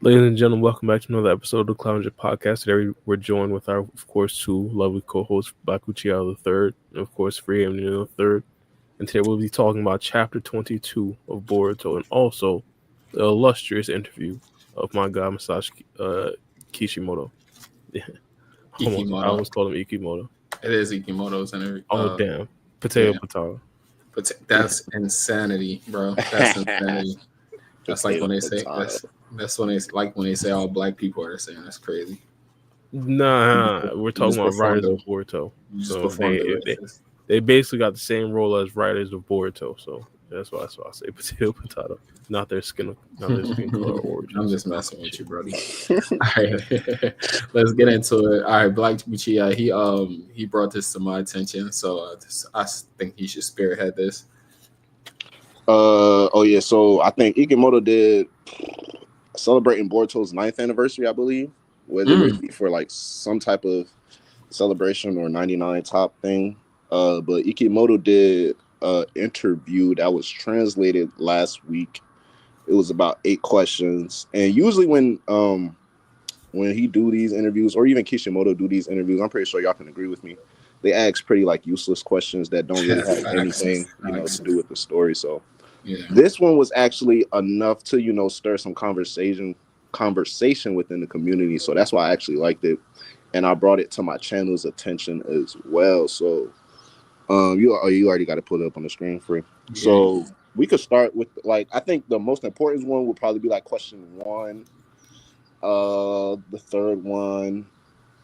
Ladies and gentlemen, welcome back to another episode of the Clounger Podcast. Today we're joined with our, of course, two lovely co-hosts, Black Uchiha the Third, and of course, Free Amnio the Third. And today we'll be talking about Chapter 22 of Boruto, and also the illustrious interview of my guy Masashi Kishimoto. Yeah, I Ikimoto. almost called him Ikimoto. It is Ikimoto's interview. Oh damn, potato. But that's insanity, bro. That's insanity. That's like when they say that's when it's like when they say all black people are the same. That's crazy. Nah, we're talking about writers of Boruto. So they basically got the same role as writers of Boruto. So that's why I say potato, not their skin color origin. I'm just messing with you, buddy. All right, let's get into it. All right, Black Uchiha, he brought this to my attention, so I think he should spearhead this. So I think Ikimoto did celebrating Boruto's 9th anniversary, I believe, whether it be for like some type of celebration or 99 top thing. But Ikimoto did an interview that was translated last week. It was about 8 questions, and usually when he do these interviews, or even Kishimoto do these interviews, I'm pretty sure y'all can agree with me. They ask pretty like useless questions that don't really have anything, to do with the story. So this one was actually enough to, stir some conversation within the community. So that's why I actually liked it. And I brought it to my channel's attention as well. So you already got it put up on the screen, Free. Yeah. So we could start with I think the most important one would probably be like question 1, the 3rd one,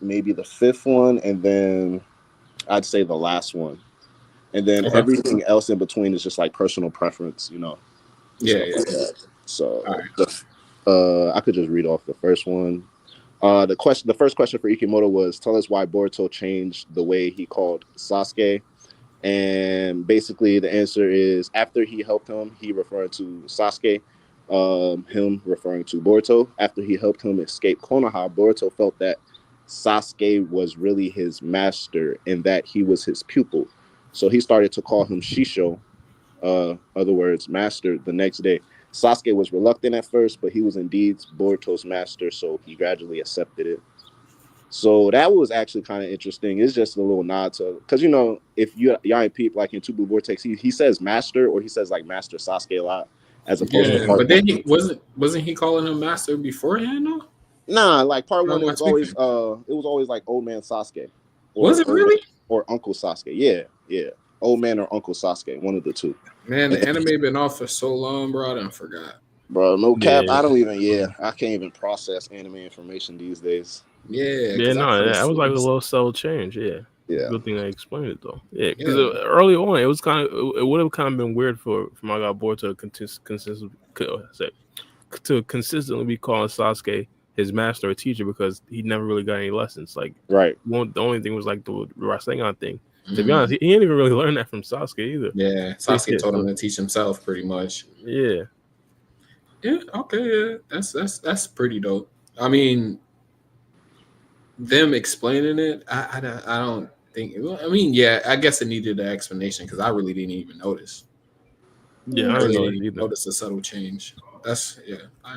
maybe the 5th one, and then I'd say the last one. And then everything else in between is just like personal preference, Yeah. So I could just read off the first one. The first question for Ikimoto was, tell us why Boruto changed the way he called Sasuke. And basically the answer is, after he helped him, he referred to Sasuke, him referring to Boruto. After he helped him escape Konoha, Boruto felt that Sasuke was really his master and that he was his pupil. So he started to call him Shisho, other words, master, the next day. Sasuke was reluctant at first, but he was indeed Boruto's master, so he gradually accepted it. So that was actually kind of interesting. It's just a little nod to, because if y'all ain't peep, like in Two Blue Vortex, he says master, or he says like master Sasuke a lot, as opposed to part but then he wasn't he calling him master beforehand though? Nah, like part 1 it was always like old man Sasuke. Was it really? Or Uncle Sasuke. Yeah. Old man or Uncle Sasuke, one of the two. Man, the anime been off for so long, bro. I done forgot. Bro, no cap. I can't even process anime information these days. Yeah. That was like a little subtle change. Yeah. Good thing I explained it though. Yeah, because early on it would have kind of been weird for my guy Boruto to consistently be calling Sasuke his master or teacher, because he never really got any lessons. Like, right. The only thing was like the Rasengan thing. To be honest, he didn't even really learn that from Sasuke either. Yeah, Sasuke told him to teach himself pretty much. Yeah. Yeah. Okay. Yeah. That's pretty dope. I mean, them explaining it, I don't think. I mean, yeah, I guess it needed an explanation, because I really didn't even notice. Yeah, I didn't notice a subtle change. That's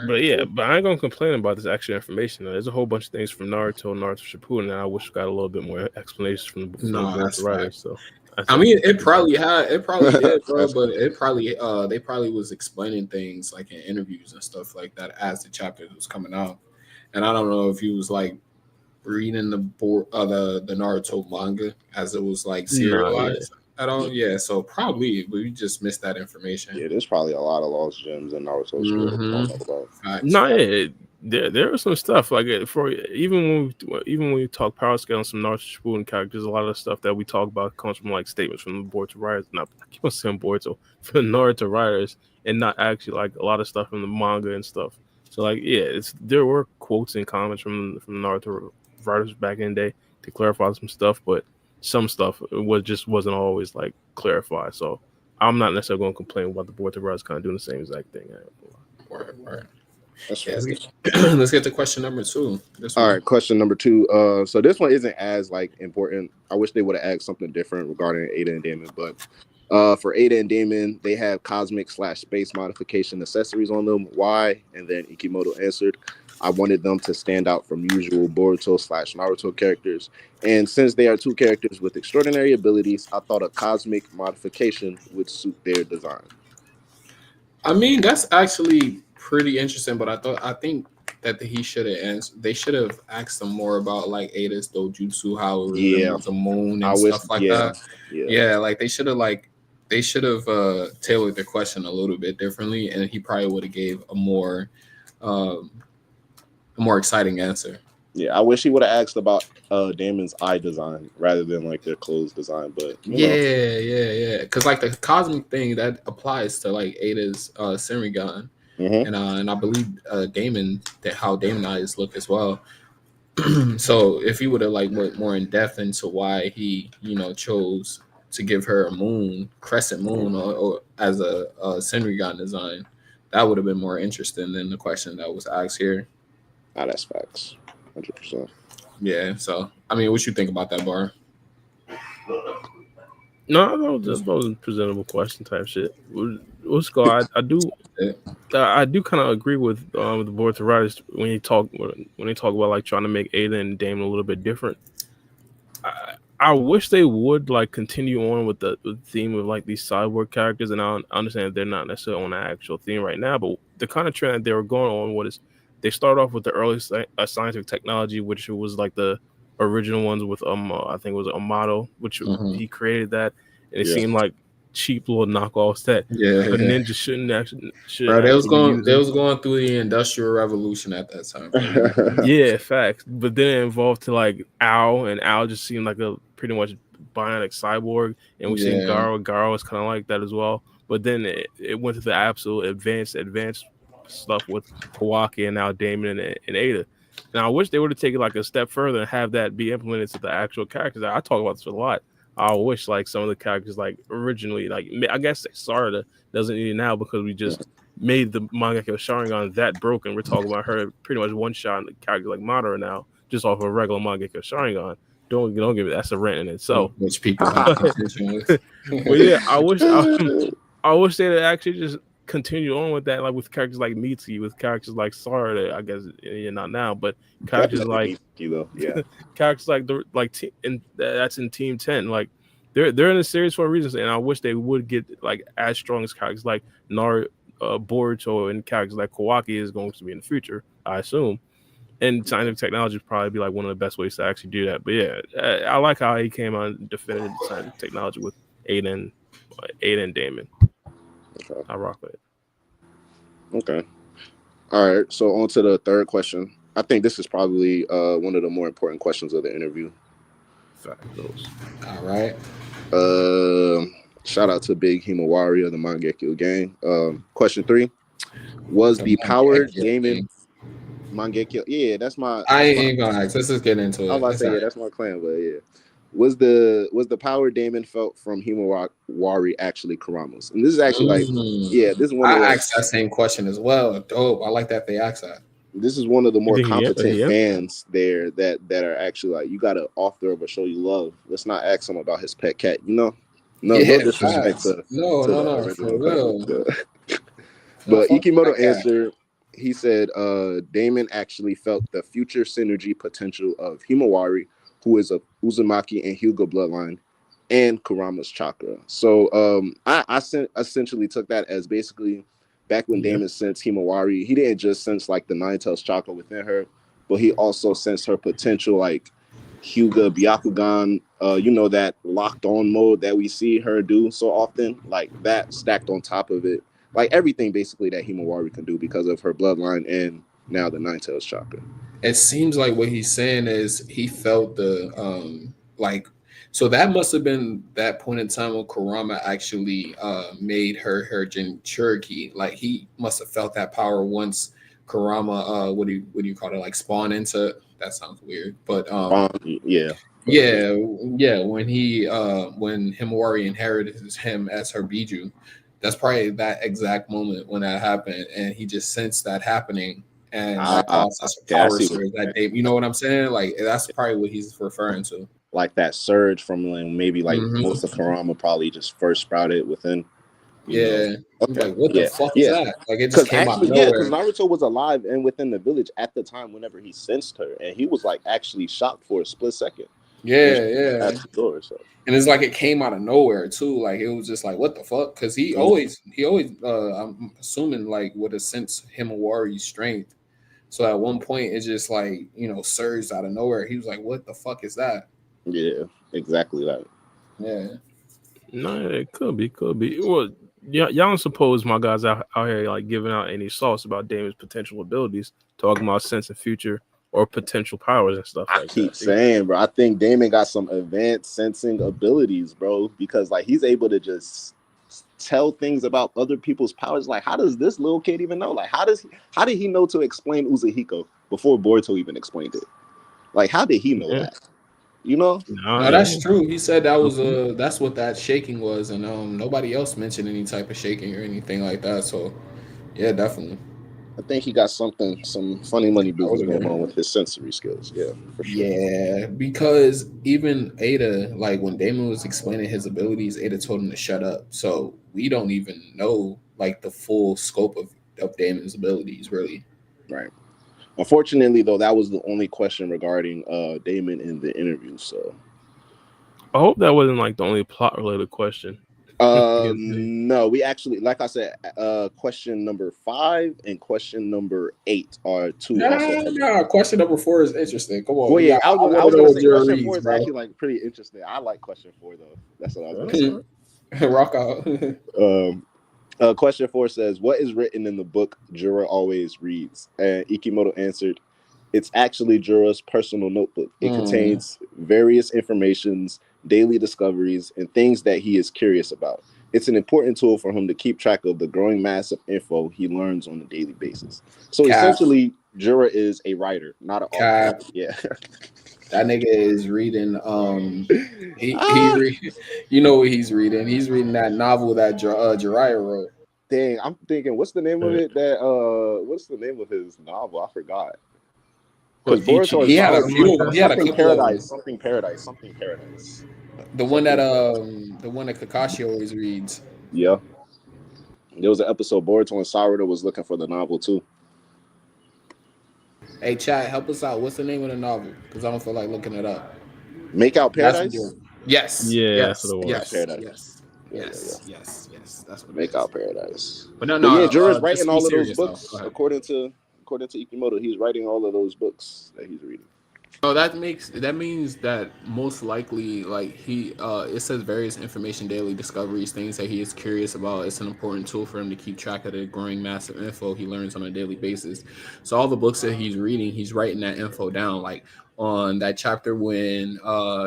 but I ain't gonna complain about this extra information. There's a whole bunch of things from Naruto Shippuden that I wish got a little bit more explanations from the writers. So I mean, it probably did, bro. But they probably was explaining things like in interviews and stuff like that as the chapter was coming out. And I don't know if he was like reading the Naruto manga as it was like serialized. At all, so probably we just missed that information. Yeah, there's probably a lot of lost gems in Naruto. There was some stuff like even when we talk power scale and some Naruto Shippuden characters, a lot of the stuff that we talk about comes from like statements from the Boruto writers. Not I keep on saying Boruto, from the Naruto writers, and not actually like a lot of stuff from the manga and stuff. So like there were quotes and comments from Naruto writers back in the day to clarify some stuff, but some stuff wasn't always like clarified. So I'm not necessarily going to complain about the Boruto writers kind of doing the same exact thing. Right. Let's get to question number 2. All right, question number 2. So this one isn't as like important. I wish they would have asked something different regarding Ada and Damon, but for Ada and Damon, they have cosmic/space modification accessories on them. Why? And then Ikimoto answered, I wanted them to stand out from usual Boruto/Naruto characters. And since they are two characters with extraordinary abilities, I thought a cosmic modification would suit their design. I mean, that's actually pretty interesting, but I think that he should have answered. They should have asked them more about like Ada's dojutsu, how it resembles the moon I and wish, stuff like that. yeah. Yeah, like they should have tailored the question a little bit differently, and he probably would have gave um, a more exciting answer. Yeah, I wish he would have asked about Damon's eye design rather than like their clothes design. But you know. Yeah. Because like the cosmic thing that applies to like Ada's Senrigan, and I believe Damon, that how Damon eyes look as well. So if he would have like went more in depth into why he chose to give her a crescent moon, or as a Senrigan design, that would have been more interesting than the question that was asked here. That's facts. 100%. Yeah, so I mean, what you think about that, Bar? No, that was a presentable question type shit. Let's go. I do kind of agree with the board to writers when they talk about like trying to make Ada and Damon a little bit different. I wish they would like continue on with the theme of like these cyborg characters, and I understand they're not necessarily on the actual theme right now, but the kind of trend that they were going on was they started off with the early scientific technology, which was like the original ones with I think it was Amato, which he created that, and it seemed like cheap little knockoffs that a ninja shouldn't actually. Bro, they was going through the Industrial Revolution at that time. Bro. Yeah, facts. But then it evolved to like Owl, and Owl just seemed like a pretty much bionic cyborg, and we seen Garo. Garo was kind of like that as well. But then it went to the absolute advanced stuff with Kawaki and now Damon and Ada. Now I wish they would have taken like a step further and have that be implemented to the actual characters. I talk about this a lot. I wish like some of the characters like originally, like I guess Sarada doesn't need it now because we just made the Mangekyo Sharingan that broken. We're talking about her pretty much one shot in the character like Madara now, just off a regular Mangekyo Sharingan. Don't give it. That's a rent in itself. Which people have contention with. But yeah, I wish they'd actually just continue on with that, like with characters like Mitsuki, with characters like Sarada. I guess not now, but characters like characters like and that's in Team 10. Like they're in a series for a reason, and I wish they would get like as strong as characters like Boruto and characters like Kawaki is going to be in the future, I assume. And scientific technology would probably be like one of the best ways to actually do that. But yeah, I like how he came on and defended scientific technology with Ada and Damon. Okay. I rock with it. Okay. All right. So on to the third question. I think this is probably one of the more important questions of the interview. All right. Shout out to Big Himawari of the Mangekyo gang. Question 3. Was the power Damon Mangekyo? Yeah, that's my. I ain't gonna ask. Let's just get into it. I was about to say, that's my clan, but yeah. Was the power Damon felt from Himawari actually Kurama's? And this is actually this is one. I asked that same question as well. Dope. I like that they asked that. This is one of the more competent fans there that are actually like, you got to author of a show you love. Let's not ask him about his pet cat. No disrespect to no, for real. But Ikimoto answered. He said Damon actually felt the future synergy potential of Himawari, who is a Uzumaki and Hyuga bloodline, and Kurama's chakra. So I essentially took that as basically back when Damon sensed Himawari, he didn't just sense like the Nine-Tails chakra within her, but he also sensed her potential like Hyuga Byakugan, that locked on mode that we see her do so often, like that stacked on top of it. Like everything basically that Himawari can do because of her bloodline and now the Nine-Tails chakra. It seems like what he's saying is he felt the so that must have been that point in time when Kurama actually made her Jinchuriki. Like he must have felt that power once Kurama what do you call it, like spawn into, that sounds weird, but when Himawari inherited him as her Biju, that's probably that exact moment when that happened, and he just sensed that happening, and that caused us power surge that day. You know what I'm saying? Like that's probably what he's referring to. Like that surge from maybe like most of Kurama probably just first sprouted within. Yeah. I'm Okay. like, what the fuck is Yeah. that? Like, it just Because came out of actually, because nowhere. Naruto was alive and within the village at the time whenever he sensed her, and he was like actually shocked for a split second. Yeah. At the door, so. And it's like it came out of nowhere too. Like it was just like, what the fuck? Because he always, I'm assuming like would have sensed Himawari's strength. So at one point, it just like surged out of nowhere. He was like, what the fuck is that? Yeah, exactly that. Yeah. No, it could be. Well, y'all don't suppose my guys out here like giving out any sauce about Damon's potential abilities, talking about sense of future or potential powers and stuff I like keep that. saying, bro, I think Damon got some advanced sensing abilities, bro, because like he's able to just tell things about other people's powers. Like, how does this little kid even know? Like, how did he know to explain Uzuhiko before Boruto even explained it? Like, how did he know that? You know? No, that's true. He said that was that's what that shaking was, and nobody else mentioned any type of shaking or anything like that. So yeah, definitely. I think he got some funny money business going on with his sensory skills. Yeah, for sure. Yeah, because even Ada, like when Damon was explaining his abilities, Ada told him to shut up. So we don't even know like the full scope of Damon's abilities, really. Right. Unfortunately, though, that was the only question regarding Damon in the interview. So I hope that wasn't like the only plot related question. No, we actually, like I said, question number 5 and question number 8 are two. Nah, question number 4 is interesting. Come on. Well, yeah, I was know gonna what say Jura question 4 reads, is bro. actually like pretty interesting. I like question 4 though. That's what I was gonna say. Rock out. Question 4 says, "What is written in the book Jura always reads?" And Ikimoto answered, "It's actually Jura's personal notebook. It contains various informations, daily discoveries, and things that he is curious about. It's an important tool for him to keep track of the growing mass of info he learns on a daily basis." So essentially, Jura is a writer, not an author. Yeah. That nigga is reading. You know what he's reading? He's reading that novel that Jiraiya wrote. Dang, I'm thinking, what's the name of it? What's the name of his novel? I forgot. Because Boruto he had a couple something paradise. The one that Kakashi always reads. Yeah. There was an episode Boruto and Sarada was looking for the novel too. Hey, chat, help us out. What's the name of the novel? Because I don't feel like looking it up. Make Out Paradise? Yes. Yeah, yes. that's what it was. Yes. Paradise. Yes. That's what Make Out Paradise. But no. Yeah, Jura's writing all of those serious, books. According to Ikimoto, he's writing all of those books that he's reading. Oh, that means that most likely, like it says various information, daily discoveries, things that he is curious about. It's an important tool for him to keep track of the growing mass of info he learns on a daily basis. So all the books that he's reading, he's writing that info down. Like on that chapter when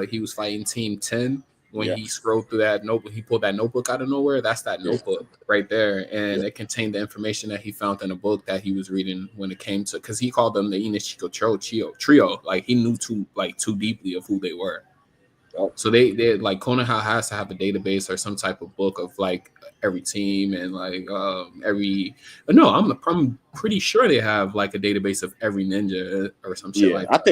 he was fighting Team 10, when he scrolled through that notebook, he pulled that notebook out of nowhere. That's that notebook right there, and it contained the information that he found in a book that he was reading when it came to, because he called them the Inishiko trio. Like he knew too deeply of who they were. So they like Konoha has to have a database or some type of book of like every team and like I'm pretty sure they have like a database of every ninja or some shit like that. I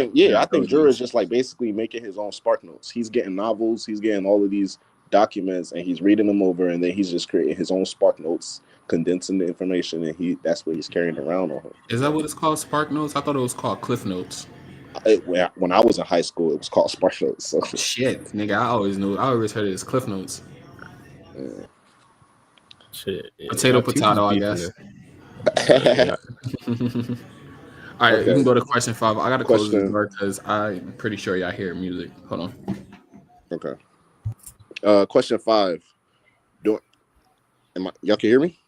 think Jura is just like basically making his own Spark Notes. He's getting novels, he's getting all of these documents and he's reading them over, and then he's just creating his own Spark Notes, condensing the information, and that's what he's carrying around on him. Is that what it's called, Spark Notes? I thought it was called Cliff Notes. When I was in high school, it was called Spark Notes. So. Shit, nigga, I always heard it as Cliff Notes. Shit, potato, I guess. All right, you can go to question 5. I gotta close this door because I'm pretty sure y'all hear music. Hold on. Okay. Question 5. Y'all can hear me?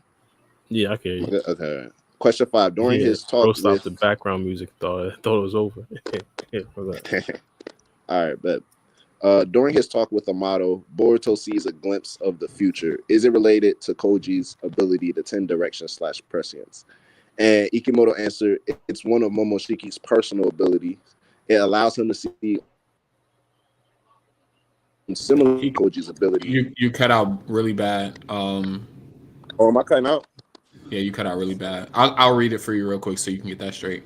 Yeah, I can hear you. Okay. Question 5. During his talk, stop the background music. Thought it was over. All right, but during his talk with Amato, Boruto sees a glimpse of the future. Is it related to Koji's ability to 10 directions / prescience? And Ikimoto answered, it's one of Momoshiki's personal abilities. It allows him to see similar to Koji's ability. You cut out really bad. Oh, am I cutting out? Yeah, you cut out really bad. I'll read it for you real quick so you can get that straight.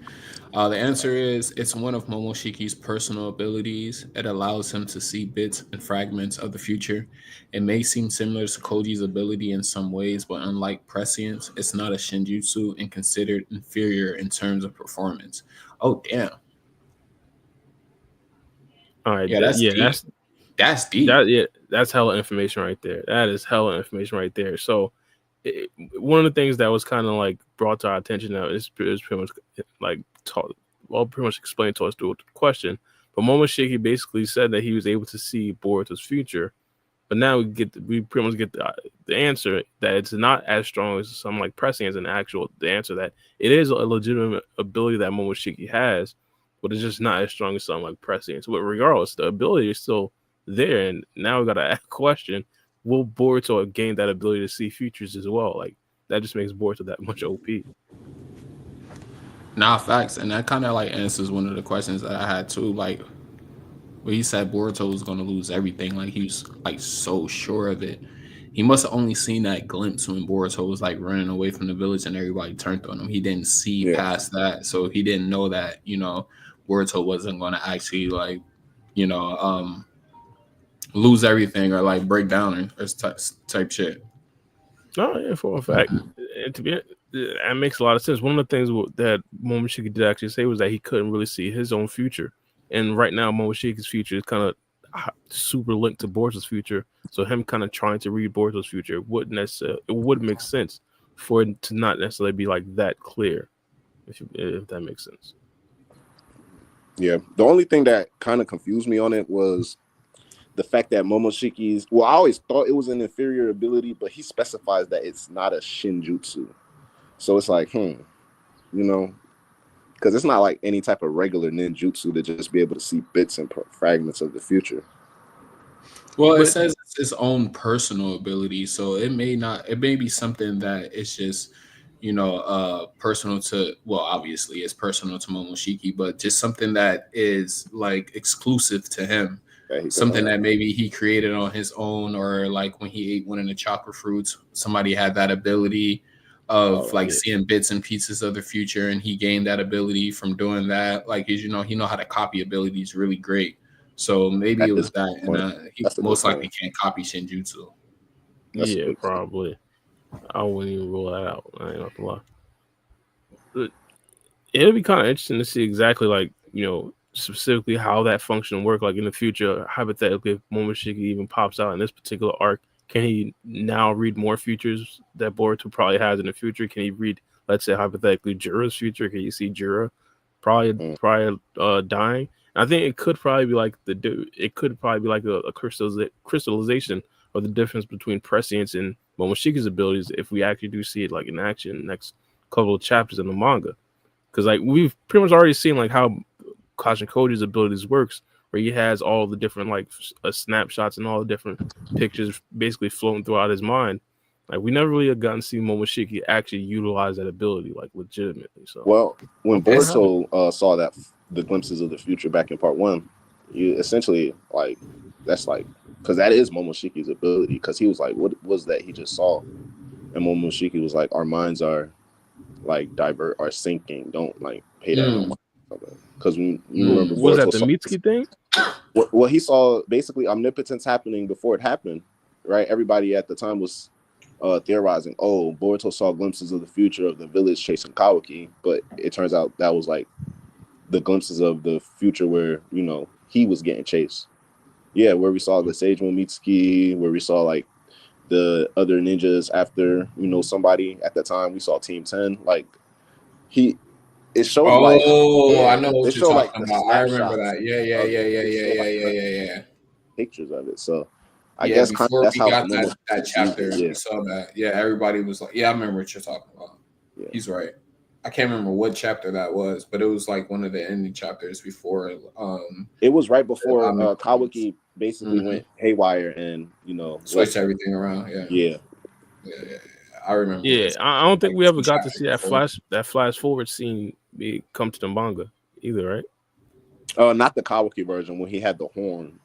The answer is it's one of Momoshiki's personal abilities. It allows him to see bits and fragments of the future. It may seem similar to Koji's ability in some ways, but unlike prescience, it's not a shinjutsu and considered inferior in terms of performance. Oh damn. All right, Yeah, that's yeah, deep. That's deep. that's hella information right there. That is hella information right there. So, one of the things that was kind of like brought to our attention now is pretty much like pretty much explained to us through the question. But Momoshiki basically said that he was able to see Boruto's future, but now we pretty much get the answer that it's not as strong as something like prescience, and the answer that it is a legitimate ability that Momoshiki has, but it's just not as strong as something like prescience. But regardless, the ability is still there, and now we got to ask a question: will Boruto gain that ability to see futures as well? Like that just makes Boruto that much OP. Nah, facts, and that kind of like answers one of the questions that I had too. Like, where he said Boruto was going to lose everything, like he was like so sure of it. He must have only seen that glimpse when Boruto was like running away from the village and everybody turned on him. He didn't see past that, so he didn't know that Boruto wasn't going to actually like you know lose everything or like break down or type shit. Oh yeah, for a fact. And to be that makes a lot of sense. One of the things that Momoshiki did actually say was that he couldn't really see his own future, and right now Momoshiki's future is kind of super linked to Boruto's future. So him kind of trying to read Boruto's future it would make sense for it to not necessarily be like that clear, if that makes sense. Yeah, the only thing that kind of confused me on it was the fact that Momoshiki's, well, I always thought it was an inferior ability, but he specifies that it's not a shinjutsu. So it's like, because it's not like any type of regular ninjutsu to just be able to see bits and fragments of the future. Well, it says it's its own personal ability, so it may be something that it's just, personal to, well, obviously it's personal to Momoshiki, but just something that is like exclusive to him. Something that maybe he created on his own, or like when he ate one of the chakra fruits, somebody had that ability of seeing bits and pieces of the future, and he gained that ability from doing that. Like, he know how to copy abilities really great. So maybe it was that, and he most likely can't copy Shinjutsu. Yeah, probably. I wouldn't even rule that out. I ain't not gonna lie. But it'll be kind of interesting to see exactly, like, specifically how that function work. Like in the future, hypothetically, if Momoshiki even pops out in this particular arc, can he now read more futures that Boruto probably has in the future? Can he read, let's say, hypothetically, Jura's future? Can you see Jura probably dying? I think it could probably be like a crystallization of the difference between prescience and Momoshiki's abilities if we actually do see it like in action in the next couple of chapters in the manga. Because like we've pretty much already seen like how Kashin Koji's abilities works, where he has all the different like snapshots and all the different pictures basically floating throughout his mind. Like we never really gotten to see Momoshiki actually utilize that ability like legitimately. So well, when Boruto saw the glimpses of the future back in part 1, you essentially like that's like because that is Momoshiki's ability. Because he was like, "What was that he just saw?" And Momoshiki was like, "Our minds are like are sinking. Don't like pay that no mind." Because you remember, was that the Mitsuki thing? Well, he saw basically omnipotence happening before it happened, right? Everybody at the time was theorizing, oh, Boruto saw glimpses of the future of the village chasing Kawaki, but it turns out that was like the glimpses of the future where he was getting chased. Yeah, where we saw the Sage One Mitsuki, where we saw like the other ninjas after somebody at the time. We saw Team 10. Like it showed I know what you're talking about. I remember that. Yeah. Pictures of it. So I guess before that's we how got that chapter, we saw that. Yeah, everybody was like, "Yeah, I remember what you're talking about." Yeah. He's right. I can't remember what chapter that was, but it was like one of the ending chapters before. It was right before Kawaki basically went haywire and switched everything around. Yeah. I remember. Yeah, I don't think we ever got to see that flash forward scene come to the manga either, right? Not the Kawaki version when he had the horn,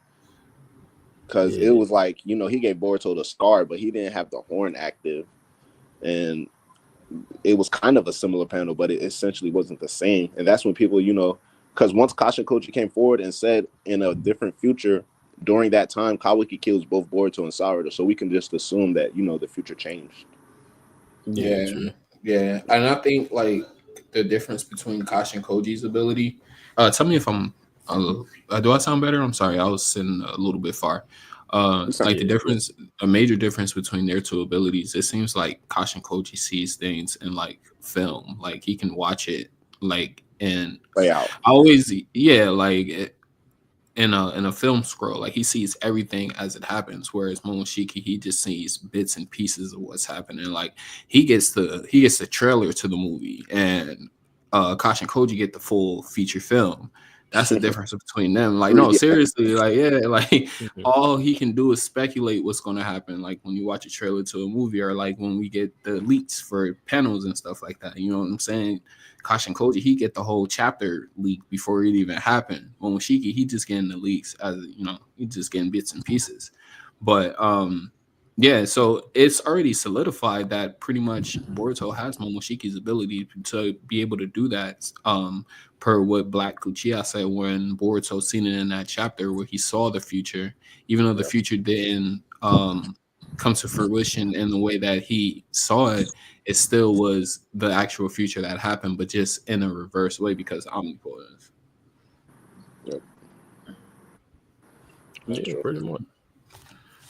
because it was like he gave Boruto the scar, but he didn't have the horn active, and it was kind of a similar panel, but it essentially wasn't the same. And that's when people, because once Kasha Koji came forward and said in a different future during that time, Kawaki kills both Boruto and Sarada, so we can just assume that the future changed. Yeah, and I think like the difference between Kasha and Koji's ability. Tell me if I'm. Do I sound better? I'm sorry, I was sitting a little bit far. Like the difference, a major difference between their two abilities. It seems like Kasha Koji sees things in like film, like he can watch it like and play out. Always, like in a film scroll, like he sees everything as it happens. Whereas Momoshiki, he just sees bits and pieces of what's happening. Like he gets the trailer to the movie, and Kasha and Koji get the full feature film. That's the difference between them. Like, no, seriously, like all he can do is speculate what's going to happen. Like when you watch a trailer to a movie, or like when we get the leaks for panels and stuff like that. You know what I'm saying? Kasha and Koji, he get the whole chapter leak before it even happened. Momoshiki, he just getting the leaks as he just getting bits and pieces. But yeah, so it's already solidified that pretty much Boruto has Momoshiki's ability to be able to do that. Per what Black Kuchiya said when Boruto seen it in that chapter where he saw the future, even though the future didn't come to fruition in the way that he saw it, it still was the actual future that happened, but just in a reverse way because omnipotence. Yep. Yeah, pretty much.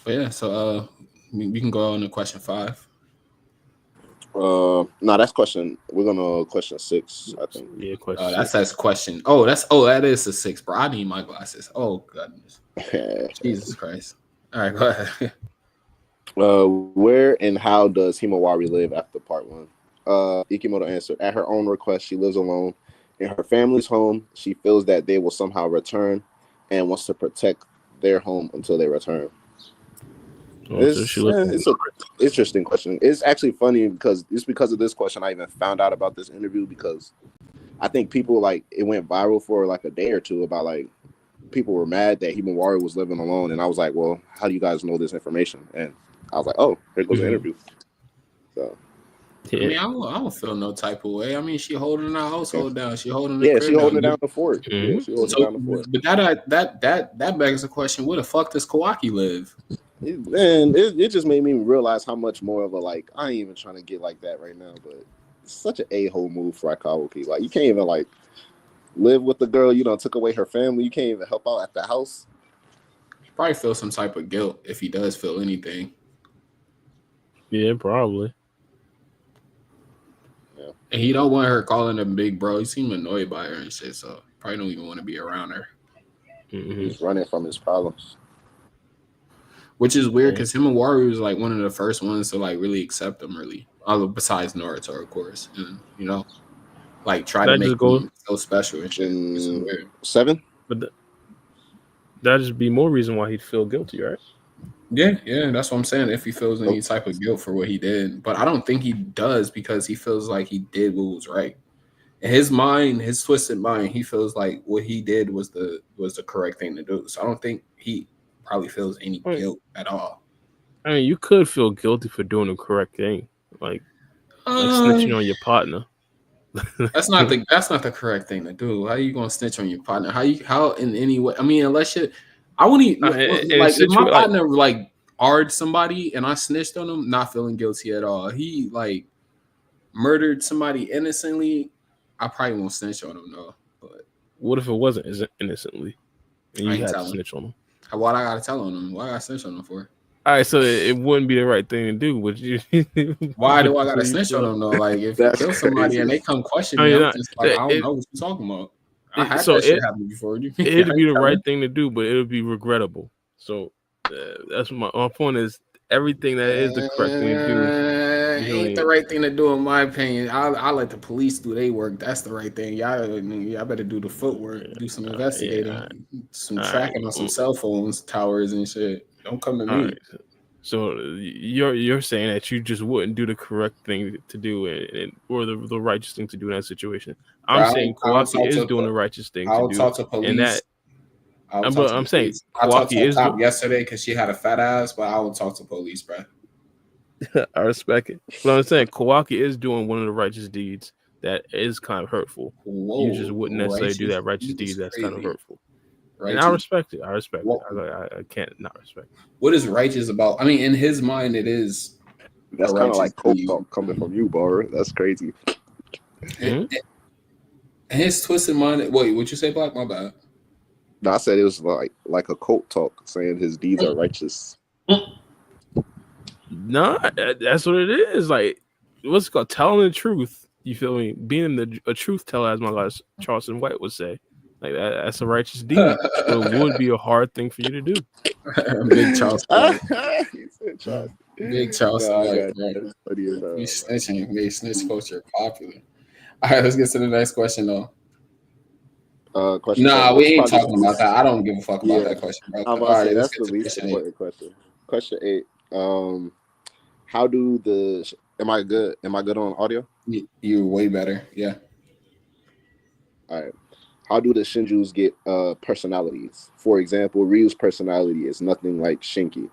But yeah, so we can go on to question 5. No, that's question. We're gonna question 6, I think. Yeah, question. That's question. That is a 6, bro. I need my glasses. Oh goodness, Jesus Christ! All right, go ahead. Where and how does Himawari live after part 1? Ikimoto answered, at her own request, she lives alone in her family's home. She feels that they will somehow return and wants to protect their home until they return. It's an interesting question. It's actually funny because of this question I even found out about this interview, because I think people it went viral for like a day or two about people were mad that Himawari was living alone, and I was like, well, how do you guys know this information? And I was like, oh, here goes the interview. So yeah. I mean, I don't feel no type of way. I mean, she holding our household down. She holding she holding it down the fort. Yeah, she holding it down the fort. But that begs the question: where the fuck does Kawaki live? It just made me realize how much more of a I ain't even trying to get like that right now, but it's such an a-hole move for Kawaki. Like you can't even live with the girl, took away her family. You can't even help out at the house. He probably feels some type of guilt if he does feel anything. Yeah, probably. Yeah. And he don't want her calling him big bro. He seemed annoyed by her and shit, so probably don't even want to be around her. He's running from his problems. Which is weird because Himawari was one of the first ones to really accept him, really. Besides Naruto, of course. And, try to make him so special and shit. It's weird. 7? But that'd just be more reason why he'd feel guilty, right? Yeah, that's what I'm saying. If he feels any type of guilt for what he did. But I don't think he does because he feels like he did what was right. In his mind, his twisted mind, he feels like what he did was the correct thing to do. So I don't think he probably feels any guilt at all. I mean, you could feel guilty for doing the correct thing, like snitching on your partner. That's not the correct thing to do. How are you gonna snitch on your partner? How in any way? I mean, unless I wouldn't even if my partner arred somebody and I snitched on him, not feeling guilty at all. He murdered somebody innocently, I probably won't snitch on him though. But what if it wasn't innocently and you had to snitch on him? What I gotta tell on him? Why I gotta snitch on him for? All right, so it wouldn't be the right thing to do. Would you? Why do I gotta snitch on them though? If you kill somebody and they come question me, I'm just I don't know what you're talking about. I had that shit happen before. It'd be the right thing to do, but it would be regrettable. So that's my point is everything that is the correct thing to do. Ain't the right thing to do in my opinion. I let the police do their work. That's the right thing. Y'all better do the footwork. Do some investigating, some tracking on some cell phones, towers and shit. Don't come to me. Right. So you're saying that you just wouldn't do the correct thing to do or the righteous thing to do in that situation. I'm saying Kawaki is doing the righteous thing to do. I'll talk to police. And that I'm saying I talked to a cop yesterday because she had a fat ass, but I will talk to police, bro. I respect it. But I'm saying Kawaki is doing one of the righteous deeds that is kind of hurtful. You just Whoa, wouldn't necessarily do righteous that righteous deed is deed that's kind of crazy. hurtful. And I Righteous. respect it. I respect it. What, I can't not respect it. what is righteous about? I mean, in his mind, it is a That's kind of righteous like cult deed. talk coming from you, Bar. That's crazy. Hmm? And his twisted mind. Wait, what you say, Black? My bad. No, I said it was like a cult talk saying his deeds are righteous. No, that's what it is. Like, what's it called? Telling the truth. You feel me? Being a truth teller, as my guy Charleston White would say. Like that's a righteous deed, but it would be a hard thing for you to do. Big Charles White. He said, "Trust." Big Charles No, I White. got Right? you. That's funny as hell, You man. snitching. Made snitch culture popular. All right, let's get to the next question though. Question Nah, 7. we This is ain't probably talking about that. I don't give a fuck about yeah. that question, bro. I'm All about to right, say let's that's get the to least question 8. important question. Question 8. How do the am I good? Am I good on audio? You're way better. Yeah. All right. How do the Shinjus get personalities? For example, Ryu's personality is nothing like Shinki.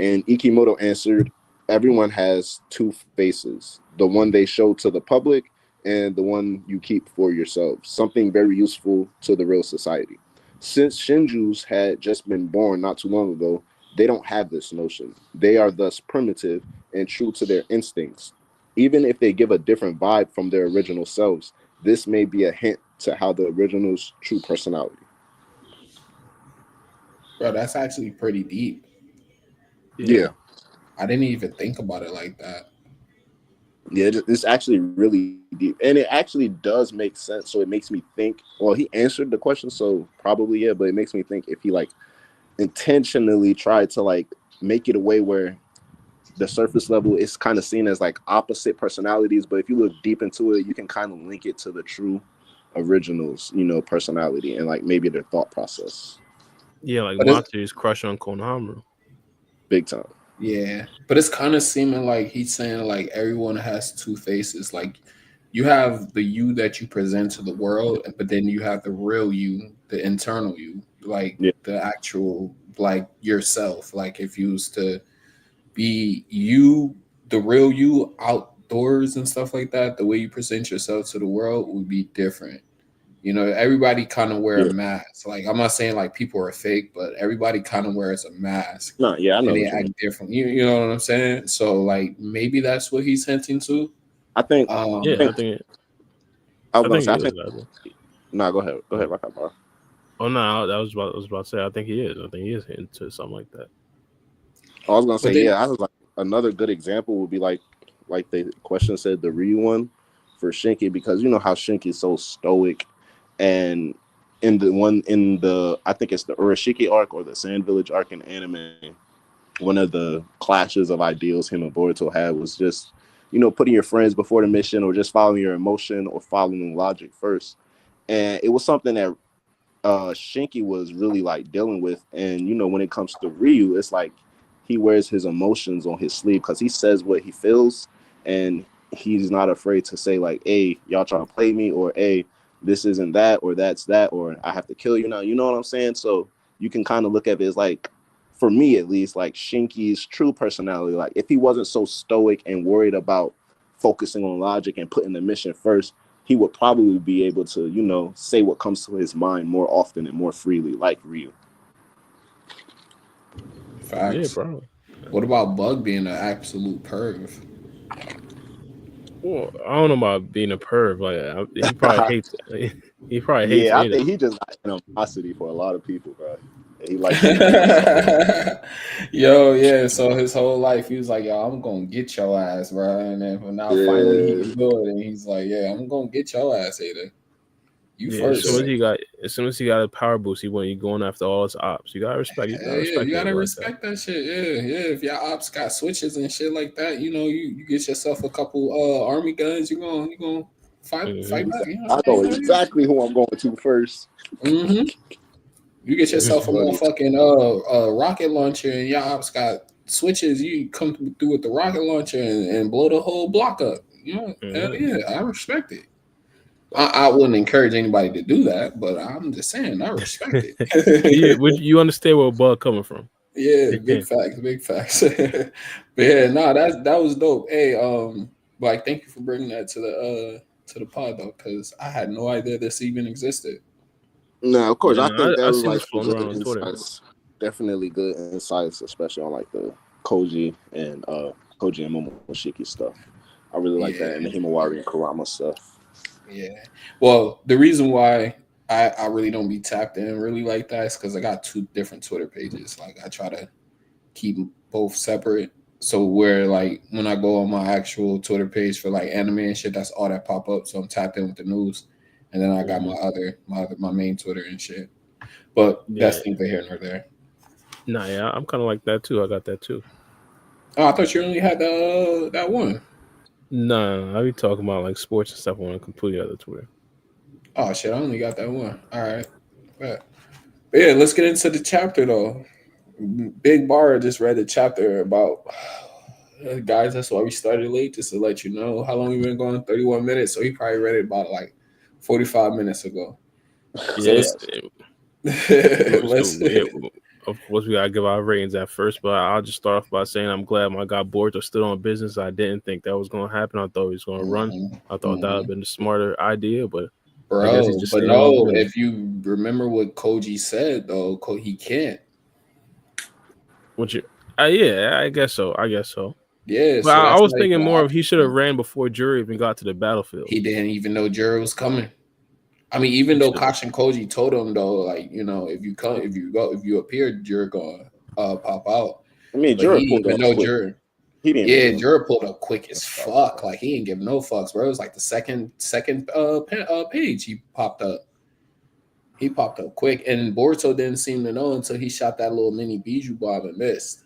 And Ikimoto answered, everyone has two faces, the one they show to the public and the one you keep for yourself, something very useful to the real society. Since Shinjus had just been born not too long ago, they don't have this notion. They are thus primitive and true to their instincts. Even if they give a different vibe from their original selves, this may be a hint to how the original's true personality. Bro, that's actually pretty deep. Yeah. I didn't even think about it like that. Yeah, it's actually really deep, and it actually does make sense. So it makes me think. Well, he answered the question, so probably yeah. But it makes me think if he like intentionally tried to like make it a way where the surface level is kind of seen as like opposite personalities, but if you look deep into it, you can kind of link it to the true originals, personality and like maybe their thought process. Yeah, like But it's Matsu's crush on Konohamaru. Big time. yeah, but it's kind of seeming like he's saying like everyone has two faces. Like you have the you that you present to the world, but then you have the real you, the internal you, like Yeah. the actual like yourself. Like if you was to be you, the real you outdoors and stuff like that, the way you present yourself to the world would be different. Everybody kind of wear a Yeah. mask. Like I'm not saying like people are fake, but everybody kind of wears a mask No, yeah, I know and they what you act mean. different. You know what I'm saying? So like maybe that's what he's hinting to. I think Yeah, I I think was I gonna think say he I is. think no, go ahead, rock out, bro. Oh no, I was about to say I think he is. I think he is into something like that. I was gonna say But then yeah. I was like another good example would be like the question said the Ryu one for Shinki because you know how Shinki is so stoic, and in the I think it's the Urashiki arc or the Sand Village arc in anime, one of the clashes of ideals him and Boruto had was just putting your friends before the mission or just following your emotion or following logic first, and it was something that Shinki was really like dealing with. And when it comes to Ryu, it's like he wears his emotions on his sleeve because he says what he feels, and he's not afraid to say like, "Hey, y'all trying to play me," or "Hey, this isn't that," or "That's that," or "I have to kill you now." You know what I'm saying? So you can kind of look at it as like, for me at least, like Shinki's true personality. Like if he wasn't so stoic and worried about focusing on logic and putting the mission first, he would probably be able to, say what comes to his mind more often and more freely, like Ryu. Yeah, facts. probably. What about Bug being an absolute perv? Well, I don't know about being a perv. Like he probably hates. He probably hates Yeah, I Ada. think he just got animosity for a lot of people, bro. He like Ada so Yo, yeah. So his whole life he was like, "Yo, I'm gonna get your ass, bro." And then now finally he yeah, can do it, and he's like, "Yeah, I'm gonna get your ass, Ada. You Yeah, for first." sure. as soon as he got a power boost, he went. He going after all his ops. You gotta respect. You Yeah, gotta yeah, you respect Ada gotta like that. respect that shit. Yeah, yeah. If your ops got switches and shit like that, you get yourself a couple army guns. You gonna fight Hmm. back. You know I what know I'm saying? exactly who I'm going to first. Mm-hmm. You get That's yourself a funny. motherfucking rocket launcher, and your ops got switches. You come through with the rocket launcher and blow the whole block up. Hell Hmm. yeah, I respect it. I wouldn't encourage anybody to do that, but I'm just saying I respect it. You understand where Bug coming from? Yeah, big facts, big facts. But yeah, nah, that was dope. Hey, like thank you for bringing that to the pod though, because I had no idea this even existed. No, of course. I think that I was seen like this some floating good around on Twitter. insights. Definitely good insights, especially on like the Koji and Momoshiki stuff. I really like Yeah, that, and the Himawari and Kurama stuff. yeah. Well, the reason why I really don't be tapped in really like that is because I got two different Twitter pages. Like I try to keep both separate. So where like when I go on my actual Twitter page for like anime and shit, that's all that pop up. So I'm tapped in with the news, and then I got my main Twitter and shit. But Yeah. that's neither here nor there. Nah, yeah, I'm kind of like that too. I got that too. Oh, I thought you only had that one. Nah, I be talking about like sports and stuff on a completely other Twitter. Oh shit, I only got that one. All right, but yeah, let's get into the chapter though. Big Bar just read a chapter about guys. That's why we started late, just to let you know how long we've been going. 31 minutes. So he probably read it about like 45 minutes ago. So Yeah. let's So yeah, of course we gotta give our ratings at first, but I'll just start off by saying I'm glad my guy Boruto stood on business. I didn't think that was gonna happen. I thought he was gonna run. I thought that would have been the smarter idea, but I guess he bro. just But stayed on no, business. if you remember what Koji said though, he can't. Which, yeah, I guess so. I guess so. Yeah, But so I that's was not even thinking an more of he should have option. ran before Jura even got to the battlefield. He didn't even know Jura was coming. I mean, even He though should have. Kashin Koji told him though, like if you come, if you appear, you're gonna pop out. I mean, But he Jura didn't pulled even up know quick. Jura. He didn't even Yeah, give Jura pulled up quick as a fuck. Like he didn't give no fucks, bro. It was like the second page he popped up. He popped up quick, and Boruto didn't seem to know until he shot that little mini Bijou bomb and missed.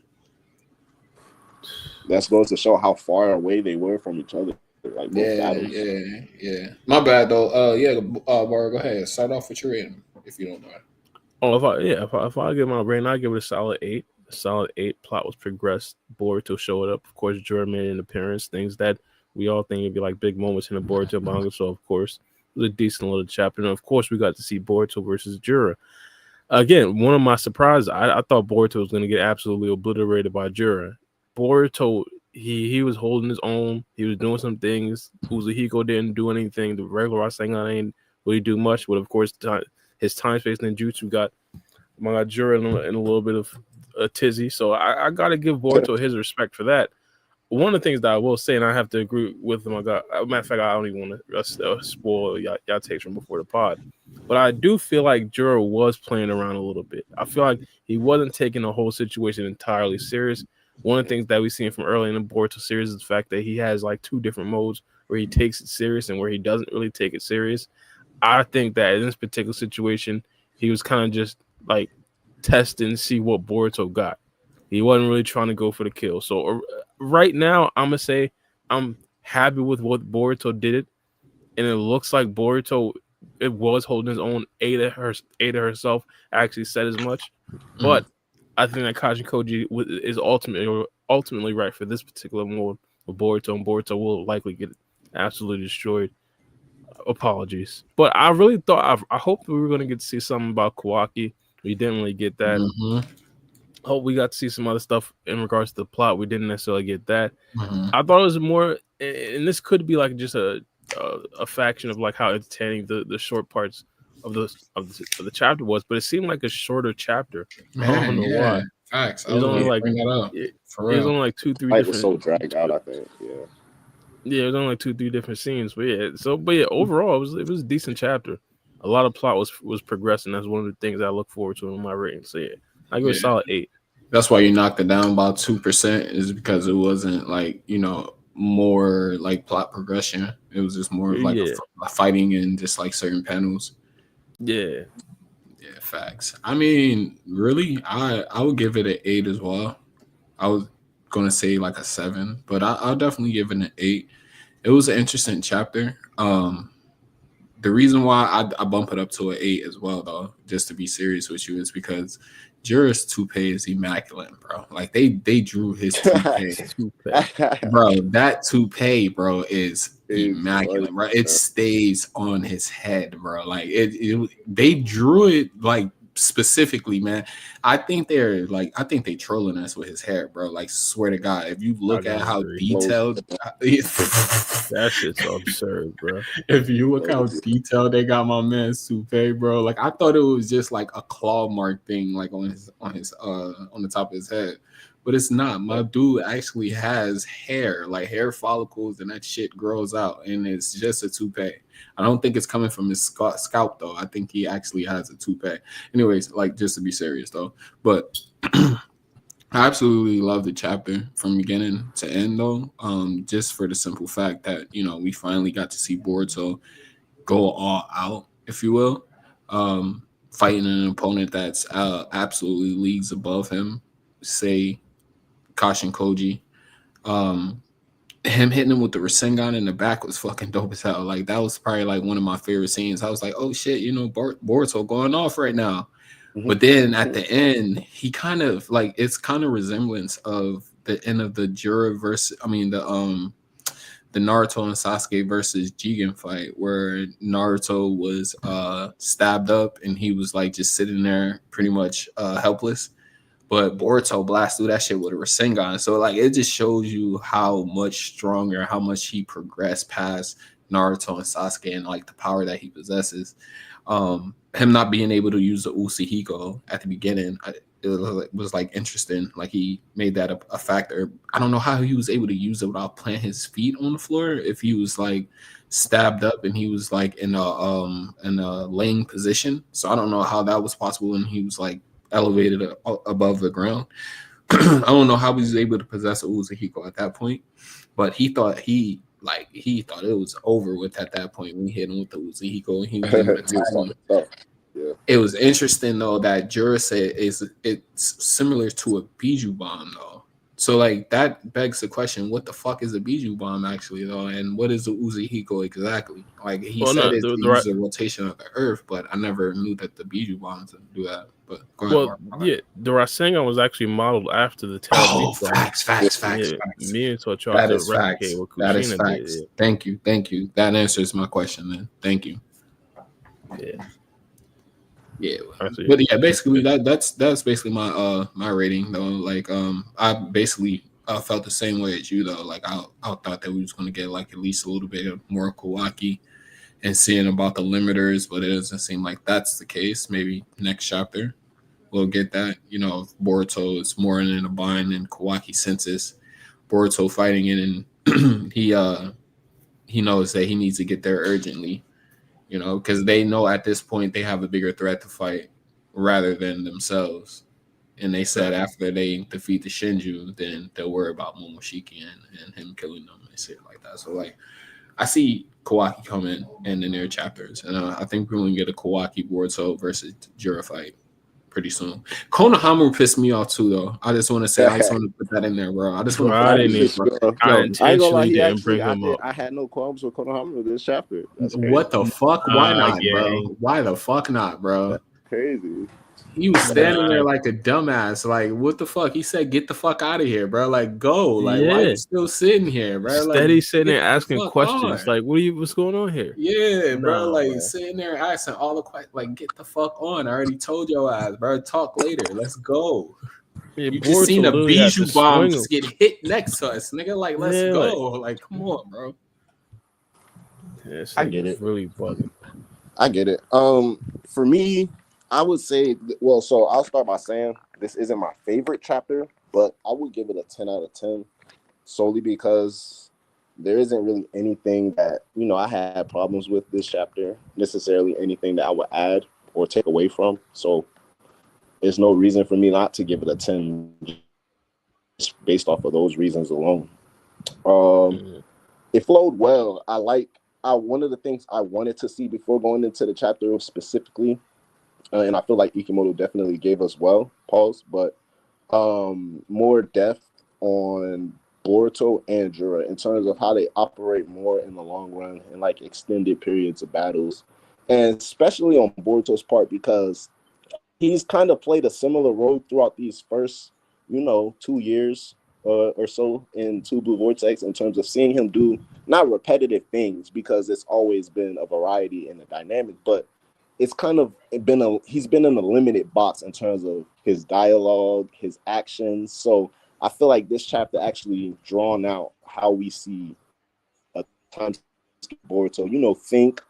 That goes to show how far away they were from each other. Like both battles. Yeah. My bad though. Bar, go ahead. Start off with your rating if you don't mind. Oh, if I give my rating, I give it a solid 8. A solid 8. Plot was progressed. Boruto showed up. Of course, Jura made an appearance. Things that we all think would be like big moments in the Boruto manga. So of course, it was a decent little chapter. And of course, we got to see Boruto versus Jura. Again, one of my surprises. I thought Boruto was going to get absolutely obliterated by Jura. Boruto, he was holding his own. He was doing some things. Uzuhiko didn't do anything. The regular Rasengan ain't really do much. But of course, his time space ninjutsu got Jura in a little bit of a tizzy. So I got to give Boruto his respect for that. One of the things that I will say, and I have to agree with him, matter of fact, I don't even want to spoil y'all takes from before the pod, but I do feel like Jura was playing around a little bit. I feel like he wasn't taking the whole situation entirely serious. One of the things that we've seen from early in the Boruto series is the fact that he has like two different modes where he takes it serious and where he doesn't really take it serious. I think that in this particular situation, he was kind of just like testing to see what Boruto got. He wasn't really trying to go for the kill. So right now, I'm gonna say I'm happy with what Boruto did, and it looks like Boruto it was holding his own. Ada herself actually said as much, but I think that Kaji Koji is ultimately right for this particular mode of Boruto, and Boruto will likely get absolutely destroyed. Apologies, but I really thought I hoped we were going to get to see something about Kawaki. We didn't really get that. Hope we got to see some other stuff in regards to the plot. We didn't necessarily get that. I thought it was more, and this could be like just a faction of like how entertaining the short parts of the chapter was, but it seemed like a shorter chapter. Man, I don't know why. Facts. It was only like bring that up. For it was real. only like 2-3 Fight different. was so dragged out. I think. Yeah, it was only like 2-3 different scenes. But yeah, overall it was a decent chapter. A lot of plot was progressing. That's one of the things I look forward to in my rating. So yeah, I give it a solid 8. That's why you knocked it down about 2%, is because it wasn't like, more like plot progression. It was just more of like a fighting and just like certain panels. Yeah. Yeah, facts. I mean, really, I would give it an 8 as well. I was gonna say like a 7, but I'll definitely give it an 8. It was an interesting chapter. The reason why I bump it up to an 8 as well, though, just to be serious with you, is because Jura's toupee is immaculate, bro. Like they drew his toupee, bro. That toupee, bro, is immaculate, bro. It stays on his head, bro. Like they drew it like specifically, man, I think they trolling us with his hair, bro. Like, swear to God, if you look at how detailed, that shit's absurd, bro. If you look how detailed they got my man's toupee, bro, like I thought it was just like a claw mark thing, like on the top of his head, but it's not. My dude actually has hair, like hair follicles, and that shit grows out, and it's just a toupee. I don't think it's coming from his scalp though. I think he actually has a toupee. Anyways, like just to be serious though, but I absolutely love the chapter from beginning to end though. Just for the simple fact that we finally got to see Boruto go all out, if you will, fighting an opponent that's absolutely leagues above him. Say Kashin Koji. Him hitting him with the Rasengan in the back was fucking dope as hell. Like that was probably like one of my favorite scenes. I was like, oh shit, Boruto going off right now. Mm-hmm. But then at the end, he kind of like it's kind of resemblance of the end of the Jura the Naruto and Sasuke versus Jigen fight, where Naruto was stabbed up and he was like just sitting there pretty much helpless. But Boruto blasts through that shit with a Rasengan. So like it just shows you how much stronger, how much he progressed past Naruto and Sasuke and like the power that he possesses. Him not being able to use the Usahiko at the beginning, it was like interesting. Like he made that a factor. I don't know how he was able to use it without planting his feet on the floor. If he was like stabbed up and he was like in a laying position. So I don't know how that was possible. And he was like elevated above the ground. I don't know how he was able to possess a Usahiko at that point, but he thought it was over with at that point when he hit him with the Usahiko and he was able to attack him. Yeah. It was interesting though that Jura said it's similar to a Biju bomb though. So like that begs the question: what the fuck is a Biju bomb actually though, and what is the Usahiko exactly? Like he said, it's the rotation of the earth, but I never knew that the Biju bombs do that. But go ahead, Mark. The Rasengan was actually modeled after the tail. Oh, facts. Me and so tried to replicate what Kushina did. Yeah. Thank you. That answers my question, then. Thank you. Yeah, but yeah, basically that's basically my rating though. Like I basically felt the same way as you though. Like I thought that we was gonna get like at least a little bit of more Kawaki and seeing about the limiters, but it doesn't seem like that's the case. Maybe next chapter we'll get that. Boruto is more in a bind and Kawaki senses Boruto fighting it, and he knows that he needs to get there urgently. Because they know at this point they have a bigger threat to fight rather than themselves. And they said after they defeat the Shinju, then they'll worry about Momoshiki and him killing them and shit like that. So, like, I see Kawaki coming in the near chapters. And I think we're going to get a Kawaki Boruto versus Jura fight pretty soon. Konohamaru pissed me off too, though. I just want to put that in there, bro. I just want to put I intentionally didn't bring him up. I had no qualms with Konohamaru this chapter. What the fuck? Why not, bro? Why the fuck not, bro? That's crazy. He was standing there like a dumbass. Like, what the fuck? He said, "Get the fuck out of here, bro! Like, go! Like, why are you still sitting here, bro? Steady like, sitting there asking questions. Like, what's going on here? Yeah, bro. Like, sitting there asking all the questions. Like, get the fuck on! I already told your ass, bro. Talk later. Let's go. Yeah, you just seen a Bijou bomb just get hit next to us, nigga. Like, let's go. Like, come on, bro. Yeah, I get it. Really bugging. I get it. For me, I would say, well, so I'll start by saying this isn't my favorite chapter, but I would give it a 10 out of 10 solely because there isn't really anything that, I had problems with this chapter, necessarily anything that I would add or take away from. So there's no reason for me not to give it a 10 just based off of those reasons alone. It flowed well. One of the things I wanted to see before going into the chapter specifically, and I feel like Ikimoto definitely gave us but more depth on Boruto and Jura in terms of how they operate more in the long run and like extended periods of battles, and especially on Boruto's part because he's kind of played a similar role throughout these first, 2 years or so in Two Blue Vortex in terms of seeing him do not repetitive things because it's always been a variety in the dynamic, but it's kind of he's been in a limited box in terms of his dialogue, his actions. So I feel like this chapter actually drawn out how we see a time skip Boruto, think,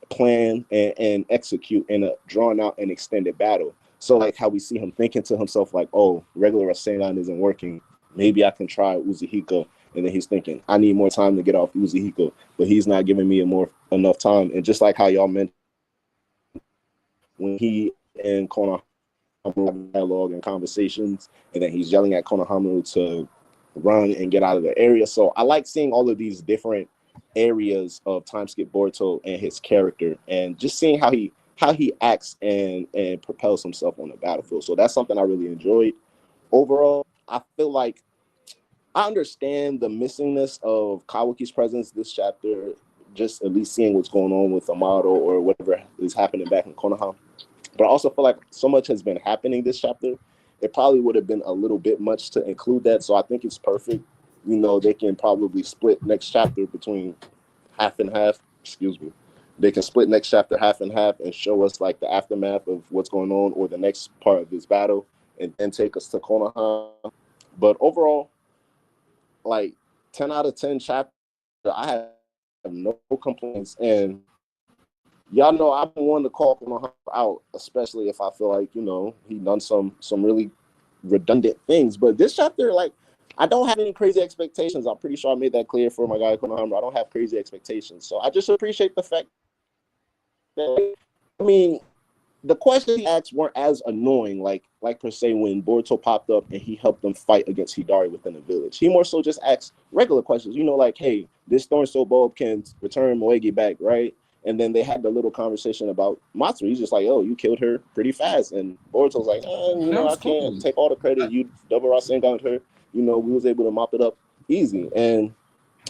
plan, and execute in a drawn out and extended battle. So like how we see him thinking to himself like, oh, regular Rasengan isn't working. Maybe I can try Uzihiko. And then he's thinking, I need more time to get off Uzihiko, but he's not giving me enough time. And just like how y'all mentioned, when he and Konohamaru have dialogue and conversations, and then he's yelling at Konohamaru to run and get out of the area. So I like seeing all of these different areas of time skip Boruto and his character, and just seeing how he acts and propels himself on the battlefield. So that's something I really enjoyed. Overall, I feel like I understand the missingness of Kawaki's presence this chapter, just at least seeing what's going on with Amato or whatever is happening back in Konoha. But I also feel like so much has been happening this chapter. It probably would have been a little bit much to include that. So I think it's perfect. They can probably split next chapter between half and half. Excuse me. They can split next chapter half and half and show us like the aftermath of what's going on or the next part of this battle and then take us to Konoha. But overall, like 10 out of 10 chapter, I have no complaints. And y'all know I've been wanting to call Konoha out, especially if I feel like, he done some really redundant things. But this chapter, like, I don't have any crazy expectations. I'm pretty sure I made that clear for my guy Konoha. I don't have crazy expectations. So I just appreciate the fact that, the questions he asked weren't as annoying, like per se when Boruto popped up and he helped them fight against Hidari within the village. He more so just asked regular questions, like, hey, this Thorn Soul bulb can return Moegi back, right? And then they had the little conversation about Matsuri. He's just like, oh, you killed her pretty fast. And Boruto's like, I can't take all the credit. You double Rasengan her. We was able to mop it up easy. And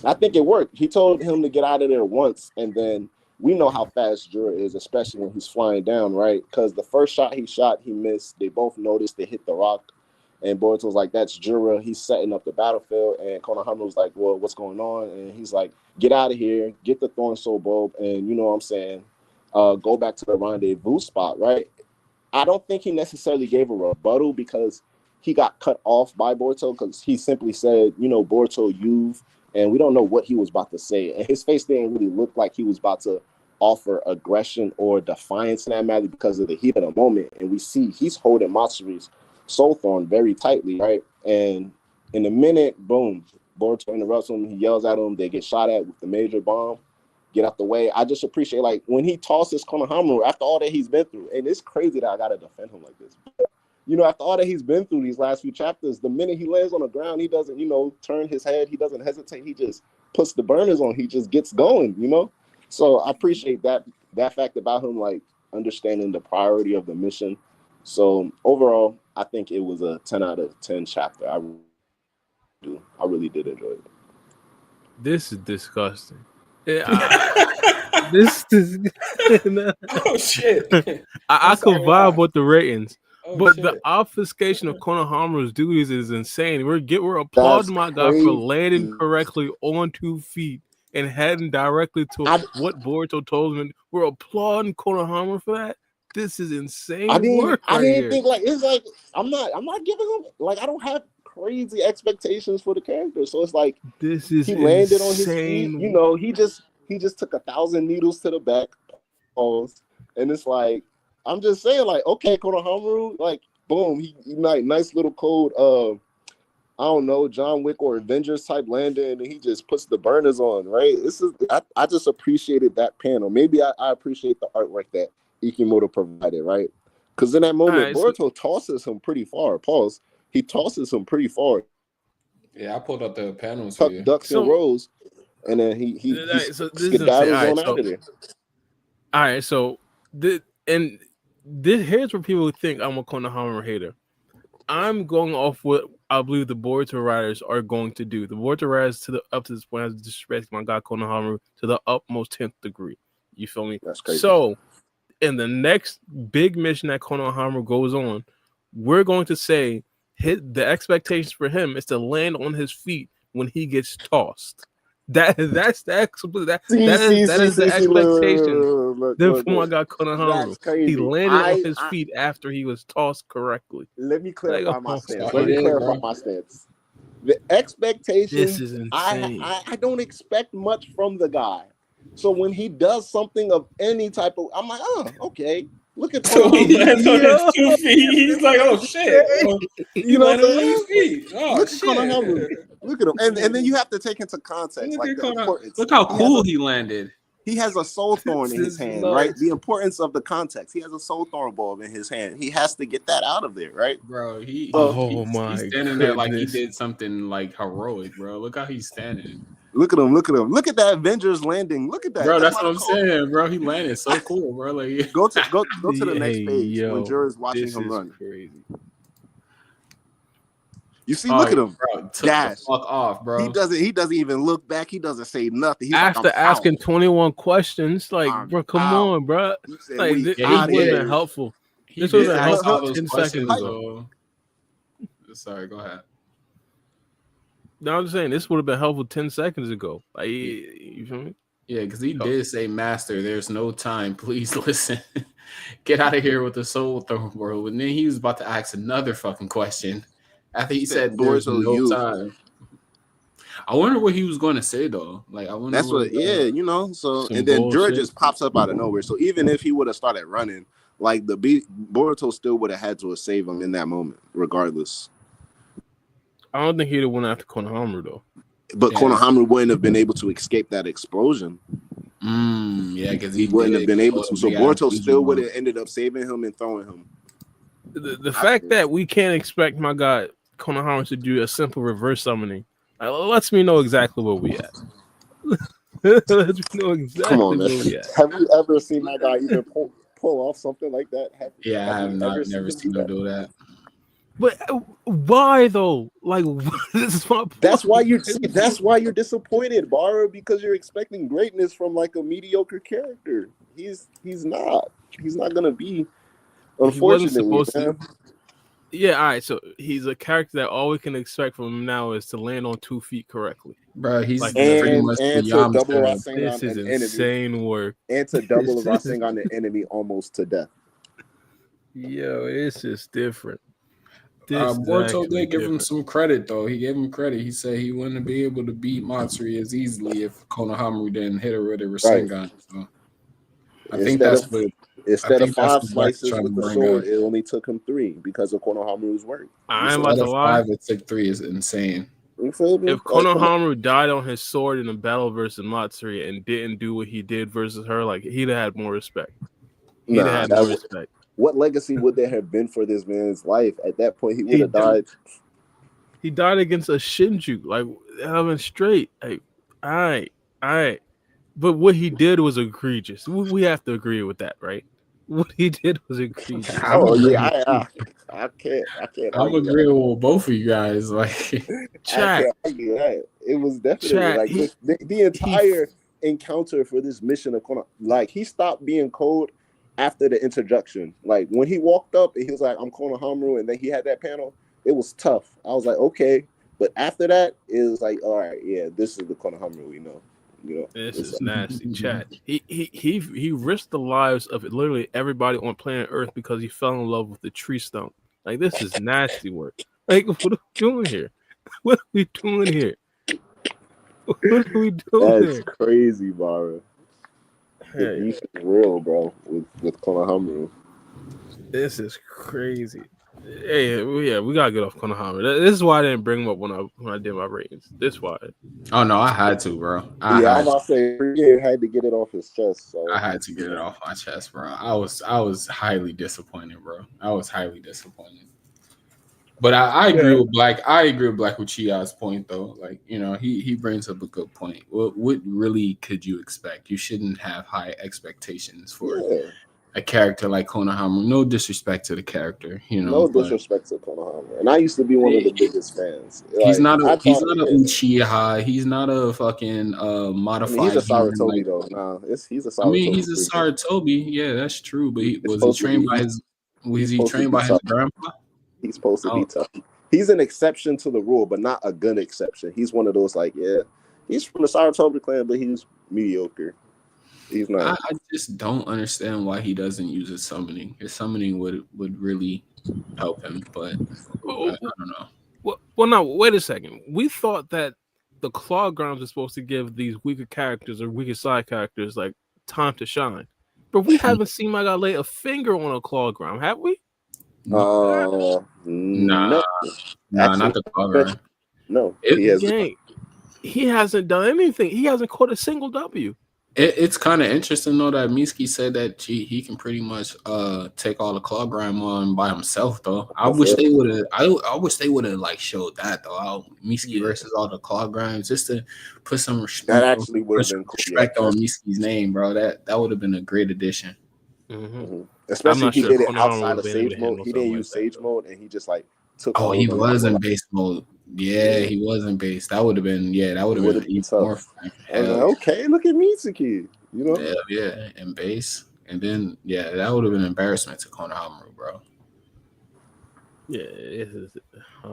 I think it worked. He told him to get out of there once, and then we know how fast Jura is, especially when he's flying down, right? Because the first shot he shot, he missed. They both noticed they hit the rock. And Boruto was like, that's Jura. He's setting up the battlefield. And Konohamaru was like, well, what's going on? And he's like, get out of here. Get the Thorn Soul bulb. And you know what I'm saying? Go back to the rendezvous spot, right? I don't think he necessarily gave a rebuttal because he got cut off by Boruto because he simply said, Boruto, you've, and we don't know what he was about to say. And his face didn't really look like he was about to offer aggression or defiance in that matter because of the heat of the moment. And we see he's holding Matsuri's soul thorn very tightly, right? And in a minute, boom, Boruto interrupts him. He yells at him. They get shot at with the major bomb. Get out the way. I just appreciate, like, when he tosses Konohamaru after all that he's been through. And it's crazy that I got to defend him like this. After all that he's been through these last few chapters, the minute he lands on the ground, he doesn't, turn his head. He doesn't hesitate. He just puts the burners on. He just gets going, So I appreciate that fact about him, like, understanding the priority of the mission. So overall, I think it was a 10 out of 10 chapter. I really did enjoy it. This is disgusting. This is oh shit. I could vibe with the ratings, but shit. the obfuscation of Konohamaru's duties is insane. We're applauding my guy for landing correctly on 2 feet and heading directly to what Boruto told him. We're applauding Konohamaru for that. This is insane. I didn't think like it's like I'm not giving him, like, I don't have crazy expectations for the character. So it's like this is he landed on his feet. He just took 1,000 needles to the back, and it's like I'm just saying, like, okay, Konohamaru, like, boom, he nice little code of I don't know, John Wick or Avengers type landing, and he just puts the burners on, right? I just appreciated that panel. Maybe I appreciate the artwork that Ikimoto provided, right? Because in that moment, Boruto tosses him pretty far. Pause. He tosses him pretty far. Yeah, I pulled up the panels. Ducks and rolls, and then he skedaddles on out of there. All right, so here's where people think I'm a Konohamaru hater. I'm going off what I believe the Boruto writers are going to do. The Boruto writers up to this point has disrespected my guy Konohamaru to the utmost 10th degree. You feel me? That's crazy. So in the next big mission that Konohamaru goes on, we're going to say the expectations for him is to land on his feet when he gets tossed. That's that is the expectation. Then from I got Konohamaru, That's crazy. he landed on his feet after he was tossed correctly. Let me clarify my stance. stance. The expectations. This is insane. I don't expect much from the guy. So when he does something of any type of, I'm like, oh, okay. Look at so he lands on his 2 feet. He's like, oh shit. You know what I'm saying? His feet. Oh, look shit. At Konohamaru. Look at him. And then you have to take into context look how cool he landed. He has a soul thorn in his hand, right? The importance of the context. He has a soul thorn bulb in his hand. He has to get that out of there, right? Bro, he's goodness. standing there like he did something like heroic, bro. Look how he's standing. Look at him. Look at that Avengers landing. Look at that. Bro, that's what I'm saying, bro. He landed so cool, bro. Like go to the next page when Jura's watching him run. Crazy. You see, look at him. Bro, dash. Fuck off, bro. He doesn't even look back. He doesn't say nothing. He's after asking 21 questions, like, bro, come on, bro. Like, this would have been helpful. This would have helpful 10 seconds ago. Sorry, go ahead. No, I'm just saying this would have been helpful 10 seconds ago. Like, you feel me? Yeah, because he did say, "Master, there's no time. Please listen. Get out of here with the soul throw, bro." And then he was about to ask another fucking question after he said, "There's no time." I wonder what he was going to say though. Like, I wonder. That's what. Yeah, you know. So and then Jura just pops up out of nowhere. So even if he would have started running, like Boruto still would have had to have saved him in that moment, regardless. I don't think he'd have went after Konohamaru though. But Konohamaru wouldn't have been able to escape that explosion. Yeah, because he wouldn't have been able to. So Boruto still would have ended up saving him and throwing him. The fact that we can't expect my god Konohamaru to do a simple reverse summoning lets me know exactly where we at. Lets me know exactly Come on, man. where we at. Have you ever seen my guy even pull off something like that? I have never seen him do that. But why though? Like, this is my point. That's why you're disappointed, Bara, because you're expecting greatness from like a mediocre character. He's not gonna be. Unfortunately, yeah. All right. So he's a character that all we can expect from him now is to land on 2 feet correctly. Bro, he's like, pretty much to double this is insane work. And to double Rasengan the enemy almost to death. Yo, it's just different. Boruto did give him some credit, though. He gave him credit. He said he wouldn't be able to beat Matsuri as easily if Konohamaru didn't hit her with a Rasengan. So I think that's what. Instead of 5 slices with the sword, it only took him 3 because of Konohamaru's work. I'm about to lie. 5, it took 3 is insane. If Konohamaru died on his sword in a battle versus Matsuri and didn't do what he did versus her, like, he'd have had more respect. He'd have had more respect. What legacy would there have been for this man's life? At that point, he would have died. He died against a Shinju, like, having straight. Like, all right. But what he did was egregious. We have to agree with that, right? What he did was egregious. I can't. I'm agreeing with both of you guys. Like, chat. It was definitely the entire encounter for this mission of Konohamaru. Like, he stopped being cold after the introduction. Like, when he walked up and he was like, "I'm Konohamaru," and then he had that panel, it was tough. I was like, okay. But after that, it was like, all right, yeah, this is the Konohamaru we know. You know, this is nasty, chat. He risked the lives of literally everybody on planet Earth because he fell in love with the tree stump. Like, this is nasty work. Like, what are we doing here? What are we doing here? What are we doing? That's crazy, Bara. The beef is real, bro. With Konohamaru. This is crazy. Hey, we gotta get off Konohamaru. This is why I didn't bring him up when I did my ratings. This is why. Oh no, I had to, bro. I'm about to say he had to get it off his chest. So I had to get it off my chest, bro. I was highly disappointed, bro. I was highly disappointed. But I agree with Black. I agree with Black with Chia's point, though. Like, you know, he brings up a good point. What really could you expect? You shouldn't have high expectations for a character like Konohamaru. No disrespect to the character, you know. No disrespect to Konohamaru. And I used to be one of the biggest fans. He's not a Uchiha. He's not a fucking modified. He's a Sarutobi though. Nah, he's a Sarutobi. I mean, he's a Sarutobi. Yeah, that's true. But was he trained by his grandpa? He's supposed to be tough. He's an exception to the rule, but not a good exception. He's one of those like, He's from the Saratoga clan, but he's mediocre. He's not. I just don't understand why he doesn't use his summoning. His summoning would really help him, but I don't know. Well, no, wait a second. We thought that the claw grounds are supposed to give these weaker characters or weaker side characters like time to shine, but we haven't seen my guy lay a finger on a claw ground, have we? No. Nah, not the claw ground. No, he hasn't done anything. He hasn't caught a single W. It's kind of interesting though that Miski said that he can pretty much take all the claw grind on by himself though. I wish they would have. I wish they would have like showed that though. Miski versus all the claw grinds just to put some respect. That actually would have been respect on Miski's name, bro. That would have been a great addition. Mm-hmm. Especially if he did it outside of Sage mode. He didn't use Sage mode, and he just like took. Oh, he was in base mode. Yeah, he was in base. That would have been that would have been even more. Okay, look at Mitsuki. You know, yeah, in base, and then that would have been an embarrassment to Konohamaru, bro. Yeah,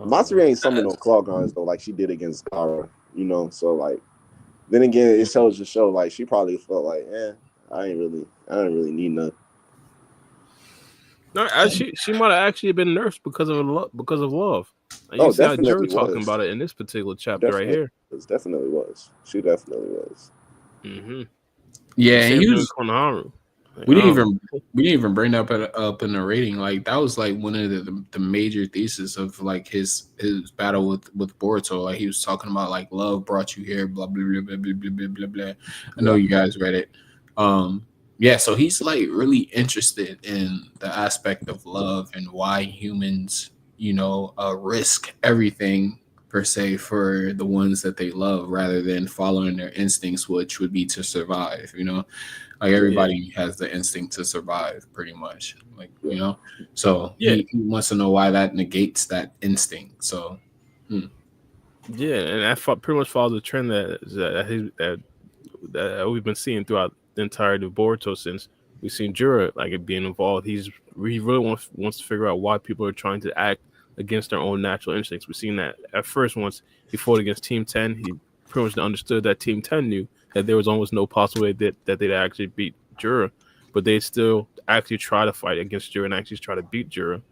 Matsuri ain't summoned no claw guns though, like she did against Gara. You know, so like, then again, it shows the show like she probably felt like, I didn't really need nothing. No, she might have actually been nerfed because of love. You see how Jura talking about it in this particular chapter right here. It definitely was. She definitely was. Mm-hmm. Yeah, and he was Konohamaru. We didn't even bring that up in the rating. Like that was like one of the major thesis of like his battle with Boruto. Like he was talking about like love brought you here, blah blah blah blah blah blah blah blah. I know you guys read it. So he's like really interested in the aspect of love and why humans, risk everything per se for the ones that they love rather than following their instincts, which would be to survive. Like everybody has the instinct to survive pretty much, so he wants to know why that negates that instinct. So and that pretty much follows the trend that we've been seeing throughout the entirety of Boruto since we've seen Jura like it being involved. He really wants to figure out why people are trying to act against their own natural instincts. We've seen that at first once he fought against Team 10. He pretty much understood that Team 10 knew that there was almost no possible way that they'd actually beat Jura, but they still actually try to fight against Jura and actually try to beat Jura.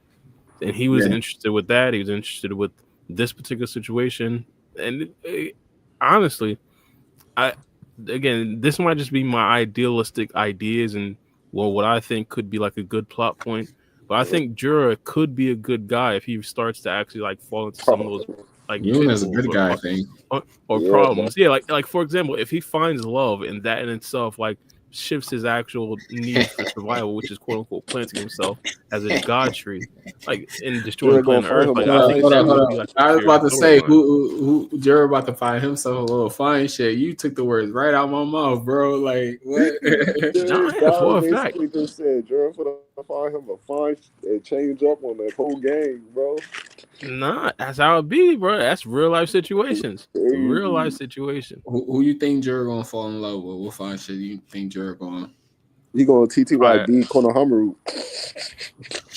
And he was interested with that. He was interested with this particular situation. And honestly, this might just be my idealistic ideas and what I think could be like a good plot point. But I think Jura could be a good guy if he starts to actually like fall into some of those like as a good guy thing or problems. Yeah, like for example, if he finds love and that in itself like shifts his actual need for survival, which is quote unquote planting himself as a god tree, like in destroying planet Earth. Like, hold on. I was about to say who Jura about to find himself a little fine shit. You took the words right out my mouth, bro. Like what? For a fact, just said Jura for to find him a fine and change up on that whole game, bro. Nah, that's how it be, bro. That's real life situations. Real life situation. Who you think Jura gonna fall in love with? What fine shit you think Jura going? He going TTYD Konohamaru.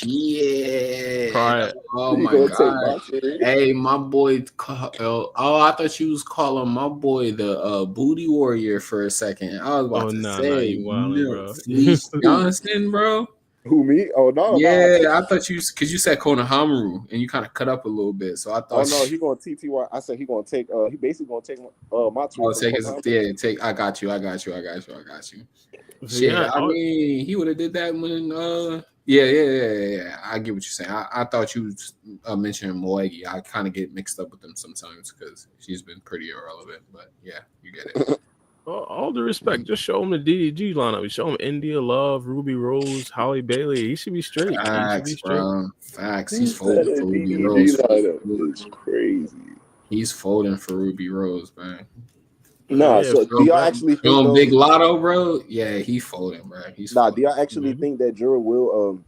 Yeah. Oh my god. Hey, my boy. I thought you was calling my boy the booty warrior for a second. I was about to say, you wildin', bro. Fleece Johnson, bro. Who, me? Oh no. Yeah, I thought you because you said Konohamaru and you kind of cut up a little bit, so I thought. Oh no, he going TTY. I said he going to take. He basically going to take Matsuri. Take. I got you. Shit, I mean, he would have did that when. Yeah. I get what you're saying. I thought you was mentioning Moegi. I kind of get mixed up with them sometimes because she's been pretty irrelevant. But yeah, you get it. All due respect, just show him the DDG lineup. Show him India Love, Ruby Rose, Holly Bailey. He should be straight. Facts, bro. Facts. He's folding for Ruby Rose. It's crazy. He's folding for Ruby Rose, man. No, so do y'all actually think Big Lotto, bro? Yeah, he's folding, bro. Do y'all actually think that Jura will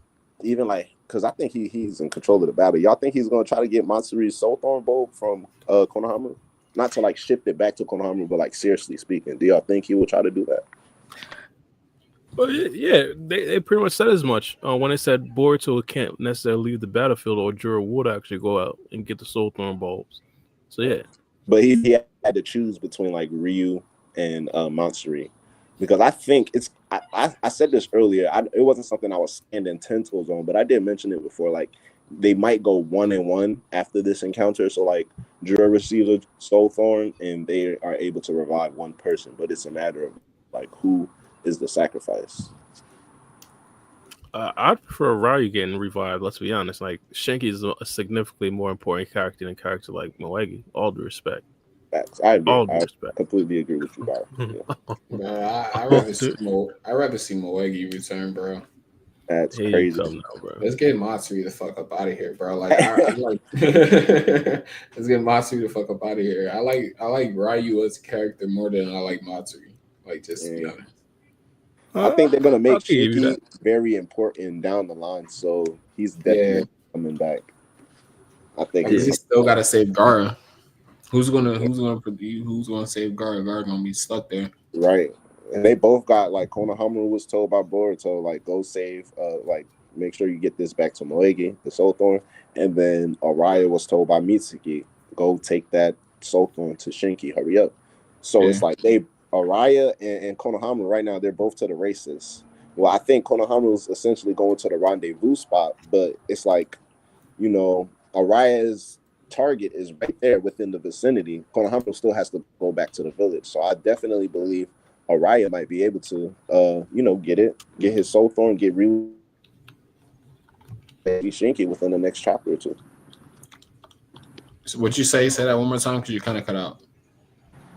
even like? Because I think he's in control of the battle. Y'all think he's gonna try to get Matsuri's Soul Thorn Bow from Konohamaru? Not to like shift it back to Konohamaru, but like seriously speaking, do y'all think he will try to do that? Well, yeah, they pretty much said as much when they said Boruto can't necessarily leave the battlefield, or Jura would actually go out and get the Soul Thorn bulbs. So yeah, but he had to choose between like Ryu and Matsuri, because I think it's I said this earlier. It wasn't something I was standing 10 toes on, but I did mention it before. Like they might go 1-1 after this encounter. So like Jura receives a soul thorn and they are able to revive one person, but it's a matter of like who is the sacrifice. I'd prefer Ryu getting revived. Let's be honest. Like Shinki is a significantly more important character than a character like Moegi. All due respect. Facts. I agree. All due I respect. completely agree with you, bro. Yeah. I'd rather see Moegi return, bro. That's Here crazy. you come now, bro. Let's get Matsuri the fuck up out of here, bro. Like, I like. Let's get Matsuri the fuck up out of here. I like Ryu as a character more than I like Matsuri. Like, just to be honest. I think they're gonna make I'll give you Shinki very important down the line, so he's definitely coming back. I think he still gotta save Gara. Who's gonna save Gara? Gara gonna be stuck there, right? And they both got like Konohamaru was told by Boruto, like go save, like make sure you get this back to Moegi, the Soul Thorn, and then Araya was told by Mitsuki, go take that Soul Thorn to Shinki, hurry up. So it's like Araya and Konohamaru right now, they're both to the races. Well, I think Konohamaru is essentially going to the rendezvous spot, but it's like, you know, Araya's target is right there within the vicinity. Konohamaru still has to go back to the village. So I definitely believe Araya might be able to, get his Soul Thorn, get Ryu, Shinki within the next chapter or two. So what you say? Say that one more time because you kind of cut out.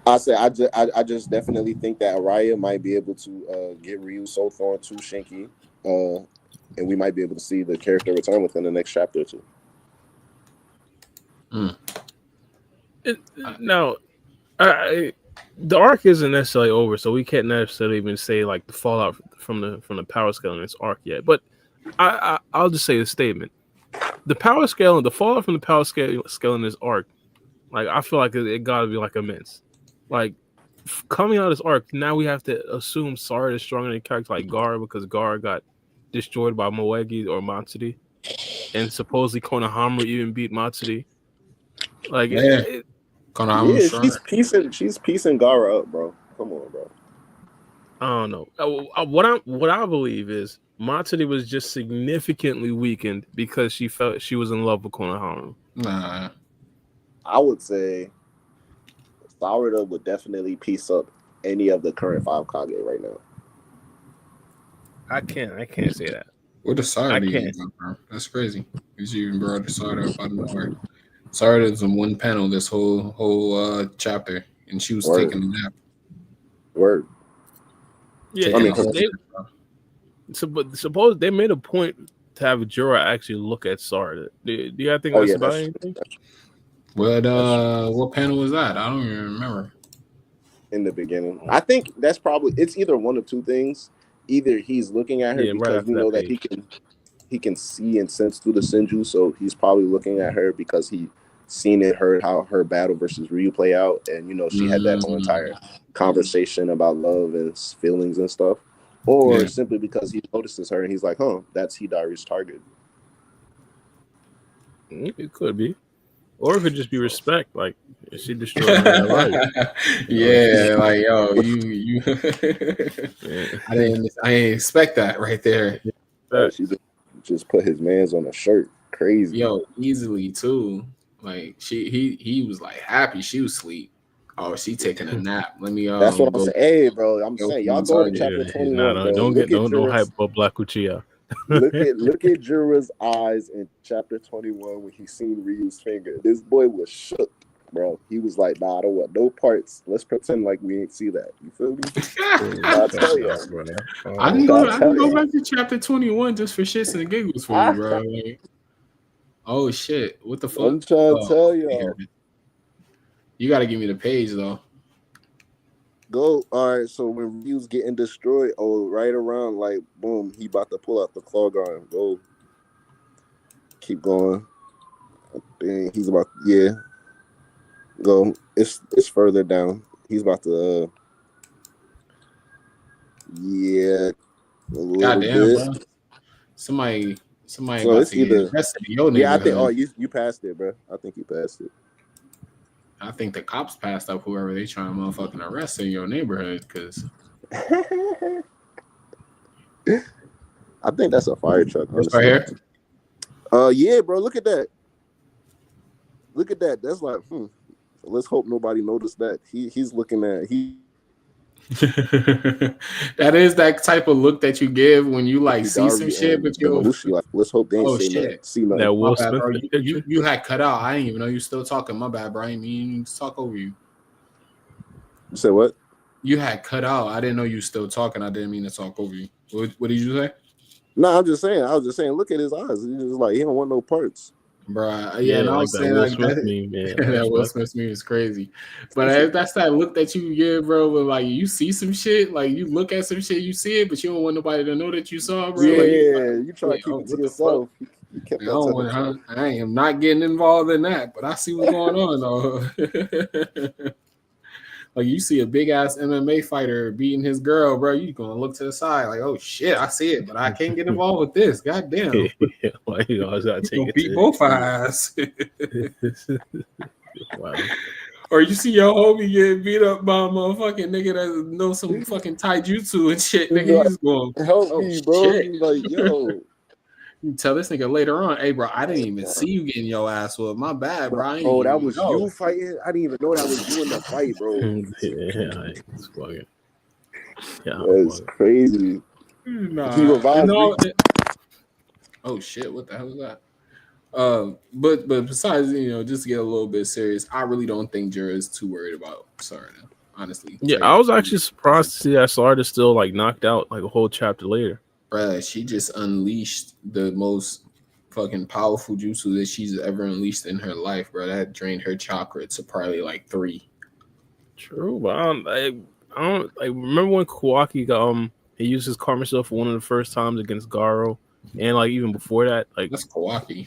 I said I just definitely think that Araya might be able to get Ryu Soul Thorn to Shinki, and we might be able to see the character return within the next chapter or two. Now, the arc isn't necessarily over, so we can't necessarily even say like the fallout from the power scale in its arc yet. But I'll just say a statement: the power scale and the fallout from the power scale in this arc, like I feel like it got to be like immense. Like coming out of this arc, now we have to assume Sara is stronger than a character like Gara because Gara got destroyed by Moegi or Matsuri, and supposedly Konohamaru even beat Matsuri. Like she's piecing Gara up, bro. Come on, bro. I don't know. What I believe is Matsuri was just significantly weakened because she felt she was in love with Konohamaru. Nah, I would say Sarada would definitely piece up any of the current 5 Kage right now. I can't say that. What the Sarada? That's crazy. Because you even brought the Sarada up out of nowhere. Sarada's in one panel this whole chapter, and she was taking a nap. Word. Yeah, I mean, suppose they made a point to have Jura actually look at Sarada. Do you think that's about anything? What panel was that? I don't even remember. In the beginning, I think that's probably it's either one of two things. Either he's looking at her because we know that he can see and sense through the Shinju, so he's probably looking at her because he seen it, heard how her battle versus Ryu play out, and you know she had that whole entire conversation about love and feelings and stuff, or simply because he notices her and he's like, that's Hidari's target. It could be. Or it could just be respect, like she destroyed her life. Like yo, you. I didn't expect that right there. She just put his man's on a shirt, crazy. Yo, easily too. Like he was like happy she was asleep. Oh, she taking a nap. Let me. That's what I'm saying. Hey, bro, I'm saying y'all go to chapter 21. No, don't hype up Black Uchiha. look at Jura's eyes in chapter 21 when he seen Ryu's finger. This boy was shook, bro. He was like, nah, I don't want no parts. Let's pretend like we ain't see that. You feel me? I'll tell you. I can go back to chapter 21 just for shits and giggles for you, bro. Like, oh shit. What the fuck? I'm trying to tell y'all. You gotta give me the page though. Go. All right, so when Ryu's getting destroyed, right around like boom, he about to pull out the claw gun. Go. Keep going. Dang, he's about go. It's further down. He's about to goddamn, bro. Somebody so about it's to get arrested in your neighborhood. I think you passed it, bro. I think you passed it. I think the cops passed up whoever they trying to motherfucking arrest in your neighborhood because I think that's a fire truck. it's right here. Yeah, bro. Look at that. Look at that. That's like, let's hope nobody noticed that. He's looking at That is that type of look that you give when you like see some shit, but you like, let's hope they ain't see nothing. That Will bad, Smith bro. picture. You had cut out. I didn't even know you still talking. My bad, bro. I didn't mean to talk over you. You said what? You had cut out. I didn't know you still talking. I didn't mean to talk over you. What did you say? No, I'm just saying. I was just saying. Look at his eyes. He's just like he don't want no parts. Bro, yeah, and I was saying Will like Smith that. meme, man. That Will Smith meme is crazy, but that's that look that you give, bro. With like you see some shit, like you look at some shit, you see it, but you don't want nobody to know that you saw, bro. Yeah, like, you try to keep it to yourself. You kept I am not getting involved in that, but I see what's going on though. Like you see a big ass MMA fighter beating his girl, bro. You gonna look to the side like, oh shit, I see it, but I can't get involved with this. God damn. Yeah, like, you always gotta take it. Beat both eyes. Wow. Or you see your homie get beat up by a motherfucking nigga that knows some fucking taijutsu and shit. Nigga, he's going, help me, bro. Shit. He's like, yo. You tell this nigga later on, hey, bro, I didn't even see you getting your ass whooped. My bad, bro. Oh, that was you fighting? I didn't even know that was you in the fight, bro. It's fucking. Yeah, that's crazy. Nah. He revived me. Oh shit! What the hell was that? But besides, just to get a little bit serious, I really don't think Jura is too worried about Sarada. Honestly. Yeah, I was actually surprised to see that Sarada still like knocked out like a whole chapter later. Bruh, she just unleashed the most fucking powerful jutsu that she's ever unleashed in her life, bro. That drained her chakra to probably like 3. True, but I don't like remember when Kawaki he used his karma stuff for one of the first times against Garo, and like even before that, like that's Kawaki.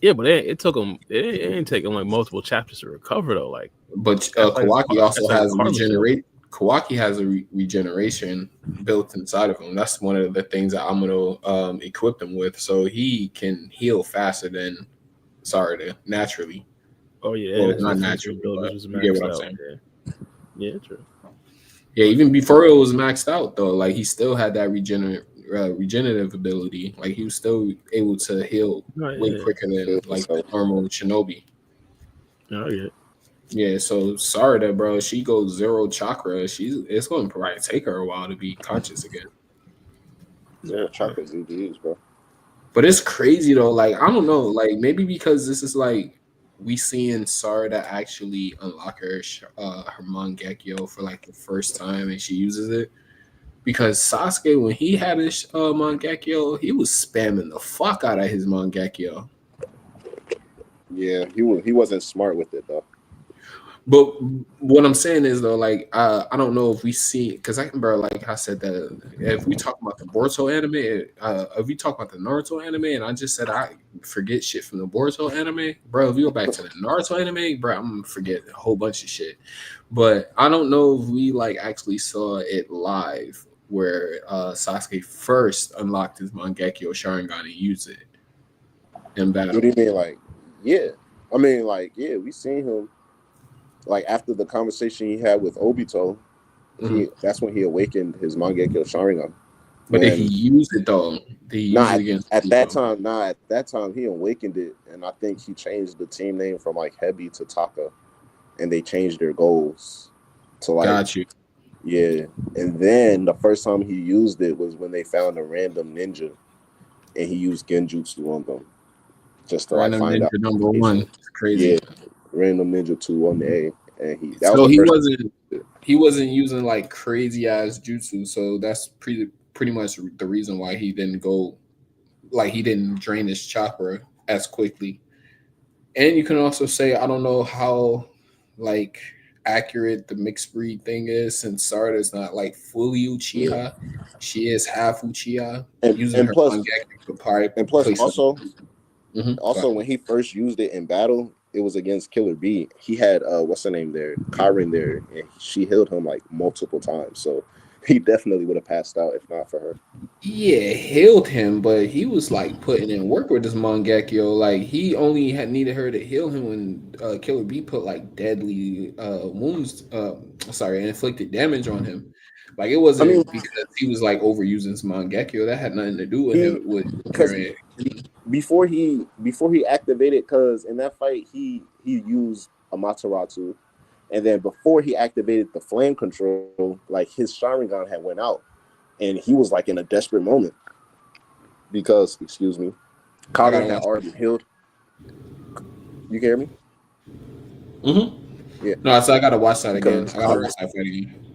Yeah, but it took him. It didn't take him like multiple chapters to recover though. Like, but Kawaki also has regenerate. Kawaki has a regeneration built inside of him. That's one of the things that I'm gonna equip him with, so he can heal faster than Sarada naturally. Oh yeah, well, not naturally. You get what I'm saying? Yeah, true. Yeah, even before it was maxed out though, like he still had that regenerative ability. Like he was still able to heal way quicker than like the normal shinobi. Oh yeah. Yeah, so Sarada, bro, she goes 0 chakra. It's going to probably take her a while to be conscious again. Yeah, chakra GGs, bro. But it's crazy though. Like I don't know. Like maybe because this is like we seeing Sarada actually unlock her Mangekyo for like the first time, and she uses it. Because Sasuke, when he had his Mangekyo, he was spamming the fuck out of his Mangekyo. Yeah, he wasn't smart with it though. But what I'm saying is though, like I don't know if we see, because I remember, like I said, that if we talk about the Boruto anime, if we talk about the Naruto anime, and I just said I forget shit from the Boruto anime, bro. If you go back to the Naruto anime, bro, I'm gonna forget a whole bunch of shit. But I don't know if we like actually saw it live where Sasuke first unlocked his Mangekyo Sharingan and used it in battle. What do you mean, like? Yeah, I mean, like, yeah, we seen him. Like after the conversation he had with Obito, that's when he awakened his Mangekyo Sharingan. But did he use it though? At that time he awakened it, and I think he changed the team name from like Hebi to Taka, and they changed their goals to like. Got you. Yeah, and then the first time he used it was when they found a random ninja, and he used Genjutsu on them, just to like find out. Number 1, it's crazy. Yeah. Random Ninja 2-1A, and he wasn't using like crazy ass jutsu, so that's pretty much the reason why he didn't go, like he didn't drain his chakra as quickly. And you can also say I don't know how like accurate the mixed breed thing is, since Sarada's not like fully Uchiha, she is half Uchiha, using her Mangekyo and plus also when he first used it in battle. It was against Killer B. He had what's her name there, Karen there, and she healed him like multiple times. So he definitely would have passed out if not for her. Yeah, healed him, but he was like putting in work with this Mangekyo. Like he only had needed her to heal him when Killer B put like deadly wounds, inflicted damage on him. Like it I mean, wasn't because he was like overusing some Mangekyo. That had nothing to do with he him with because her. before he activated, because in that fight he used Amaterasu, and then before he activated the flame control, like his Sharingan had went out, and he was like in a desperate moment because, excuse me, Karin had already healed. You hear me? Mm-hmm. Yeah. No, so I gotta watch that again. Because I gotta watch that fight again.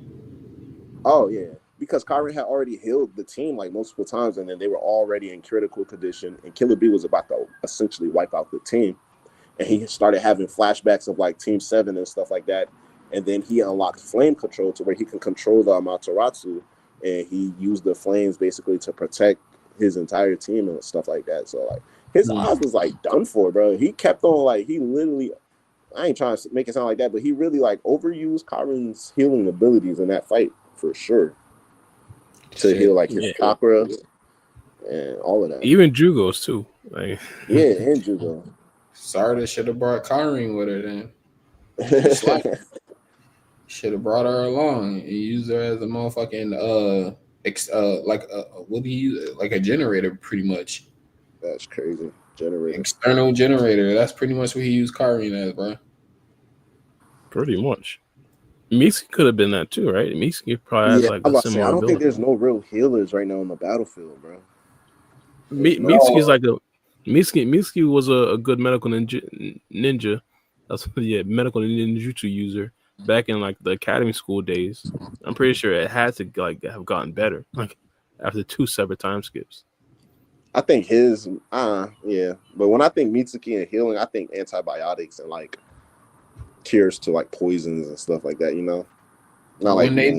Oh yeah, because Kyrie had already healed the team like multiple times, and then they were already in critical condition, and Killer B was about to essentially wipe out the team, and he started having flashbacks of like Team 7 and stuff like that, and then he unlocked flame control to where he can control the Amaterasu, and he used the flames basically to protect his entire team and stuff like that. So like his odds was like done for, bro. He kept on like he literally. I ain't trying to make it sound like that, but he really like overused Karin's healing abilities in that fight for sure to heal like his chakra and all of that. Even Jugo's too. Like yeah, and Jugo. Sarda should have brought Karin with her then. Should have brought her along and used her as a motherfucking what do you use? Like a generator, pretty much. That's crazy. Generator. External generator. That's pretty much what he used Karin as, bro. Pretty much. Mitsuki could have been that too, right? Mitsuki probably has like a similar I don't ability. think there's no real healers right now on the battlefield, bro. Mitsuki's like a Mitsuki was a good medical ninja. That's medical ninjutsu user back in like the academy school days. I'm pretty sure it had to like have gotten better, like after 2 separate time skips. I think his but when I think Mitsuki and healing, I think antibiotics and like cures to like poisons and stuff like that, you know. Not when like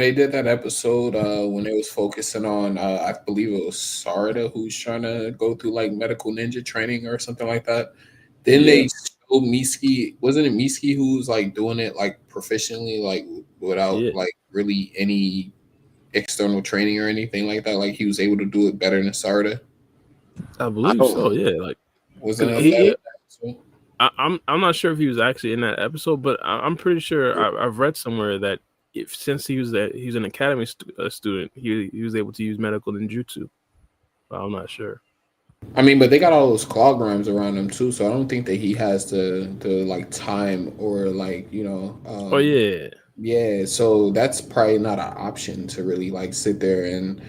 they did that episode, when they was focusing on I believe it was Sarda who's trying to go through like medical ninja training or something like that. Then they showed Mitsuki, wasn't it Mitsuki who was like doing it like proficiently, like without like really any external training or anything like that? Like he was able to do it better than Sarda. I believe so. Yeah, like wasn't it that I'm not sure if he was actually in that episode, but I'm pretty sure I've read somewhere that since he's an academy student, he was able to use medical ninjutsu. But I'm not sure. I mean, but they got all those clograms around him too, so I don't think that he has the like time or like yeah. So that's probably not an option to really like sit there and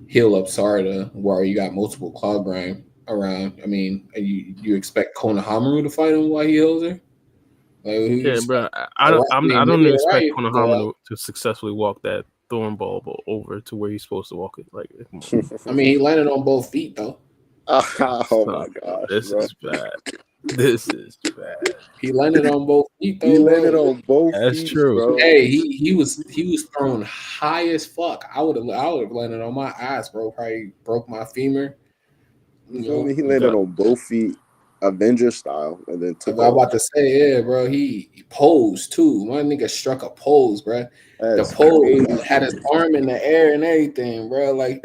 heal up Sarda while you got multiple clogram around. I mean, you expect Konohamaru to fight him while he heals her? Like, bro. I don't expect Konohamaru to successfully walk that thorn ball over to where he's supposed to walk it. Like, I mean, he landed on both feet though. Oh my gosh, this is bad. This is bad. He landed on both feet though. He landed on both That's feet, true. bro. Hey, he was thrown high as fuck. I would have landed on my ass, bro. Probably broke my femur. He landed on both feet, Avenger style, and then took I'm about to say, yeah, bro. He posed too. My nigga struck a pose, bro. The pose had his arm in the air and everything, bro. Like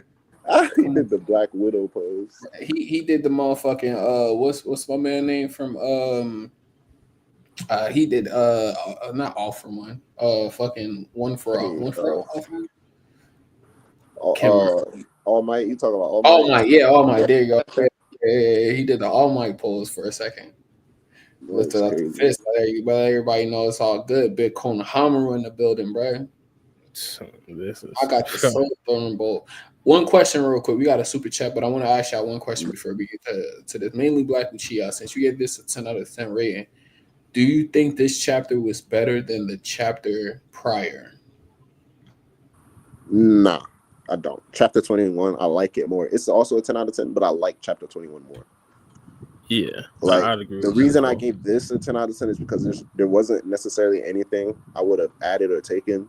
he did the Black Widow pose. He did the motherfucking what's my man name from he did not All for One, fucking One for All Might. You talking about All Might? All Might. There you go. Yeah, he did the All Might pose for a second. Lifted up the fist, but everybody knows it's all good. Big Konohamaru in the building, bro. I got the soul throwing bolt. One question, real quick. We got a super chat, but I want to ask y'all one question before we get to this. Mainly Black Uchiha, since you gave this a 10 out of 10 rating, do you think this chapter was better than the chapter prior? Nah, I don't. Chapter 21, I like it more. It's also a 10 out of 10, but I like chapter 21 more. Yeah, like I'd agree. The reason I gave this a 10 out of 10 is because there wasn't necessarily anything I would have added or taken,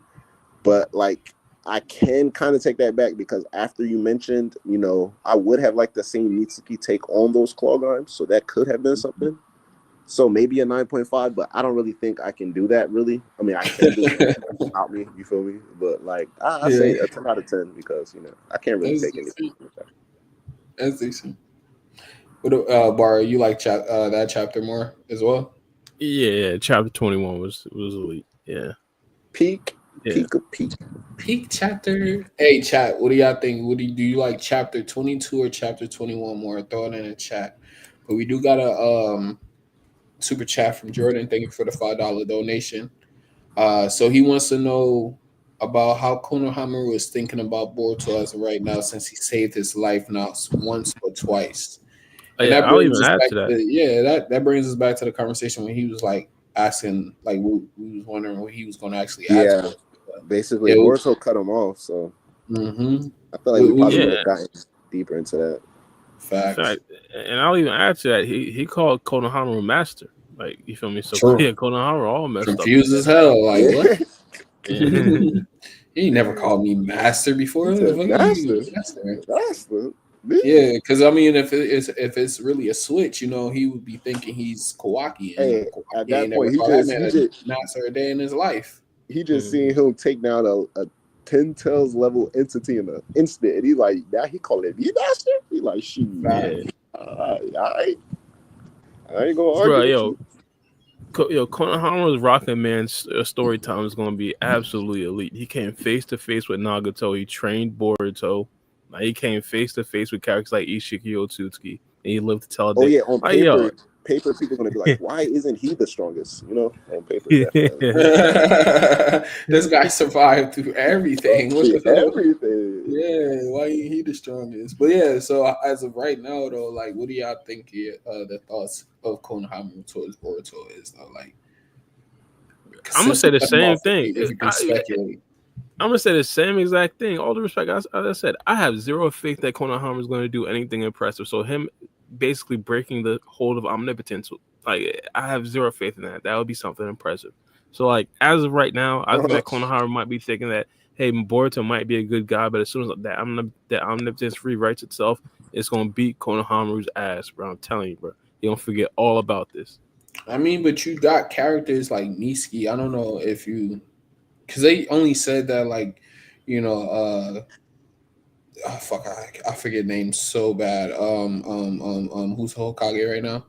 but like I can kind of take that back because after you mentioned, you know, I would have liked to see Mitsuki take on those claw arms, so that could have been something. So maybe a 9.5, but I don't really think I can do that. Really, I mean, I can do it without me. You feel me? But like, I say a 10 out of 10 because I can't really take anything. That's decent. What Bar? You like that chapter more as well? Yeah, chapter 21 was elite. Yeah. Peak chapter. Hey, chat. What do y'all think? Do you like chapter 22 or chapter 21 more? Throw it in the chat. But we do got a super chat from Jordan. Thank you for the $5 donation. So he wants to know about how Konohamaru is thinking about Boruto as of right now, since he saved his life not once but twice. And that I'll brings even us add back to that. that brings us back to the conversation when he was like asking, like we was wondering what he was going to actually add. Yeah, basically, Boruto cut him off. So I feel like we probably would have gotten deeper into that. Facts. And I'll even add to that. He called Konohamaru master. Like, you feel me? So yeah, Konohamaru all messed up. Confused as hell. Like what? He never called me master before. Master. Yeah, because I mean, if it's really a switch, he would be thinking he's Kawaki. And at that point, he just master a day in his life. He just seen him take down a 10 tails level entity in an instant, and he like now he called it me master. He like shoot, all right. I ain't gonna argue. Konohamaru's Rocket Man's story time is going to be absolutely elite. He came face to face with Nagato. He trained Boruto. He came face to face with characters like Ishiki Otsutsuki, and he lived to tell a day. Oh yeah, on paper, people are gonna be like, "Why isn't he the strongest?" On paper. This guy survived through everything. Everything. Yeah, why ain't he the strongest? But yeah, so as of right now, though, like, what do y'all think the thoughts of Konohamaru towards Boruto is? Though, like, I'm gonna say the same thing. If you can speculate. I'm gonna say the same exact thing. All the respect, as I said, I have zero faith that Konohamaru is going to do anything impressive. So him basically breaking the hold of omnipotence, like, I have zero faith in that. That would be something impressive. So like, as of right now, I think that Konohamaru might be thinking that, hey, Boruto might be a good guy, but as soon as that omnipotence rewrites itself, it's gonna beat Konohamaru's ass, bro. I'm telling you, bro. You don't forget all about this. I mean, but you got characters like Mitsuki. I don't know if you. Because they only said that, like, I forget names so bad. Who's Hokage right now?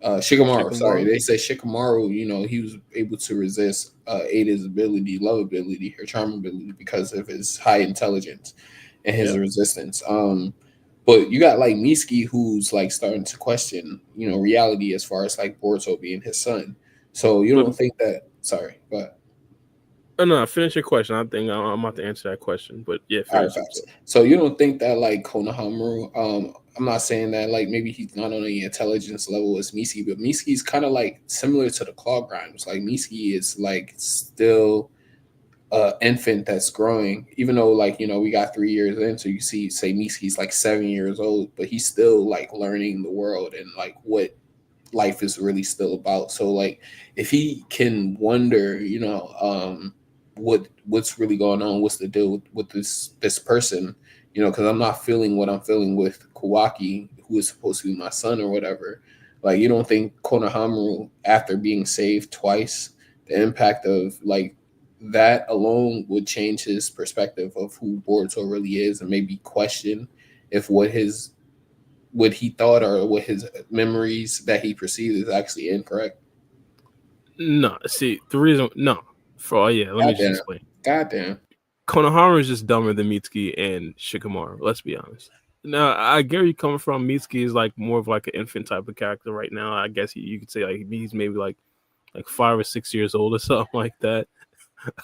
Shikamaru. Sorry, they say Shikamaru. He was able to resist Ada's ability, love ability, her charm ability, because of his high intelligence and his resistance. But you got like Mitsuki, who's like starting to question, reality as far as like Boruto being his son. So you don't think that? Sorry, but. Oh, no, finish your question. I think I'm about to answer that question, but yeah. So you don't think that like Konohamaru? I'm not saying that like maybe he's not on the intelligence level as Mitsuki, but Mitsuki's kind of like similar to the Claw Grimes. Like Mitsuki is like still infant that's growing, even though like we got 3 years in, so you say Mitsuki's like 7 years old, but he's still like learning the world and like what life is really still about. So like if he can wonder, what's really going on, what's the deal with this person, because I'm not feeling what I'm feeling with Kawaki, who is supposed to be my son or whatever. Like, you don't think Konohamaru, after being saved twice, the impact of like that alone would change his perspective of who Boruto really is, and maybe question if what he thought or what his memories that he perceived is actually incorrect? No, see, the reason, no. Let me just explain. Goddamn. Konohamaru is just dumber than Mitsuki and Shikamaru. Let's be honest. Now, I get where you're coming from. Mitsuki is like more of like an infant type of character right now. I guess you could say like he's maybe like 5 or 6 years old or something like that.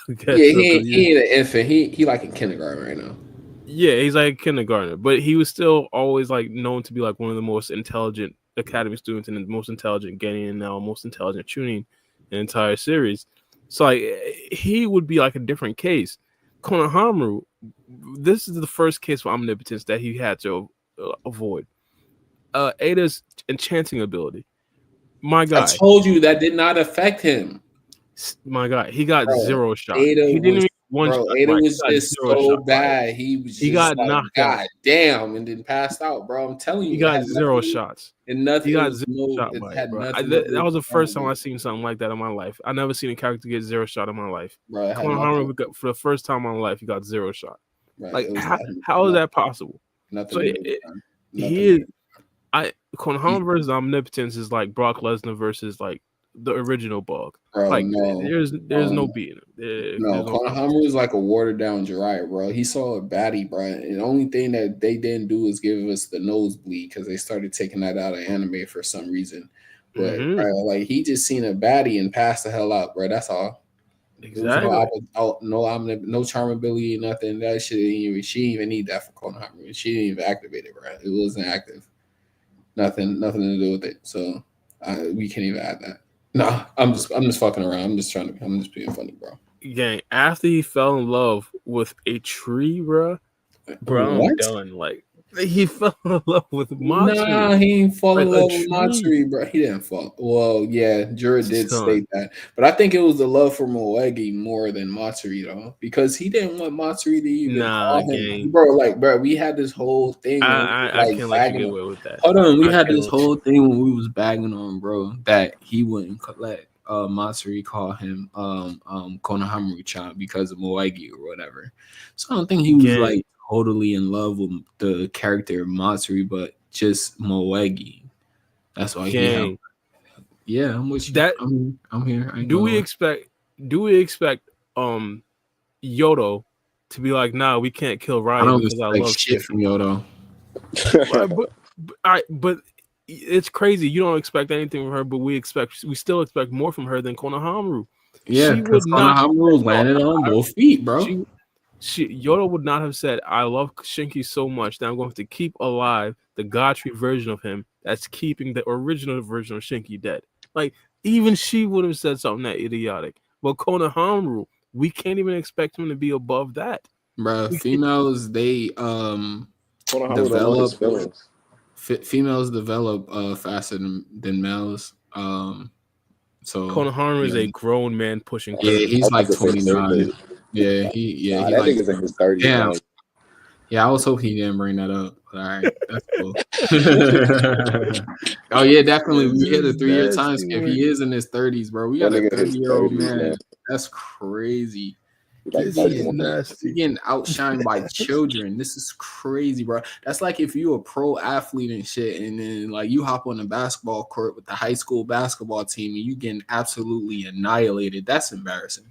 He ain't an infant. He like in kindergarten right now. Yeah, he's like kindergartner, but he was still always like known to be like one of the most intelligent academy students and the most intelligent Genin and now most intelligent Chunin in the entire series. So like he would be like a different case. Konohamaru, this is the first case for omnipotence that he had to avoid. Ada's enchanting ability. My God, I told you that did not affect him. My God, he got 0 shot. Ada He didn't was one bro, shot. and it Mike. was He got just zero so shot, Mike. bad. He was He just got like, knocked out. God damn, and then passed out, bro. I'm telling you, He it got had zero nothing, shots. and nothing. He It got was zero shot, it Mike, had bro. nothing to do That with was the the first song, time I seen something like that in my life. I never seen a character get zero shot in my life. bro. It had Konohamaru nothing, for the first time in my life, he got zero shot. bro. Like It was how is that possible? nothing So to do with that. he is. Konohamaru versus Omnipotence is like Brock Lesnar versus like the original Bug. Bro, Like no. there's no beating him. There's No, Konohamaru is like a watered down Jiraiya, bro. He saw a baddie, bro. And the only thing that they didn't do is give us the nosebleed because they started taking that out of anime for some reason. But bro, like he just seen a baddie and passed the hell out, bro. That's all. Exactly. No charm ability, nothing. That shit she didn't even need that for Konohamaru. She didn't even activate it, bro. It wasn't active. Nothing to do with it. So we can't even add that. No, I'm just fucking around. I'm just being funny, bro. Gang, after he fell in love with a tree, bro, I'm done. Like he fell in love with Matsuri. Nah, he didn't fall in love with Matsuri, bro. He didn't fall. Well, yeah, Jura did state that, but I think it was the love for Moegi more than Matsuri, though, because he didn't want Matsuri to even call him, gang. bro. Like, bro, we had this whole thing. I can't let you get away with that. Hold on, we had this whole thing when we was bagging on, bro, that he wouldn't let Matsuri call him Konohamaru-chan because of Moegi or whatever. So I don't think he was like totally in love with the character of Matsuri, but just Moegi. That's why he had. Yeah, I'm with you. I'm here. Do we expect Yodo to be like, nah, we can't kill Ryan? I don't because I love shit from Yodo. but it's crazy. You don't expect anything from her, but we still expect more from her than Konohamaru. Yeah, because Konohamaru landed on both feet, bro. Yoda would not have said, I love Shinki so much that I'm going to keep alive the God Tree version of him that's keeping the original version of Shinki dead. Like, even she would have said something that idiotic. But Konohamaru, we can't even expect him to be above that. Bro, females, they develop females develop faster than males. So Konohamaru is a grown man pushing 30. Yeah, he's like 29. Yeah, he that like, nigga's in his 30s. Damn. Yeah, I was hoping he didn't bring that up. All right, that's cool. Oh yeah, definitely. We hit a 3-year time skip. He is in his 30s, bro. We got a 30-year-old man. That's crazy. He's getting outshined by children. This is crazy, bro. That's like if you're a pro athlete and shit, and then like you hop on the basketball court with the high school basketball team and you getting absolutely annihilated. That's embarrassing.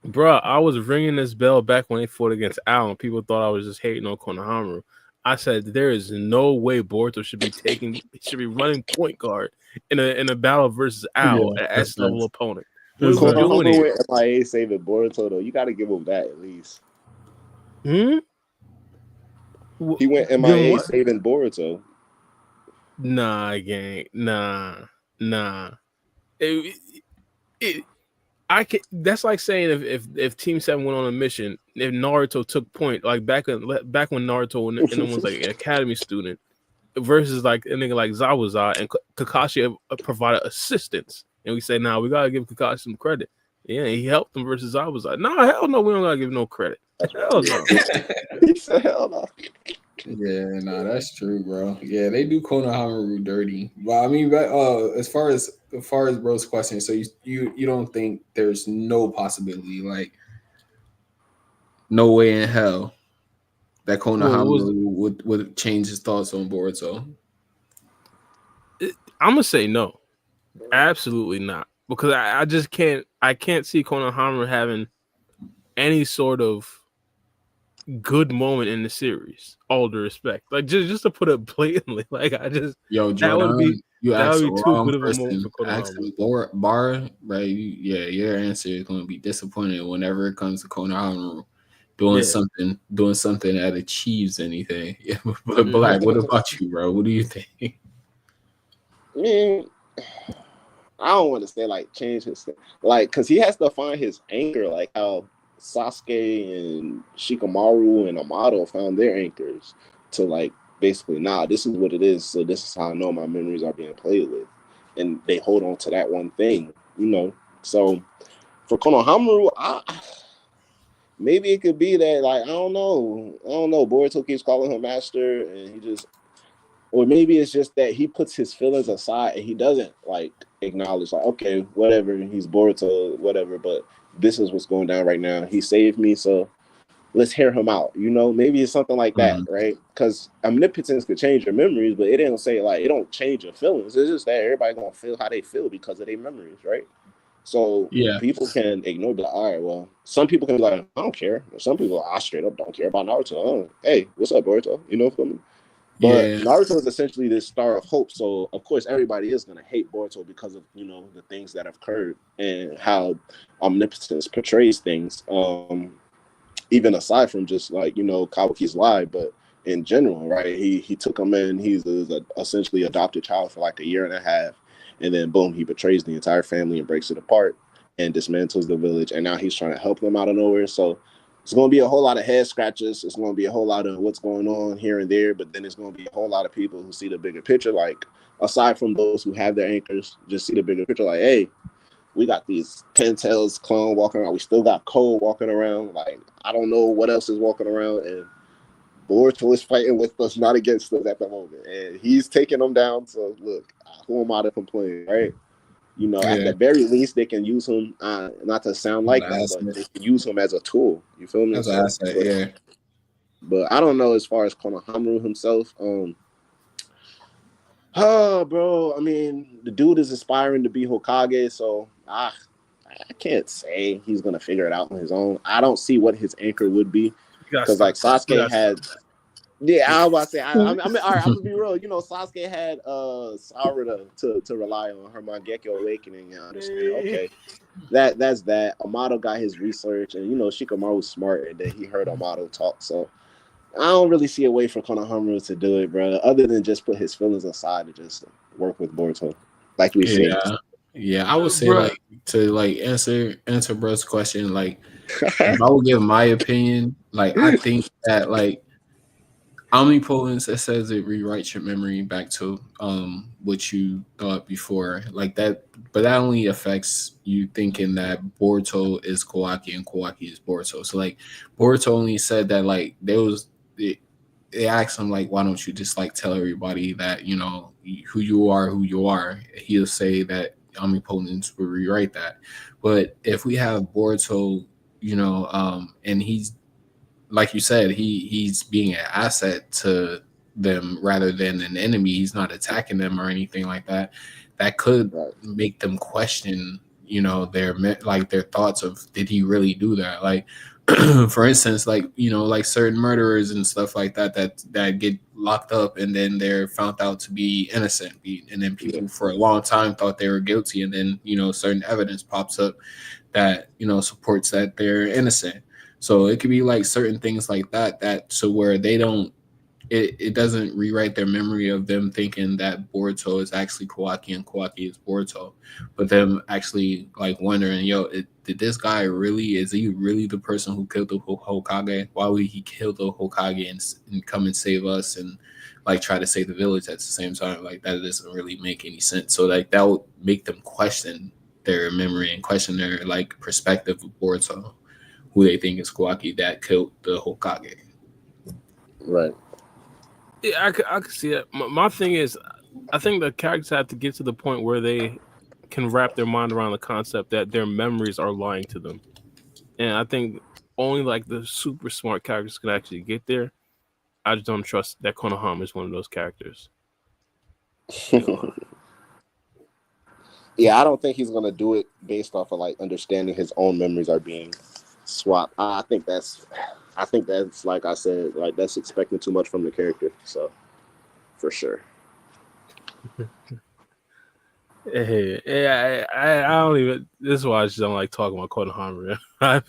Bro, I was ringing this bell back when they fought against Al. People thought I was just hating on Konohamaru. I said there is no way Boruto should be running point guard in a battle versus Al, an S level opponent. What are we doing here? MIA saving Boruto though. You got to give him that at least. He went MIA saving Boruto. Nah, gang. Nah. That's like saying if Team 7 went on a mission, if Naruto took point, like back when Naruto and was like an academy student, versus like a nigga like Zabuza and Kakashi provided assistance, and we say, nah, we gotta give Kakashi some credit. Yeah, he helped them versus Zabuza. Nah, hell no, we don't gotta give no credit. Hell no. He said hell no. Yeah, nah, that's true, bro. Yeah, they do Konohamaru dirty. But I mean, as far as bro's question, so you don't think there's no possibility, like no way in hell that Konohamaru would change his thoughts on Boruto? I'm gonna say no, absolutely not, because I just can't see Konohamaru having any sort of good moment in the series. All due respect, like just to put it blatantly, like Jordan, that would be too good of a moment for Konohamaru. Bar, right? Your answer is going to be disappointed whenever it comes to Konohamaru doing something that achieves anything. Yeah, but Black, what about you, bro? What do you think? I mean, I don't want to say like change his like because he has to find his anchor, like how Sasuke and Shikamaru and Amato found their anchors to like basically, this is what it is. So this is how I know my memories are being played with, and they hold on to that one thing, So for Konohamaru, maybe it could be that, like, I don't know. Boruto keeps calling him master, and he just, or maybe it's just that he puts his feelings aside and he doesn't like acknowledge, like, okay, whatever, he's Boruto, whatever, but this is what's going down right now. He saved me, so let's hear him out. Maybe it's something like that, right? Because omnipotence could change your memories, but it didn't say like it don't change your feelings. It's just that everybody gonna feel how they feel because of their memories, right? So Yeah. people can ignore, but all right, well, some people can be like, I don't care. Some people, I straight up don't care about Naruto. Oh, hey, what's up, Boruto? For me. But Yeah. Naruto is essentially this star of hope. So of course everybody is gonna hate Boruto because of the things that have occurred and how omnipotence portrays things. Even aside from just like Kawaki's lie, but in general, right? He took him in. He's essentially adopted child for like a year and a half, and then boom, he betrays the entire family and breaks it apart and dismantles the village. And now he's trying to help them out of nowhere. So it's going to be a whole lot of head scratches. It's going to be a whole lot of what's going on here and there. But then it's going to be a whole lot of people who see the bigger picture. Like aside from those who have their anchors, just see the bigger picture. Like, hey, we got these Pintails clone walking around. We still got Cole walking around. Like, I don't know what else is walking around. And Boruto is fighting with us, not against us at the moment. And he's taking them down. So, look, who am I to complain, right? At the very least, they can use him, not to sound like that, but they can use him as a tool. You feel me? As an asset, yeah. But I don't know as far as Konohamaru himself. Oh, bro. I mean, the dude is aspiring to be Hokage, so I can't say he's gonna figure it out on his own. I don't see what his anchor would be because, like, Sasuke had. Yeah, I was about to say. I mean, all right. I'm gonna be real. Sasuke had Sakura to rely on her Mangekyo awakening. I understand. Okay, that's that. Amato got his research, and Shikamaru's smart, and then he heard Amato talk. So I don't really see a way for Konohamaru to do it, bro, other than just put his feelings aside and just work with Boruto, like we said. Yeah, I would say like to answer bro's question, like if I would give my opinion, like I think that like omnipotence, it says it rewrites your memory back to what you thought before, like that, but that only affects you thinking that Boruto is Kawaki and Kawaki is Boruto. So like Boruto only said that like they asked him like, why don't you just like tell everybody that who you are. He'll say that omnipotence will rewrite that. But if we have Boruto, and he's like you said, he's being an asset to them rather than an enemy. He's not attacking them or anything like that. That could make them question, their thoughts of, did he really do that? Like, for instance, like, like certain murderers and stuff like that get locked up and then they're found out to be innocent. And then people for a long time thought they were guilty. And then, certain evidence pops up that, supports that they're innocent. So it could be like certain things like that so where they don't, it doesn't rewrite their memory of them thinking that Boruto is actually Kawaki and Kawaki is Boruto, but them actually like wondering, did this guy is he really the person who killed the Hokage? Why would he kill the Hokage and come and save us and like try to save the village at the same time? Like that doesn't really make any sense. So like that would make them question their memory and question their like perspective of Boruto, who they think is Kawaki that killed the Hokage. Right. Yeah, I could see that. My thing is, I think the characters have to get to the point where they can wrap their mind around the concept that their memories are lying to them. And I think only like the super smart characters can actually get there. I just don't trust that Konohama is one of those characters. Yeah, I don't think he's gonna do it based off of like understanding his own memories are being swapped. I think that's like I said, like that's expecting too much from the character. So for sure. Hey, I don't even. This is why I just don't like talking about Konohama. I'd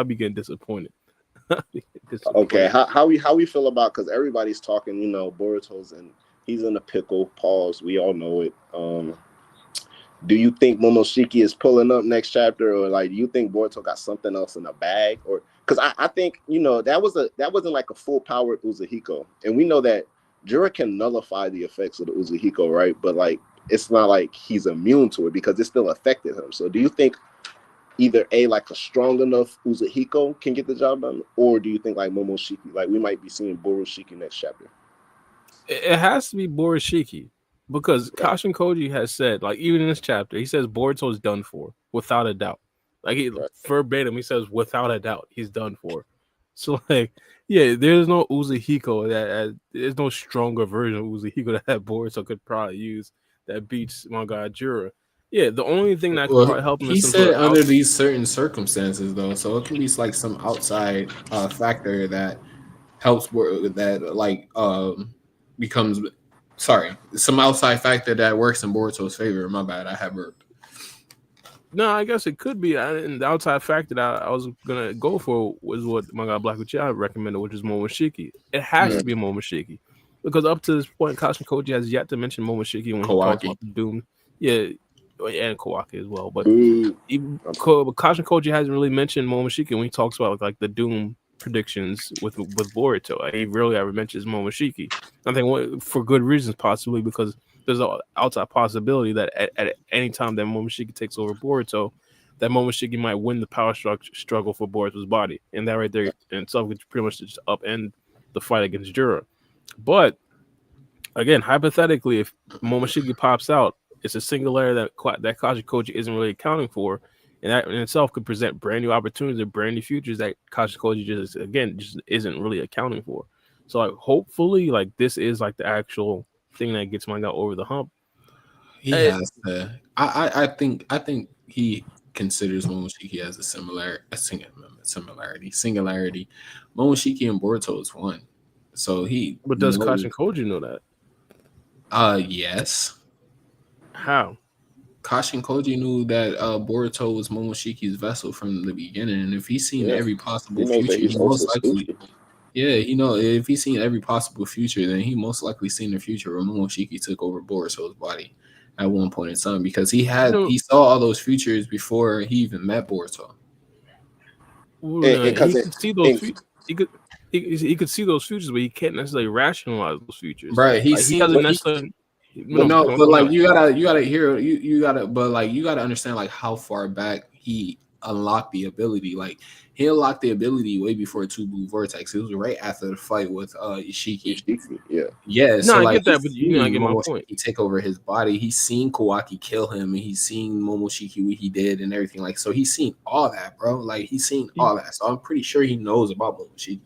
be getting disappointed. Okay, how we feel about, because everybody's talking, Boruto's and he's in a pickle. Pause. We all know it. Do you think Momoshiki is pulling up next chapter, or like do you think Boruto got something else in the bag? Or because I think that wasn't like a full powered Uzahiko, and we know that Jura can nullify the effects of the Uzahiko, right? But like it's not like he's immune to it because it still affected him. So do you think either like a strong enough Uzuhiko can get the job done, or do you think like Momoshiki, like we might be seeing Borushiki next chapter? It has to be Borishiki because Right. Kashin Koji has said, like, even in this chapter, he says Boruto is done for without a doubt. Like, Right. verbatim, he says without a doubt he's done for. So, like, yeah, there's no Uzuhiko there's no stronger version of Uzuhiko that Boruto could probably use that beats my guy Jura. Yeah, the only thing that could Well, probably help him he is some sort said of under these certain circumstances, though, so it can be like some outside factor that helps that like becomes some outside factor that works in Boruto's favor. My bad, I have burped. No, I guess it could be. And the outside factor that I was gonna go for was what my guy Black Uchiha recommended, which is Momoshiki. It has to be Momoshiki because up to this point, Kashin Koji has yet to mention Momoshiki when he talks about the Doom. Yeah, and Kawaki as well. But even Kashin Koji hasn't really mentioned Momoshiki when he talks about like the Doom predictions with Boruto. Like, he rarely ever mentions Momoshiki. I think for good reasons, possibly because there's an outside possibility that at any time that Momoshiki takes over Boruto, that Momoshiki might win the power struggle for Boruto's body, and that right there in itself could pretty much just upend the fight against Jura. But again, hypothetically, if Momoshiki pops out, it's a singularity that Kashin Koji isn't really accounting for, and that in itself could present brand new opportunities and brand new futures that Kashin Koji just isn't really accounting for. So like, hopefully, like this is like the actual thing that gets my guy over the hump. He has to. I think he considers Momoshiki as a singularity. Momoshiki and Boruto is one, so he. But does Kashin Koji know that? Yes. How? Kashin Koji knew that Boruto was Momoshiki's vessel from the beginning, and if he's seen every possible future, he most likely. Yeah, if he's seen every possible future, then he most likely seen the future where Momoshiki took over Boruto's body at one point in time because he saw all those futures before he even met Boruto. He could see those futures. He could see those futures, but he can't necessarily rationalize those futures. Right? He doesn't necessarily. But like you gotta understand like how far back he unlocked the ability. Like he unlocked the ability way before Two Blue Vortex. It was right after the fight with Ishiki. Yeah. So I get that, but you get my point. He take over his body. He's seen Kawaki kill him, and he's seen Momoshiki what he did and everything. Like so, he's seen all that, bro. Like he's seen all that. So I'm pretty sure he knows about Momoshiki.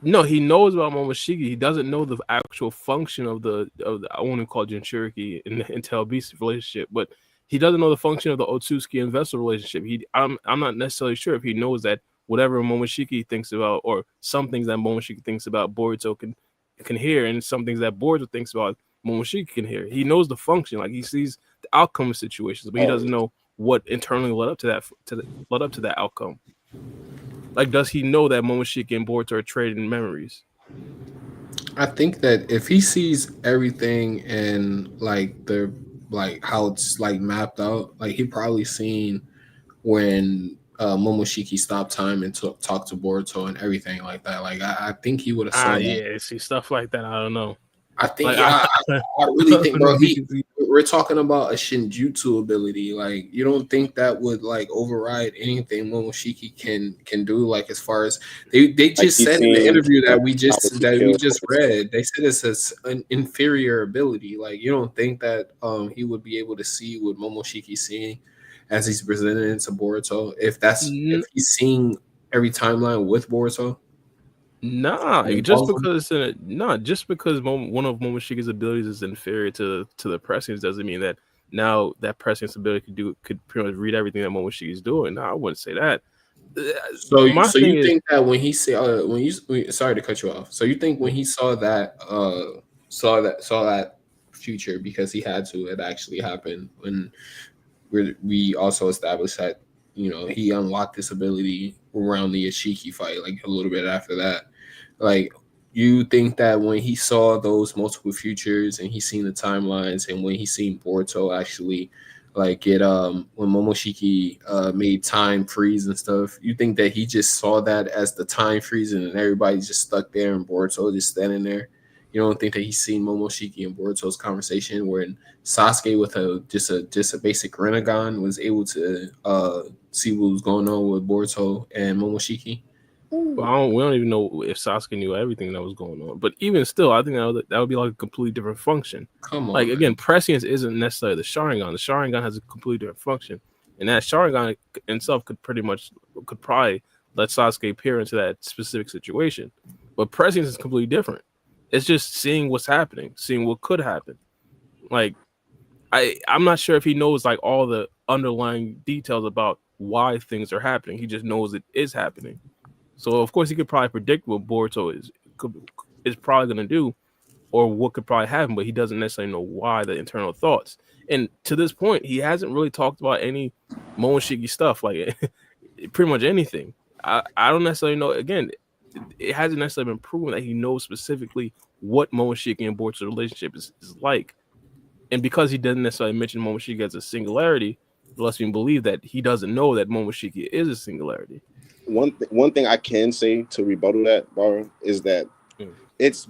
No, he knows about Momoshiki. He doesn't know the actual function of the I want to call it Jinchuriki and Intel Beast relationship, but he doesn't know the function of the Otsuki and Vessel relationship. I'm not necessarily sure if he knows that whatever Momoshiki thinks about, or some things that Momoshiki thinks about, Boruto can hear, and some things that Boruto thinks about, Momoshiki can hear. He knows the function, like he sees the outcome of situations, but he doesn't know what internally led up to that outcome. Like, does he know that Momoshiki and Boruto are trading memories? I think that if he sees everything and like how it's like mapped out, like he probably seen when Momoshiki stopped time and talked to Boruto and everything like that. Like I think he would have saw that. Yeah, see stuff like that. I don't know. I think I really think, bro. We're talking about a Shinjutsu ability. Like you don't think that would like override anything Momoshiki can do? Like as far as they just said in the interview that we just read, they said it's an inferior ability. Like you don't think that he would be able to see what Momoshiki's seeing as he's presented into Boruto if he's seeing every timeline with Boruto. Just because one of Momoshiki's abilities is inferior to the prescience doesn't mean that now that prescience ability could pretty much read everything that Momoshiki is doing. No, I wouldn't say that. So you think that when he sorry to cut you off. So you think when he saw that future because he had to, it actually happened when we also established that he unlocked this ability around the Ishiki fight, like a little bit after that. Like, you think that when he saw those multiple futures and he seen the timelines and when he seen Boruto actually like get when Momoshiki made time freeze and stuff, you think that he just saw that as the time freezing and everybody's just stuck there and Boruto just standing there You don't think that he's seen Momoshiki and Boruto's conversation when Sasuke with just a basic Rinnegan was able to see what was going on with Boruto and Momoshiki? But we don't even know if Sasuke knew everything that was going on. But even still, I think that would be like a completely different function. Come Like on, again, man. prescience isn't necessarily the Sharingan. The Sharingan has a completely different function, and that Sharingan itself could probably let Sasuke peer into that specific situation. But prescience is completely different. It's just seeing what's happening, seeing what could happen. Like I'm not sure if he knows like all the underlying details about why things are happening. He just knows it is happening. So of course he could probably predict what Boruto is probably going to do, or what could probably happen, but he doesn't necessarily know why, the internal thoughts. And to this point, he hasn't really talked about any Momoshiki stuff, like pretty much anything. I don't necessarily know. Again, it hasn't necessarily been proven that he knows specifically what Momoshiki and Boruto's relationship is like. And because he doesn't necessarily mention Momoshiki as a singularity, it lets me believe that he doesn't know that Momoshiki is a singularity. One thing I can say to rebuttal that, Bar, is that it's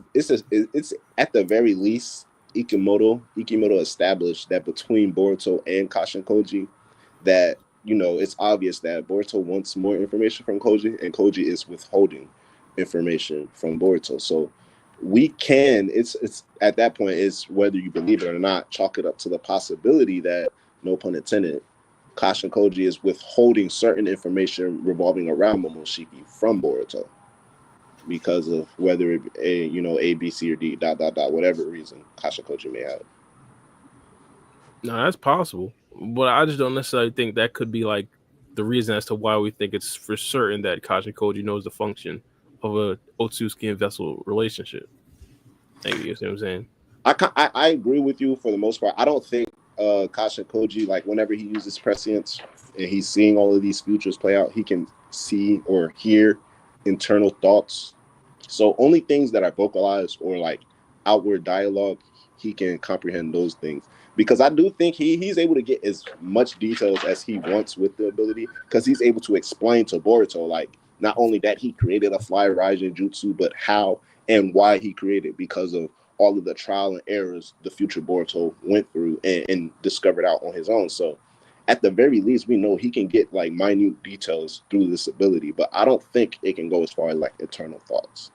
at the very least Ikimoto established that between Boruto and Kashin Koji, that it's obvious that Boruto wants more information from Koji, and Koji is withholding information from Boruto. So we can, it's at that point, is whether you believe it or not, chalk it up to the possibility that, no pun intended, Kashin Koji is withholding certain information revolving around Momoshiki from Boruto because of whether it A, B, C, or D, ... whatever reason Kashin Koji may have. No, that's possible, but I just don't necessarily think that could be like the reason as to why we think it's for certain that Kashin Koji knows the function of a Otsutsuki and Vessel relationship. Like, you see what I'm saying? I agree with you for the most part. I don't think Kashin Koji, like whenever he uses prescience and he's seeing all of these futures play out, he can see or hear internal thoughts. So only things that are vocalized or like outward dialogue, he can comprehend those things. Because I do think he's able to get as much details as he wants with the ability, because he's able to explain to Boruto, like, not only that he created a fly rising jutsu, but how and why he created, because of all of the trial and errors the future Boruto went through and discovered out on his own. So at the very least, we know he can get like minute details through this ability, but I don't think it can go as far as like eternal thoughts.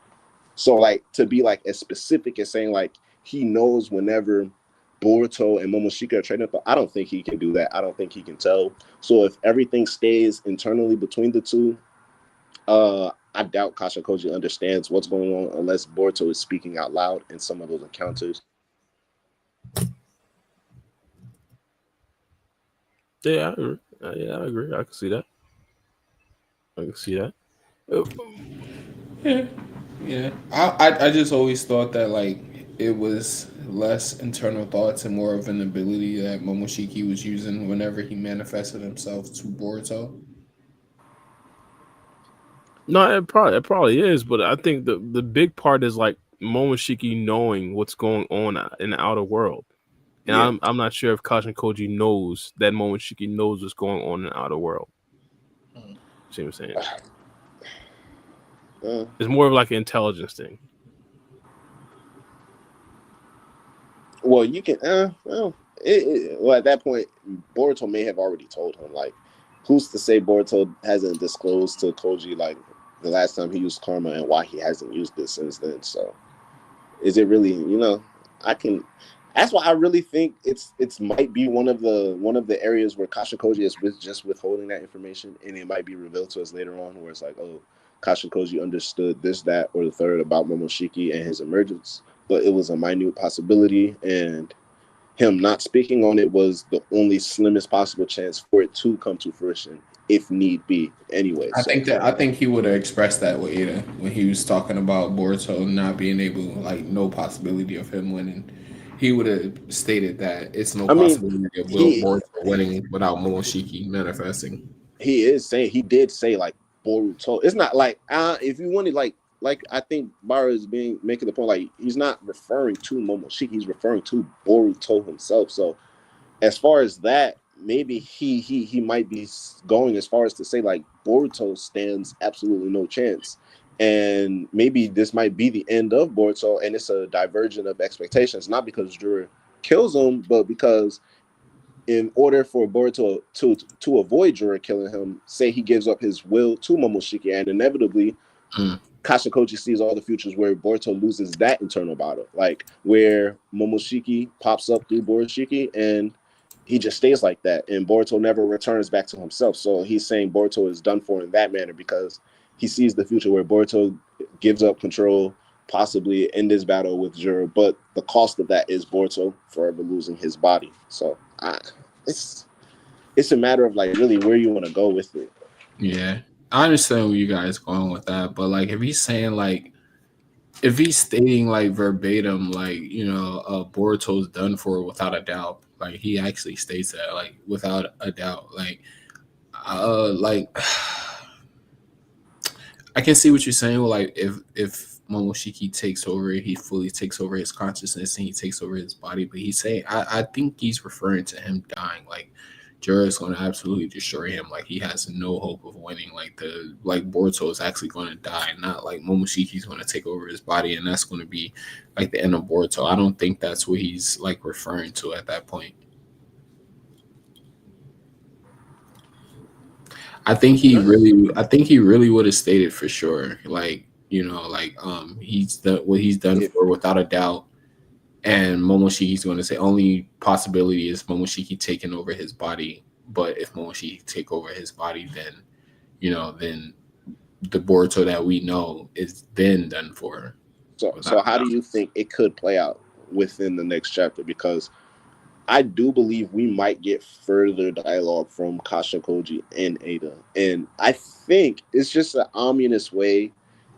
So like to be like as specific as saying like he knows whenever Boruto and Momoshiki are trading, I don't think he can do that. I don't think he can tell. So if everything stays internally between the two, I doubt Kashin Koji understands what's going on unless Boruto is speaking out loud in some of those encounters. Yeah, I agree. I agree. I can see that. Yeah. I just always thought that like it was less internal thoughts and more of an ability that Momoshiki was using whenever he manifested himself to Boruto. No, it probably is, but I think the big part is like Momoshiki knowing what's going on in the outer world. And Yeah. I'm not sure if Kashin Koji knows that Momoshiki knows what's going on in the outer world. See what I'm saying? It's more of like an intelligence thing. Well, you can. Well, at that point, Boruto may have already told him. Like, who's to say Boruto hasn't disclosed to Koji like the last time he used karma and why he hasn't used it since then? So, is it really? I can. That's why I really think it's might be one of the areas where Kashin Koji is just withholding that information, and it might be revealed to us later on, where it's like, oh, Kashin Koji understood this, that, or the third about Momoshiki and his emergence, but it was a minute possibility, and him not speaking on it was the only slimmest possible chance for it to come to fruition, if need be. Anyway, I think he would have expressed that with Ada when he was talking about Boruto not being able, like, no possibility of him winning. He would have stated that it's no I mean, possibility of he Boruto winning without Momoshiki manifesting. he did say like Boruto. It's not like if you wanted like I think Bara is making the point, like he's not referring to Momoshiki, he's referring to Boruto himself. So as far as that, maybe he might be going as far as to say like Boruto stands absolutely no chance. And maybe this might be the end of Boruto, and it's a diversion of expectations, not because Jura kills him, but because in order for Boruto to avoid Jura killing him, say he gives up his will to Momoshiki, and inevitably Kashikoji sees all the futures where Boruto loses that internal battle, like where Momoshiki pops up through Borushiki and he just stays like that, and Boruto never returns back to himself. So he's saying Boruto is done for in that manner because he sees the future where Boruto gives up control, possibly in this battle with Jura, but the cost of that is Boruto forever losing his body. So it's a matter of like really where you want to go with it. Yeah, I understand where you guys going with that, but like if he's saying like if he's stating like verbatim, like Boruto's done for without a doubt, like he actually states that like without a doubt, like I can see what you're saying. Well, like if Momoshiki takes over, he fully takes over his consciousness and he takes over his body. But he's saying, I think he's referring to him dying. Like Jura is going to absolutely destroy him. Like he has no hope of winning. Like Boruto is actually going to die, not like Momoshiki is going to take over his body, and that's going to be like the end of Boruto. I don't think that's what he's like referring to at that point. I think he really would have stated for sure, like he's done what he's done for without a doubt. And Momoshiki's going to say only possibility is Momoshiki taking over his body. But if Momoshiki take over his body, then then the Boruto that we know is then done for. So how do you think it could play out within the next chapter? Because I do believe we might get further dialogue from Kashikoji and Ada. And I think it's just an ominous way,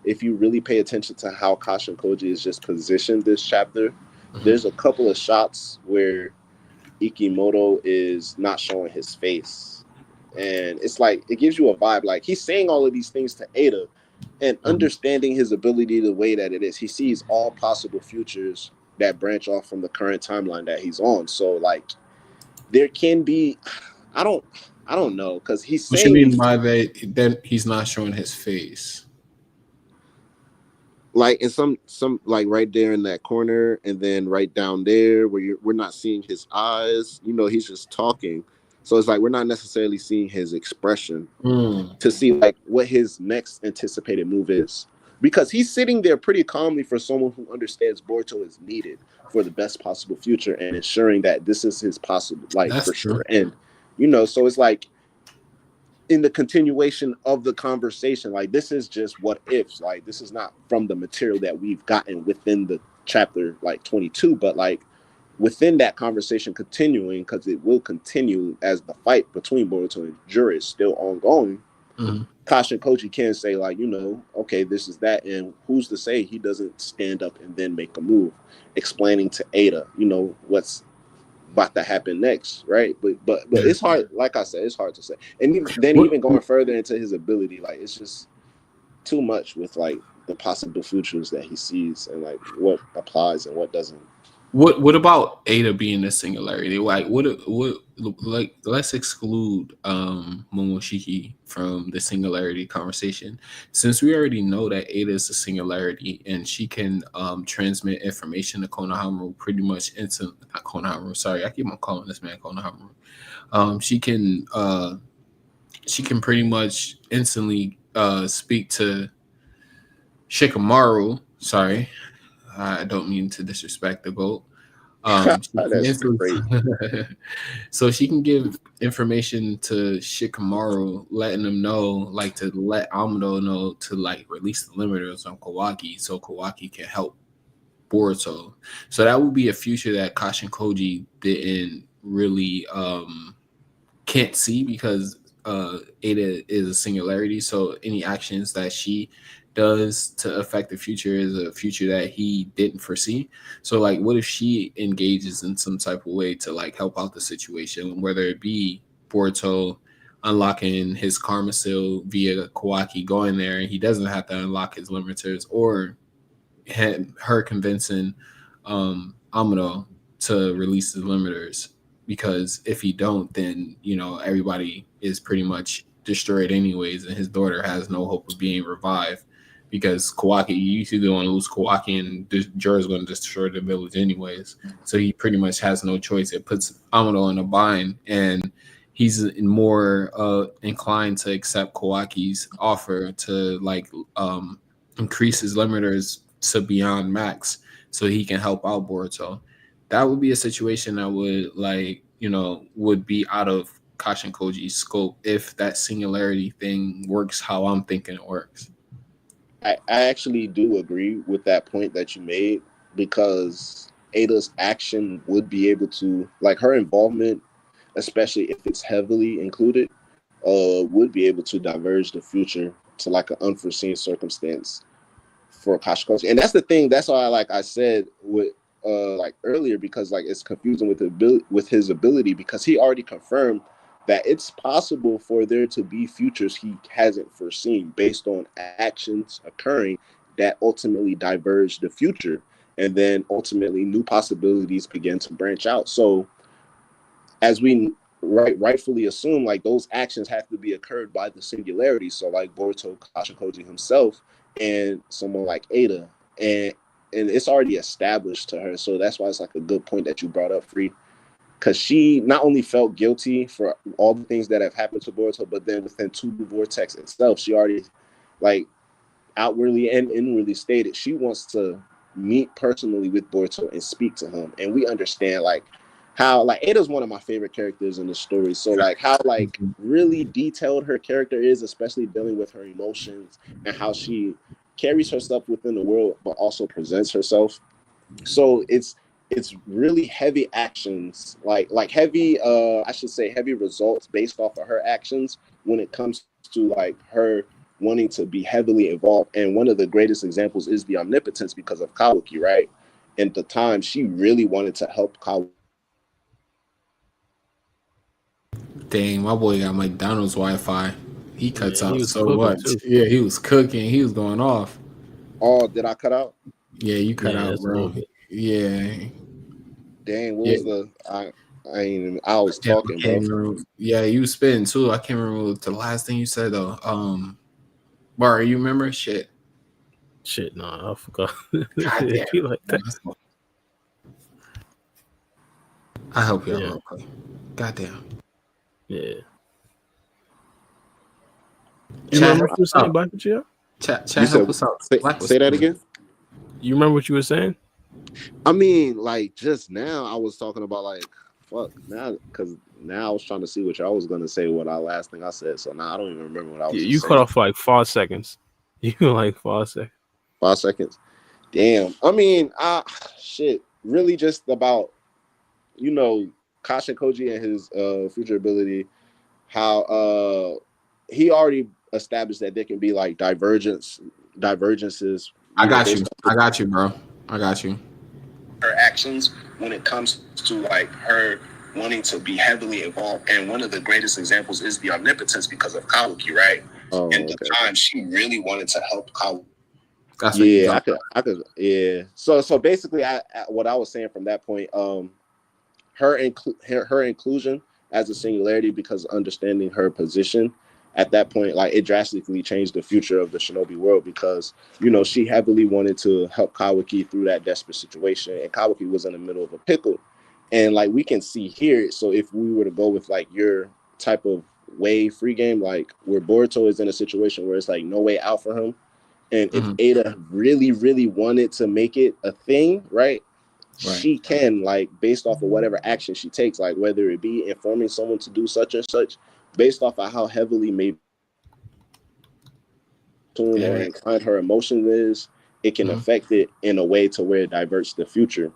if you really pay attention to how Kashikoji is just positioned this chapter. Mm-hmm. There's a couple of shots where Ikimoto is not showing his face. And it's like, it gives you a vibe. Like he's saying all of these things to Ada and understanding his ability the way that it is. He sees all possible futures that branch off from the current timeline that he's on. So like there can be, I don't know, because he's saying. What you mean by that? Then he's not showing his face. Like in some like right there in that corner, and then right down there where we're not seeing his eyes. He's just talking. So it's like we're not necessarily seeing his expression to see like what his next anticipated move is. Because he's sitting there pretty calmly for someone who understands Boruto is needed for the best possible future and ensuring that this is his possible, like, that's for true. Sure. And, so it's like in the continuation of the conversation, like this is just what ifs. Like this is not from the material that we've gotten within the chapter like 22, but like within that conversation continuing, because it will continue as the fight between Boruto and Jura is still ongoing. Mm-hmm. Kashikoji can say like, okay, this is that, and who's to say he doesn't stand up and then make a move, explaining to Ada, what's about to happen next, right? But it's hard. Like I said, it's hard to say. And even going further into his ability, like it's just too much with like the possible futures that he sees and like what applies and what doesn't. What about Ada being a singularity? Like what like let's exclude Momoshiki from the singularity conversation, since we already know that Ada is a singularity and she can transmit information to Konohamaru pretty much into not Konohamaru. Sorry, I keep on calling this man Konohamaru. She can pretty much instantly speak to Shikamaru. Sorry. I don't mean to disrespect the GOAT. So she can give information to Shikamaru, letting them know, like to let Amado know to like release the limiters on Kawaki, so Kawaki can help Boruto. So that would be a future that Kashikoji didn't really can't see because Ada is a singularity. So any actions that she does to affect the future is a future that he didn't foresee. So like what if she engages in some type of way to like help out the situation, whether it be Boruto unlocking his karma seal via Kawaki going there and he doesn't have to unlock his limiters, or her convincing Amado to release the limiters, because if he don't, then everybody is pretty much destroyed anyways and his daughter has no hope of being revived. because Kawaki, you either want to lose Kawaki and Jura's going to destroy the village anyways. So he pretty much has no choice. It puts Amado in a bind, and he's more inclined to accept Kawaki's offer to like increase his limiters to beyond max so he can help out Boruto. That would be a situation that would would be out of Kashin Koji's scope if that singularity thing works how I'm thinking it works. I actually do agree with that point that you made, because Ada's action would be able to, like, her involvement, especially if it's heavily included, would be able to diverge the future to like an unforeseen circumstance for Kashikoji. And that's the thing. That's why, like I said with like earlier, because like it's confusing with his ability, because he already confirmed that it's possible for there to be futures he hasn't foreseen based on actions occurring that ultimately diverge the future, and then ultimately new possibilities begin to branch out. So as we rightfully assume, like those actions have to be occurred by the singularity. So like Boruto Kashikoji himself and someone like Ada, and it's already established to her. So that's why it's like a good point that you brought up, Free, because she not only felt guilty for all the things that have happened to Boruto, but then within To The Vortex itself, she already like outwardly and inwardly stated she wants to meet personally with Boruto and speak to him. And we understand like how like Ada's one of my favorite characters in the story. So like how like really detailed her character is, especially dealing with her emotions and how she carries herself within the world, but also presents herself. So it's really heavy actions, like heavy, I should say heavy results based off of her actions when it comes to like her wanting to be heavily involved. And one of the greatest examples is the omnipotence because of Kawaki, right? At the time, she really wanted to help Kawaki. Dang, my boy got McDonald's Wi-Fi. He cuts out so much. Too. Yeah, he was cooking. He was going off. Oh, did I cut out? Yeah, you cut out, bro. Yeah. Dang, what was the? I was talking, bro. Yeah, you was spitting too. I can't remember the last thing you said though. Bar, you remember? Shit, nah, I forgot. God damn. Be like that. I help you out real quick. God damn. Yeah. You remember what you were saying, Black Chia? Chat help us out. Say that again. You remember what you were saying? I mean, like just now, I was talking about like fuck now, because now I was trying to see what y'all was gonna say. What our last thing I said, so now I don't even remember what I was. You cut off for like 5 seconds. You like 5 seconds. 5 seconds. Damn. I mean, shit. Really, just about Kashin Koji and his future ability. How he already established that there can be like divergences. I got you, bro. I got you. Her actions when it comes to like her wanting to be heavily involved, and one of the greatest examples is the omnipotence because of Kawaki, right? And the time she really wanted to help Kawaki. Yeah, I could. Yeah. So basically, what I was saying from that point, her inclusion as a singularity, because understanding her position at that point, like it drastically changed the future of the shinobi world, because she heavily wanted to help Kawaki through that desperate situation, and Kawaki was in the middle of a pickle, and like we can see here. So if we were to go with like your type of way free game, like where Boruto is in a situation where it's like no way out for him, and if Ada really, really wanted to make it a thing, right? She can, like, based off of whatever action she takes, like whether it be informing someone to do such and such, based off of how heavily maybe or inclined her emotion is, it can affect it in a way to where it diverts the future.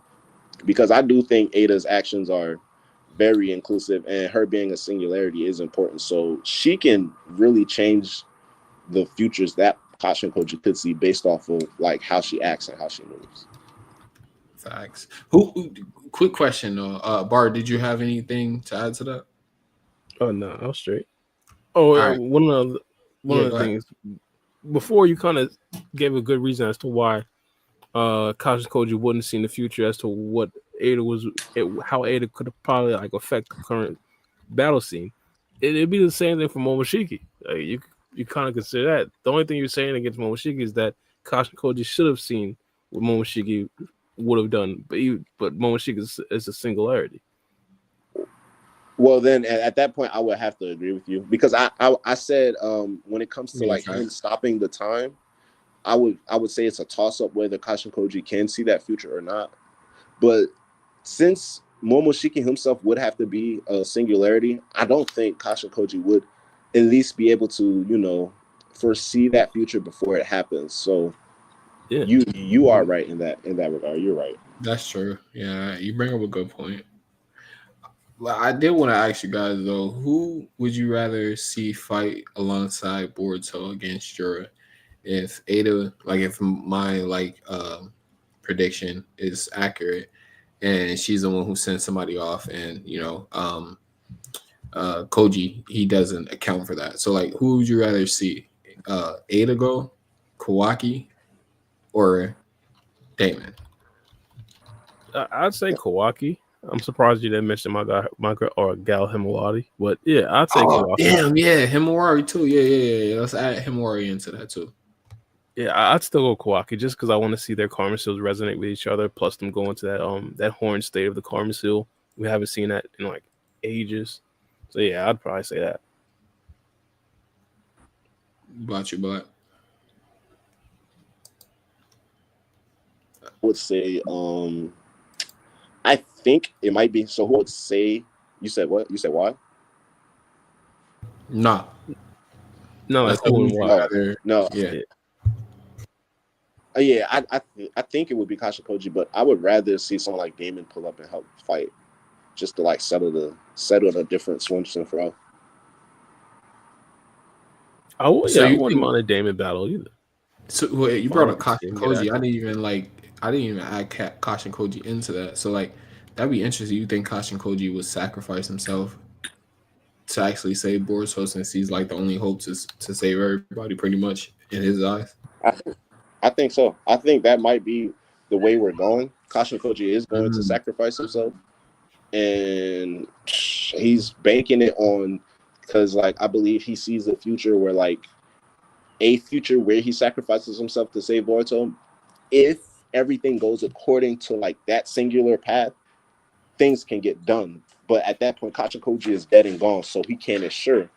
Because I do think Ada's actions are very inclusive, and her being a singularity is important. So she can really change the futures that Kashin Koji could see based off of like how she acts and how she moves. Facts. Quick question though, Bar, did you have anything to add to that? Oh no, I was straight. Oh, right. one of the things before, you kind of gave a good reason as to why Kashin Koji wouldn't see in the future as to what Ada how Ada could probably like affect the current battle scene. It'd be the same thing for Momoshiki. Like, you kind of consider that. The only thing you're saying against Momoshiki is that Kashin Koji should have seen what Momoshiki would have done, but Momoshiki is a singularity. Well, then at that point, I would have to agree with you because I said when it comes to like him stopping the time, I would say it's a toss up whether Kashin Koji can see that future or not. But since Momoshiki himself would have to be a singularity, I don't think Kashin Koji would at least be able to foresee that future before it happens. So yeah, you are right in that regard. You're right. That's true. Yeah, you bring up a good point. Well, I did want to ask you guys though, who would you rather see fight alongside Boruto against Jura? If Ada, if my prediction is accurate, and she's the one who sends somebody off, and Koji, he doesn't account for that. So who would you rather see? Ada go, Kawaki, or Damon? I'd say Kawaki. I'm surprised you didn't mention my gal Himawari, but yeah, I'd say Kawaki. Damn, yeah, Himawari too. Yeah. Let's add Himawari into that too. Yeah, I'd still go Kawaki just because I want to see their karma seals resonate with each other. Plus, them going to that horn state of the karma seal. We haven't seen that in ages. So yeah, I'd probably say that. About you, Black? I would say I think it might be. So who would say? You said what? You said why? No, who and why? No, yeah. Yeah, I think it would be Kashin Koji, but I would rather see someone like Damon pull up and help fight, just to settle the difference once and for all. I wouldn't mind a Damon battle either. So you brought up Kashin Koji. I didn't even add Kashin Koji into that. So that'd be interesting. You think Kashin Koji would sacrifice himself to actually save Boruto since he's the only hope to save everybody pretty much in his eyes? I think so. I think that might be the way we're going. Kashin Koji is going to sacrifice himself, and he's banking it on because I believe he sees a future where a future where he sacrifices himself to save Boruto. If everything goes according to that singular path, things can get done. But at that point, Kashin Koji is dead and gone, so he can't assure.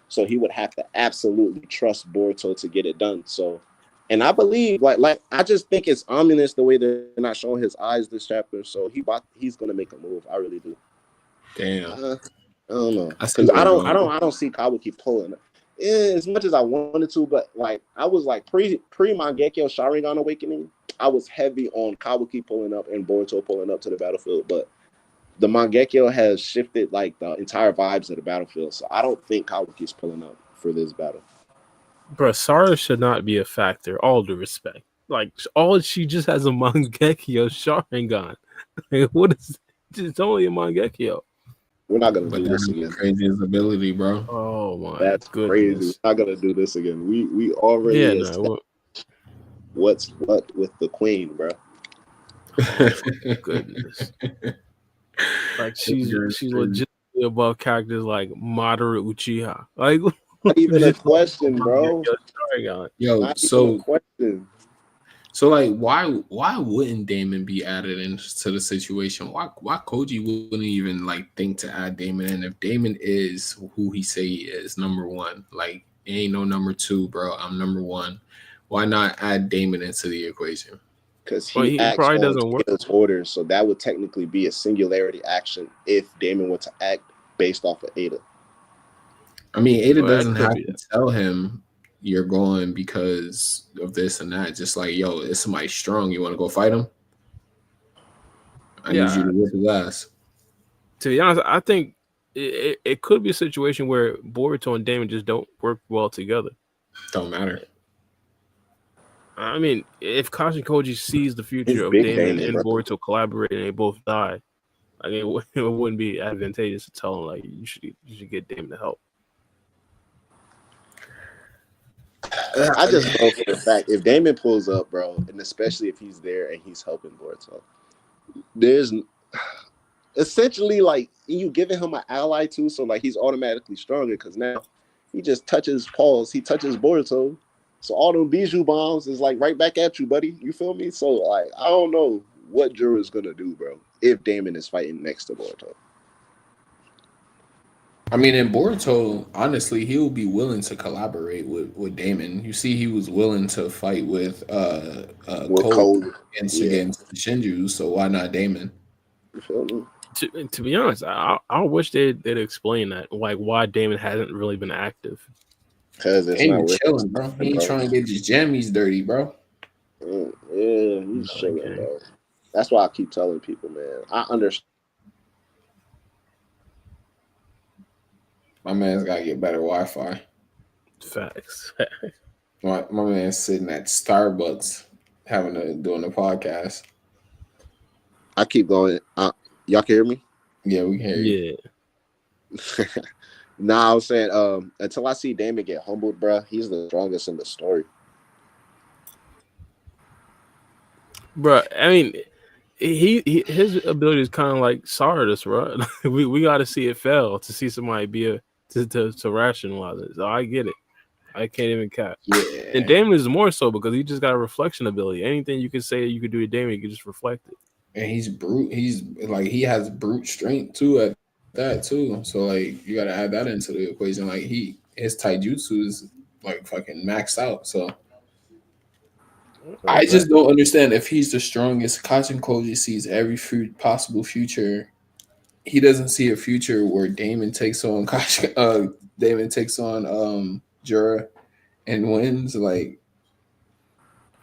So he would have to absolutely trust Boruto to get it done. So. And I believe, I just think it's ominous the way they're not showing his eyes this chapter. So he's gonna make a move. I really do. Damn. I don't know, because I don't see Kawaki pulling it as much as I wanted to. But I was pre Mangekyo Sharingan Awakening, I was heavy on Kawaki pulling up and Boruto pulling up to the battlefield. But the Mangekyo has shifted the entire vibes of the battlefield. So I don't think Kawaki's pulling up for this battle. Bro, Sarah should not be a factor. All due respect, she just has a Mangekyo Sharingan. What is? It's only a Mangekyo. We're not gonna do this again. Craziest ability, bro. Oh my, that's goodness. Crazy. We're not gonna do this again. We already what's what with the queen, bro. Goodness. She's legitimately above characters like Madara Uchiha. Not even a question, bro. Yo, so why wouldn't Damon be added into the situation? Why Koji wouldn't even think to add Damon in if Damon is who he say he is, number one? Ain't no number two, bro. I'm number one. Why not add Damon into the equation? Because he probably doesn't work his orders, so that would technically be a singularity action if Damon were to act based off of Ada. I mean, Ada doesn't have to tell him you're going because of this and that. Just yo, it's somebody strong. You want to go fight him? I need you to whip his ass. To be honest, I think it could be a situation where Boruto and Damon just don't work well together. Don't matter. I mean, if Kashin Koji sees the future of Damon and Boruto collaborating and they both die, it wouldn't be advantageous to tell him you should get Damon to help. I just know for the fact if Damon pulls up, bro, and especially if he's there and he's helping Boruto, there's essentially you giving him an ally too, so he's automatically stronger because now He just touches Pauls. He touches Boruto. So all them Bijou bombs is like right back at you, buddy. You feel me? So like I don't know what Jura is gonna do, bro. If Damon is fighting next to Boruto. I mean, in Boruto, honestly, he'll be willing to collaborate with Damon. You see, he was willing to fight with With Cole Code, yeah. against Shinju. So why not Damon? You feel me? To be honest, I wish they'd explain that, like why Damon hasn't really been active. Because it's Damon not worth chilling, bro. He ain't bro. trying to get his jammies dirty, bro. Yeah, he's chilling, bro. That's why I keep telling people, man. I understand. My man's got to get better Wi-Fi. Facts. My man's sitting at Starbucks doing a podcast. I keep going. Y'all can hear me? Yeah, we can hear you. Yeah. Nah, I was saying, until I see Damon get humbled, bro, he's the strongest in the story. Bro, I mean, his ability is kind of like Sardis, bro. we got to see it fail to see somebody be to rationalize it. So I get it. I can't even cap. Yeah. And Damon is more so because he just got a reflection ability. Anything you can say you could do to Damon, you can just reflect it. And he's brute. He's like he has brute strength too at that too. So like you gotta add that into the equation. Like his taijutsu is like fucking maxed out. So I just don't understand if he's the strongest. Kachin Koji sees every possible future. He doesn't see a future where Damon takes on Jura and wins. Like,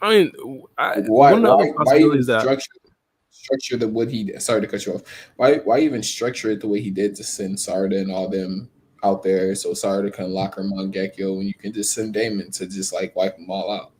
I mean, why even structure the what he sorry to cut you off. Why even structure it the way he did to send Sarda and all them out there so Sarda can lock her Mangekyo when you can just send Damon to just like wipe them all out.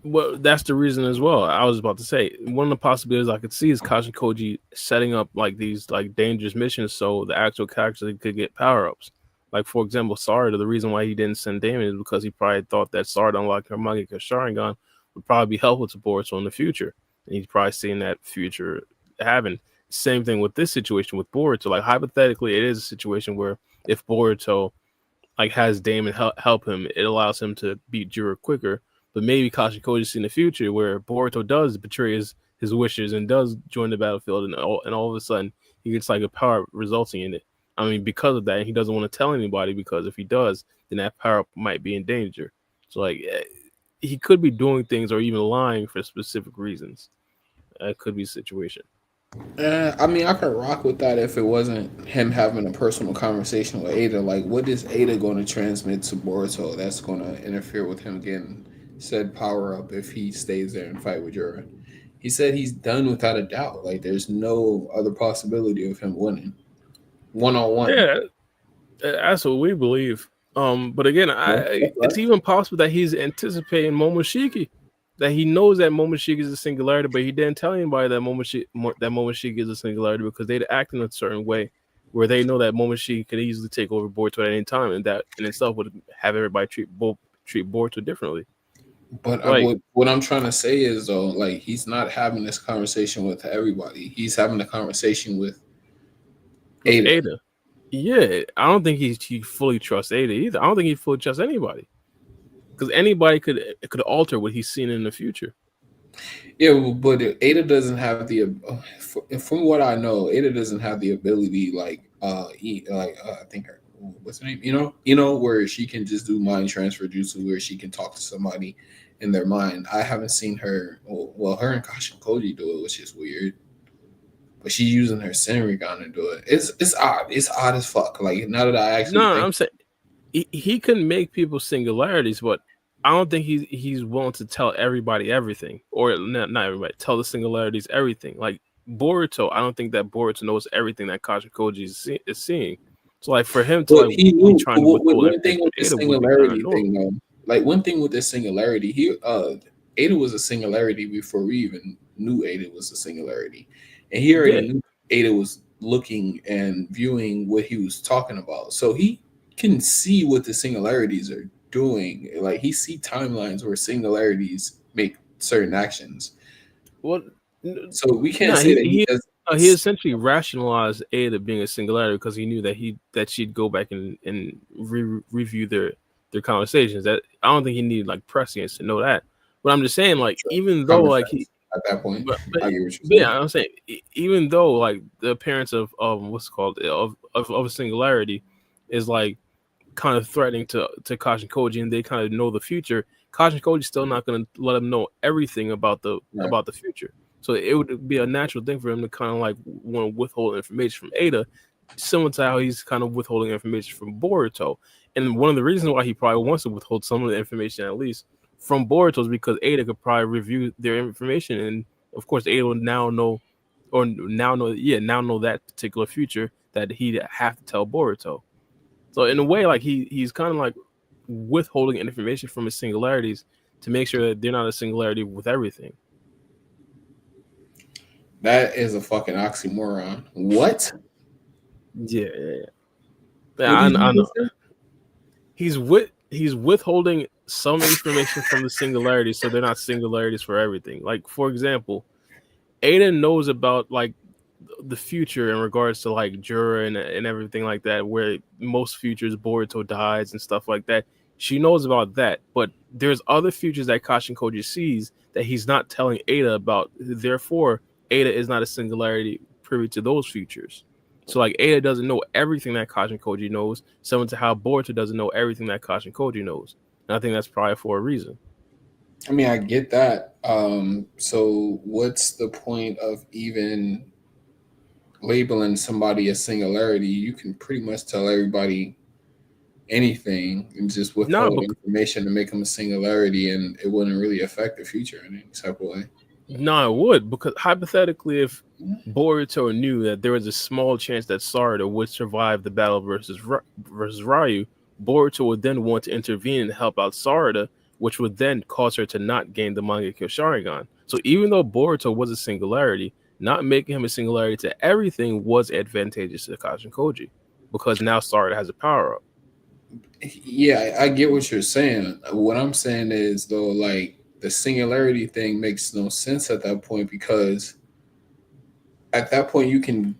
Well, that's the reason as well. I was about to say one of the possibilities I could see is Kachin Koji setting up like these like dangerous missions so the actual characters could get power ups. Like for example, Sarda. The reason why he didn't send Damon is because he probably thought that Sarda unlocking her Mangekyo Sharingan would probably be helpful to Boruto in the future, and he's probably seeing that future happen. Same thing with this situation with Boruto. Like hypothetically, it is a situation where if Boruto like has Damon help him, it allows him to beat Jura quicker. But maybe Kachin Koji in the future where Boruto does betray his wishes and does join the battlefield, and all of a sudden he gets like a power resulting in it. I mean, because of that, he doesn't want to tell anybody because if he does, then that power might be in danger. So like he could be doing things or even lying for specific reasons. That could be a situation. I mean, I could rock with that if it wasn't him having a personal conversation with Ada. Like, what is Ada going to transmit to Boruto that's going to interfere with him getting said power up if he stays there and fight with Jura? He said he's done without a doubt. Like, there's no other possibility of him winning 1-on-1. Yeah, that's what we believe. But again, it's even possible that he's anticipating Momoshiki, that he knows that Momoshiki is a singularity, but he didn't tell anybody that Momoshiki is a singularity because they'd act in a certain way where they know that Momoshiki could easily take over Boruto at any time, and that in itself would have everybody treat Boruto differently. But like, what I'm trying to say is though, like he's not having this conversation with everybody. He's having a conversation with Ada. Yeah, I don't think he fully trusts Ada either. I don't think he fully trusts anybody because anybody could alter what he's seen in the future. Yeah, but Ada doesn't have the. From what I know, Ada doesn't have the ability I think her what's her name? Where she can just do mind transfer jutsu, where she can talk to somebody in their mind. I haven't seen her. Well, her and Kachin Koji do it, which is weird. But she's using her Senrigan to do it. It's odd. It's odd as fuck. Like now that I actually I'm saying he can make people singularities, but I don't think he's willing to tell everybody everything, or not everybody. Tell the singularities everything. Like Boruto, I don't think that Boruto knows everything that Kachin Koji is seeing. So like for him to he knew trying to one thing with the singularity thing though. Like one thing with this singularity, Ada was a singularity before we even knew Ada was a singularity. And he already knew Ada was looking and viewing what he was talking about. So he can see what the singularities are doing. Like he see timelines where singularities make certain actions. Well, so we can't say that he does. He essentially rationalized Ada being a singularity because he knew that she'd go back and review their conversations. That I don't think he needed like prescience to know that. But I'm just saying, like, even though Common like sense at that point. but I get what you're saying. yeah, I'm saying even though like the appearance of what's it called of a singularity is like kind of threatening to Kashin Koji, and they kind of know the future. Kashin Koji's still not going to let them know everything about Right. the future. So it would be a natural thing for him to kind of like want to withhold information from Ada, similar to how he's kind of withholding information from Boruto. And one of the reasons why he probably wants to withhold some of the information, at least from Boruto, is because Ada could probably review their information, and of course Ada will now know, now know that particular future that he'd have to tell Boruto. So in a way, like he's kind of like withholding information from his singularities to make sure that they're not a singularity with everything. That is a fucking oxymoron. What? Yeah. What I did you know. say? He's withholding some information from the singularities, so they're not singularities for everything. Like for example, Ada knows about like the future in regards to like Jura and everything like that, where most futures Boruto dies and stuff like that. She knows about that, but there's other futures that Kashin Koji sees that he's not telling Ada about. Therefore, Ada is not a singularity privy to those futures. So like Ada doesn't know everything that Kashin Koji knows, similar to how Boruto doesn't know everything that Kashin Koji knows. And I think that's probably for a reason. I mean, I get that. So what's the point of even labeling somebody a singularity? You can pretty much tell everybody anything and just No, withhold information to make them a singularity, and it wouldn't really affect the future in any type of way. no, it would, because hypothetically, if Boruto knew that there was a small chance that Sarada would survive the battle versus Ryu, Boruto would then want to intervene and help out Sarada, which would then cause her to not gain the Mangekyo Sharingan. So even though Boruto was a singularity, not making him a singularity to everything was advantageous to Kashin Koji, because now Sarada has a power up. Yeah, I get what you're saying. What I'm saying is though, like the singularity thing makes no sense at that point, because at that point you can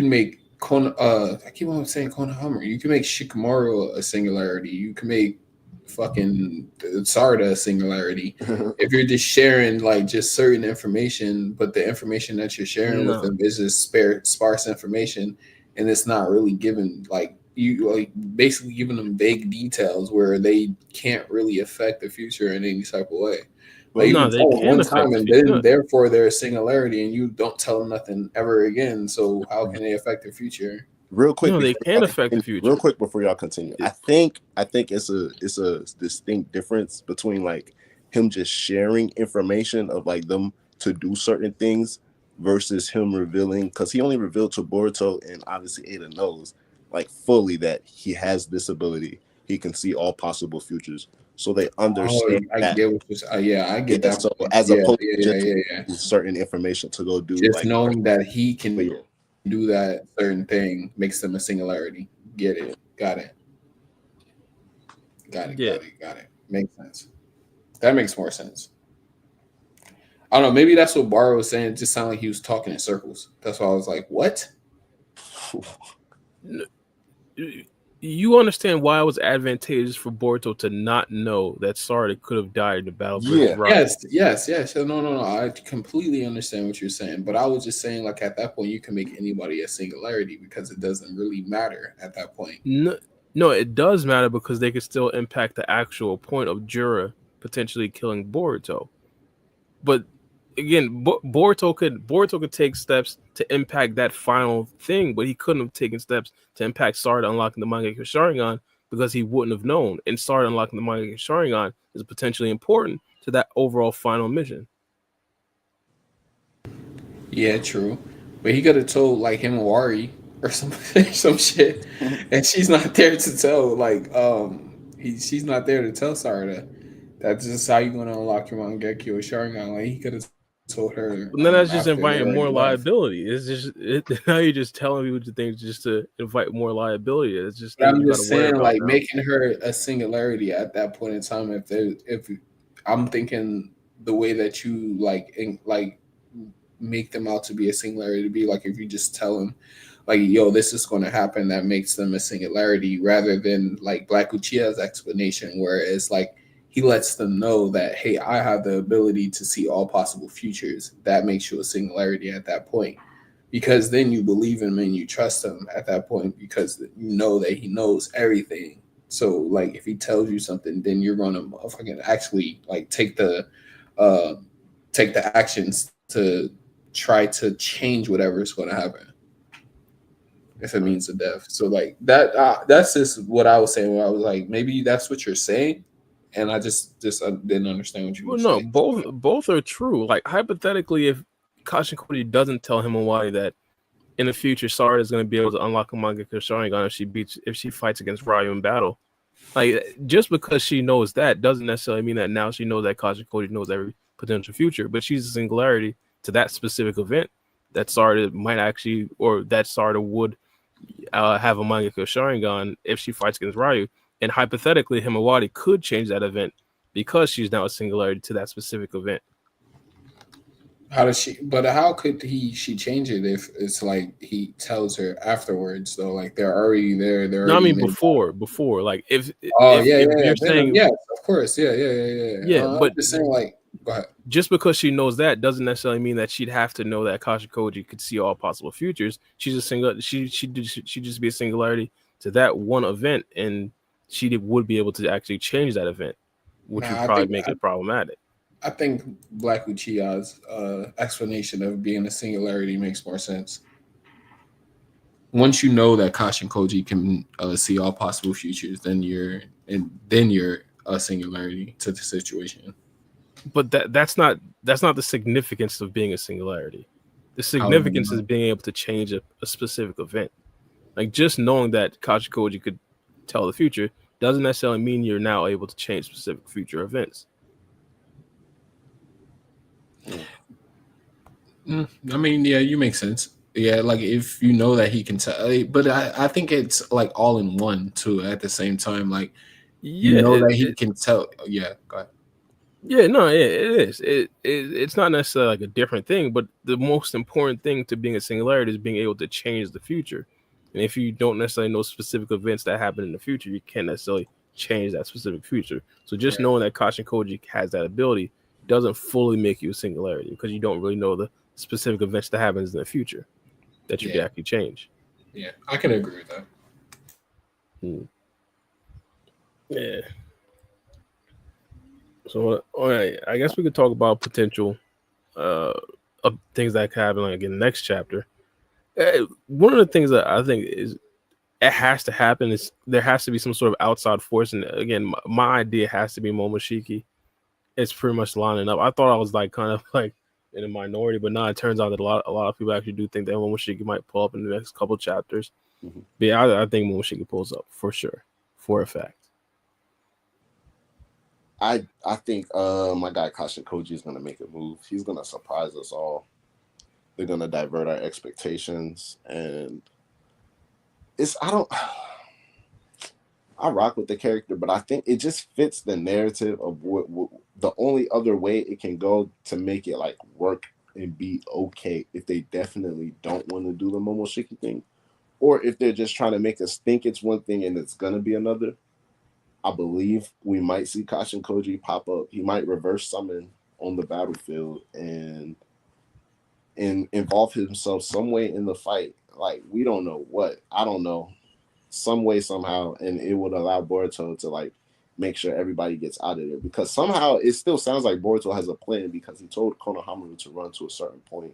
make I keep on saying Konohamaru. You can make Shikamaru a singularity. You can make fucking Sarda a singularity. If you're just sharing like just certain information, but the information that you're sharing with No, them is just sparse information, and it's not really given like you like basically giving them vague details where they can't really affect the future in any type of way. Like you no, can they tell them can one affect time the and future. then No, therefore they're a singularity, and you don't tell them nothing ever again. So how can they affect the future? Real quick no, they before can y'all affect the continue, future. real quick before y'all continue. I think it's a distinct difference between like him just sharing information of like them to do certain things versus him revealing, because he only revealed to Boruto, and obviously Ada knows like fully that he has this ability. He can see all possible futures. So they Oh, understand I that. get what you're saying. Yeah, I get Yeah, that so point. as Yeah, opposed to yeah, just yeah, yeah, yeah. certain information to go do Just like, knowing that he but can yeah. do that certain thing makes them a singularity. Get it. Got it. Got it. Yeah. Got it. Got it. Makes sense. That makes more sense. I don't know. Maybe that's what Barrow was saying. It just sounded like he was talking in circles. That's why I was like, what? You understand why it was advantageous for Boruto to not know that Sarda could have died in the battle versus Yeah. Ryu. Yes. No. I completely understand what you're saying. But I was just saying, like, at that point, you can make anybody a singularity because it doesn't really matter at that point. No, it does matter because they could still impact the actual point of Jura potentially killing Boruto. But again, Boruto could take steps to impact that final thing, but he couldn't have taken steps to impact Sarda unlocking the Mangekyo Sharingan because he wouldn't have known. And Sarda unlocking the Mangekyo Sharingan is potentially important to that overall final mission. Yeah, true. But he could have told like Himawari or some some shit, and she's not there to tell. Like, she's not there to tell Sarada. That's just how you gonna unlock your Mangekyo Sharingan. Like he could have told her And then that's just after inviting they more already left. liability. It's just now you're just telling people to things just to invite more liability. It's just But things I'm you got to just worry saying, about like now. making her a singularity at that point in time. If I'm thinking the way that you like make them out to be a singularity. To be like if you just tell them, like, yo, this is going to happen, that makes them a singularity, rather than like Black Uchiha's explanation, where it's like he lets them know that, hey, I have the ability to see all possible futures. That makes you a singularity at that point, because then you believe him and you trust him at that point, because you know that he knows everything. So like if he tells you something, then you're gonna fucking actually like uh take the actions to try to change whatever is going to happen, if it means the death. So like that that's just what I was saying. Where I was like, maybe that's what you're saying, and I just didn't understand what you Well, were no, saying. both are true. Like hypothetically, if Kashin Cody doesn't tell Himawari that in the future Sarada is going to be able to unlock a Mangekyo Sharingan if she fights against Ryu in battle, like just because she knows that doesn't necessarily mean that now she knows that Kashin Cody knows every potential future. But she's a singularity to that specific event that Sarada might actually, or that Sarada would have a Mangekyo Sharingan if she fights against Ryu. And hypothetically, Himawari could change that event because she's now a singularity to that specific event. How does she? But how could she change it if it's like he tells her afterwards? Though, like they're already there. They're No, I already mean mid. before, like if Oh if yeah, if yeah, you're Venom. saying Yes, of course. Yeah, yeah, yeah, yeah. yeah, I'm but just saying, like, go ahead. just because she knows that doesn't necessarily mean that she'd have to know that Kasha Koji could see all possible futures. She's a single. She just be a singularity to that one event, and she would be able to actually change that event, which would Nah, probably make it problematic. I think Black Uchiha's explanation of being a singularity makes more sense. Once you know that Kashin Koji can see all possible futures, then you're a singularity to the situation. But that's not the significance of being a singularity. The How do you significance is know? being able to change a specific event. Like just knowing that Kasha Koji could tell the future doesn't necessarily mean you're now able to change specific future events. I mean, yeah, you make sense. Yeah, like if you know that he can tell, but I think it's like all in one too. At the same time, like you Yeah, know that he can tell. Yeah, go ahead. yeah, no, yeah, it is. It's not necessarily like a different thing, but the most important thing to being a singularity is being able to change the future. And if you don't necessarily know specific events that happen in the future, you can't necessarily change that specific future. So just Right. knowing that Kashin Koji has that ability doesn't fully make you a singularity because you don't really know the specific events that happens in the future that you can Yeah, actually change. yeah, I can agree with that. Hmm. Yeah. So all right, I guess we could talk about potential uh of things that could happen like in the next chapter. One of the things that I think is it has to happen is there has to be some sort of outside force, and again, my idea has to be Momoshiki. It's pretty much lining up. I thought I was like kind of like in a minority, but now it turns out that a lot of people actually do think that Momoshiki might pull up in the next couple chapters. Mhm. But yeah, I think Momoshiki pulls up for sure, for a fact. I think my guy Kashin Koji is gonna make a move. He's gonna surprise us all. They're gonna divert our expectations, and it's I rock with the character, but I think it just fits the narrative of what the only other way it can go to make it like work and be okay if they definitely don't want to do the Momoshiki thing, or if they're just trying to make us think it's one thing and it's gonna be another. I believe we might see Kashin Koji pop up. He might reverse summon on the battlefield and involve himself some way in the fight. Like we don't know what. I don't know. Some way, somehow, and it would allow Boruto to like make sure everybody gets out of there. Because somehow it still sounds like Boruto has a plan because he told Konohamaru to run to a certain point.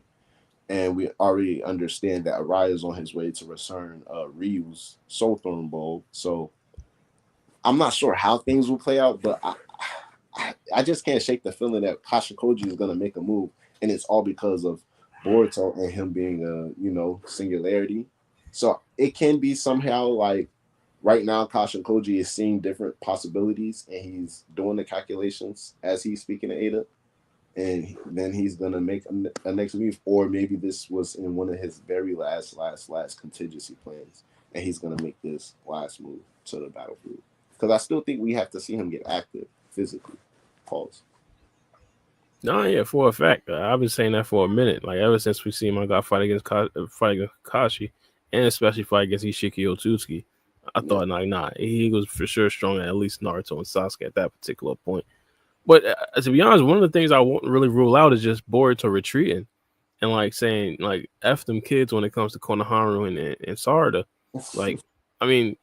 And we already understand that Araya is on his way to return Ryu's Soul Throne Bowl. So I'm not sure how things will play out, but I just can't shake the feeling that Kasha Koji is going to make a move, and it's all because of Boruto and him being a singularity. So it can be somehow like right now Kasha Koji is seeing different possibilities and he's doing the calculations as he's speaking to Ada, and then he's gonna make a next move, or maybe this was in one of his very last contingency plans, and he's gonna make this last move to the battlefield. Because I still think we have to see him get active physically. Pause. No, yeah, for a fact. I've been saying that for a minute. Like ever since we seen my guy fight against Kakashi, and especially fight against Ishiki Otsutsuki, I Yeah, thought like, nah, he was for sure stronger than at least Naruto and Sasuke at that particular point. But to be honest, one of the things I won't really rule out is just Boruto retreating and like saying like F them kids when it comes to Konohamaru and Sarada. Like, I mean,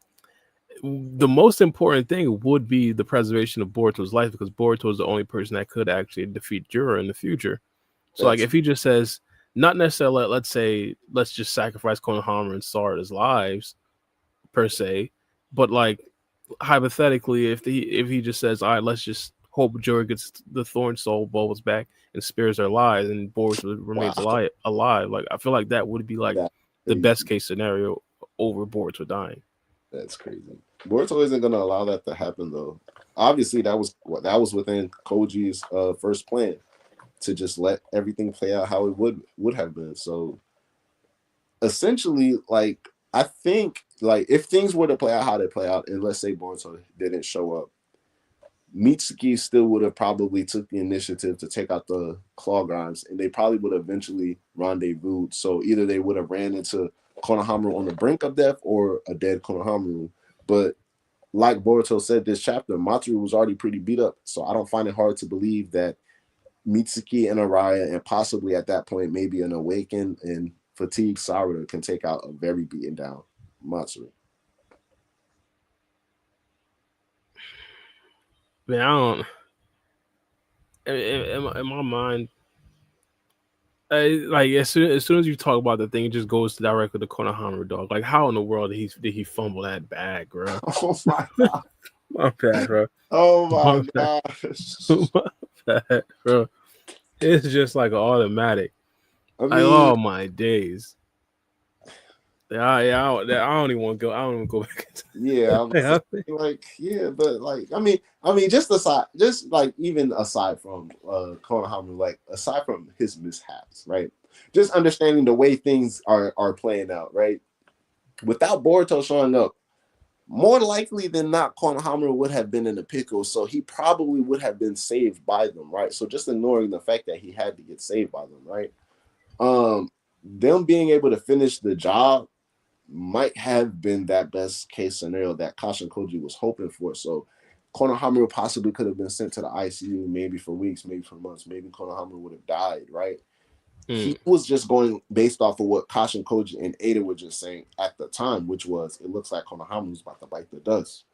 the most important thing would be the preservation of Boruto's life because Boruto is the only person that could actually defeat Jura in the future. So like that's if he just says not necessarily let's say let's just sacrifice Konohamaru and Sarada's lives per se, but like hypothetically if he just says all right let's just hope Jura gets the Thorn Soul bubbles back and spares their lives and Boruto remains wow. alive. Like I feel like that would be like That's the best crazy. case scenario over Boruto dying. That's crazy. Boruto isn't gonna allow that to happen though. Obviously, that was within Koji's first plan to just let everything play out how it would have been. So essentially, like I think, like if things were to play out how they play out, and let's say Boruto didn't show up, Mitsuki still would have probably took the initiative to take out the claw grinds, and they probably would have eventually rendezvoused. So either they would have ran into Konohamaru on the brink of death or a dead Konohamaru. But like Boruto said this chapter, Matsuru was already pretty beat up. So I don't find it hard to believe that Mitsuki and Araya, and possibly at that point, maybe an awakened and fatigued Sarada can take out a very beaten down Matsuru. Man, I don't. In my mind, like as soon as you talk about the thing, it just goes directly to Konohamaru dog. Like how in the world did he fumble that bag, bro? Oh my god. My bad, bro. Oh My my bad. gosh. My bad, bro. It's just like an automatic. I Like mean, oh my days. I don't even want to go. I don't even go back. yeah, I'm saying, Into like, yeah, but like, just aside, just like even aside from Konohamaru, like aside from his mishaps, right? Just understanding the way things are playing out, right? Without Boruto showing up, more likely than not, Konohamaru would have been in a pickle, so he probably would have been saved by them, right? So just ignoring the fact that he had to get saved by them, right? Them being able to finish the job might have been that best case scenario that Kashin Koji was hoping for. So Konohamaru possibly could have been sent to the ICU maybe for weeks, maybe for months. Maybe Konohamaru would have died, right? He was just going based off of what Kashin Koji and Ada were just saying at the time, which was it looks like Konohamaru's about to bite the dust,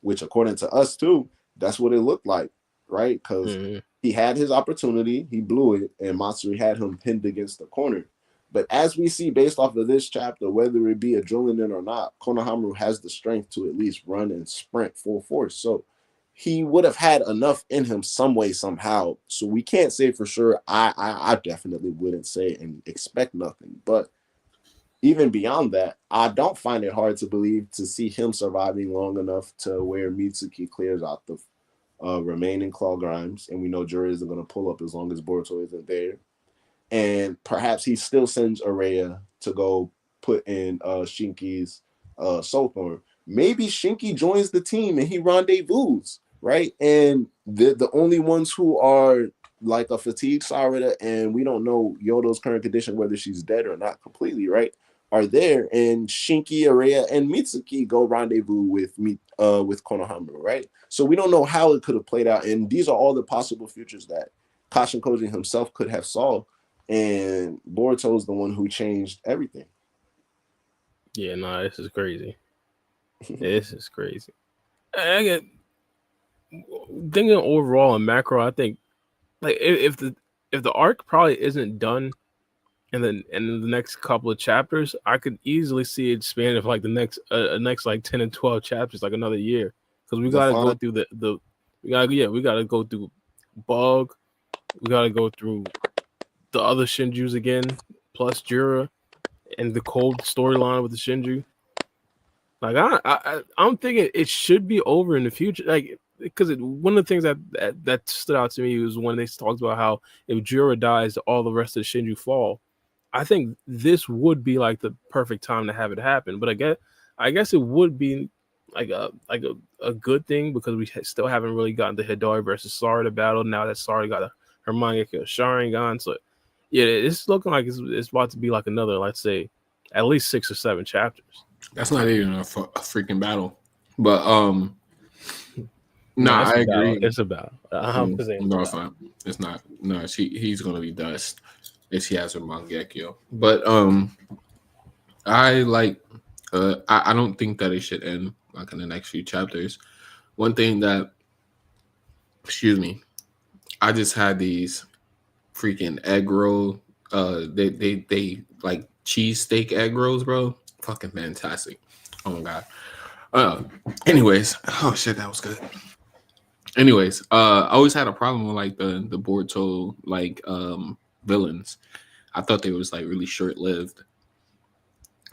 which according to us too, that's what it looked like, right? Because he had his opportunity, he blew it, and Matsuri had him pinned against the corner. But as we see based off of this chapter, whether it be adrenaline or not, Konohamaru has the strength to at least run and sprint full force. So he would have had enough in him some way, somehow. So we can't say for sure. I definitely wouldn't say and expect nothing. But even beyond that, I don't find it hard to believe to see him surviving long enough to where Mitsuki clears out the remaining claw grimes, and we know Jura isn't going to pull up as long as Boruto isn't there. And perhaps he still sends Araya to go put in Shinki's soul thorn. Maybe Shinki joins the team and he rendezvous, right? And the only ones who are like a fatigued Sarada, and we don't know Yodo's current condition, whether she's dead or not completely, right? Are there, and Shinki, Araya, and Mitsuki go rendezvous with Konohamaru, right? So we don't know how it could have played out, and these are all the possible futures that Kashin Koji himself could have saw, and Boruto is the one who changed everything. Yeah, nah, this is crazy. This is crazy. I get thinking overall and macro. I think like if the arc probably isn't done in the next couple of chapters, I could easily see it spanning for like the next like 10 and 12 chapters, like another year, because we The gotta go fun, through we gotta go through Bug, we gotta go through the other Shinjus again, plus Jura and the cold storyline with the Shinju. Like I'm thinking it should be over in the future, like because one of the things that stood out to me was when they talked about how if Jura dies, all the rest of the Shinju fall. I think this would be like the perfect time to have it happen. But I guess it would be like a good thing because we still haven't really gotten the Hidori versus Sarada battle. Now that Sarada got her her Mangekyo Sharingan. So yeah, it's looking like it's about to be like another, let's say, at least 6 or 7 chapters. That's not even a freaking battle. But No, I agree. It's a battle. I'm saying no, it's not. It's not. No, he's gonna be dust if she has her Mangekyo. But I like. I don't think that it should end like in the next few chapters. One thing that, excuse me, I just had these freaking egg roll. They like cheesesteak egg rolls, bro. Fucking fantastic. Oh my god. Anyways, oh shit, that was good. Anyways, I always had a problem with like the Boruto like villains. I thought they was like really short lived.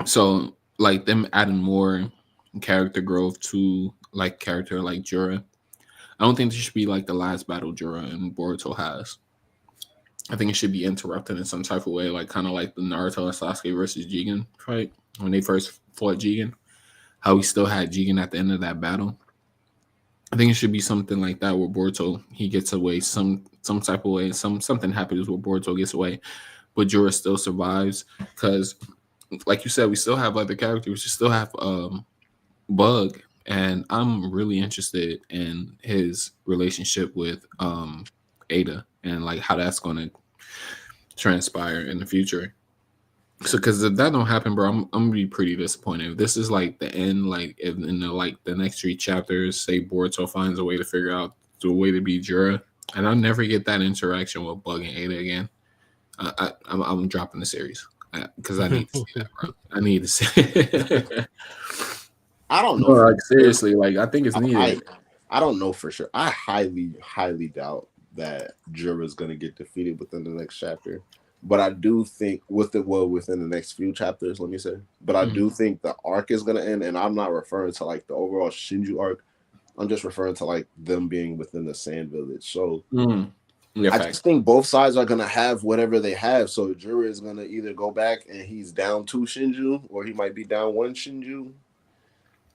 So like them adding more character growth to like character like Jura. I don't think this should be like the last battle Jura and Boruto has. I think it should be interrupted in some type of way, like kind of like the Naruto and Sasuke versus Jigen fight when they first fought Jigen. How he still had Jigen at the end of that battle. I think it should be something like that where Boruto he gets away some type of way, something happens where Boruto gets away, but Jura still survives because, like you said, we still have other characters. We still have Bug, and I'm really interested in his relationship with Ada and like how that's going to transpire in the future. So, because if that don't happen, bro, I'm gonna be pretty disappointed. If this is like the end, like if in the next 3 chapters, say Boruto finds a way to figure out the way to be Jura, and I'll never get that interaction with Bug and Ada again. I'm dropping the series because I need to see that, bro. I need to see it. I don't know. No, like seriously, like I think it's needed. I don't know for sure. I highly doubt that Jura is gonna get defeated within the next chapter. But I do think within the next few chapters, let me say. But I do think the arc is gonna end, and I'm not referring to like the overall Shinju arc. I'm just referring to like them being within the Sand Village. So I just think both sides are gonna have whatever they have. So Jura is gonna either go back and he's down 2 Shinju, or he might be down 1 Shinju.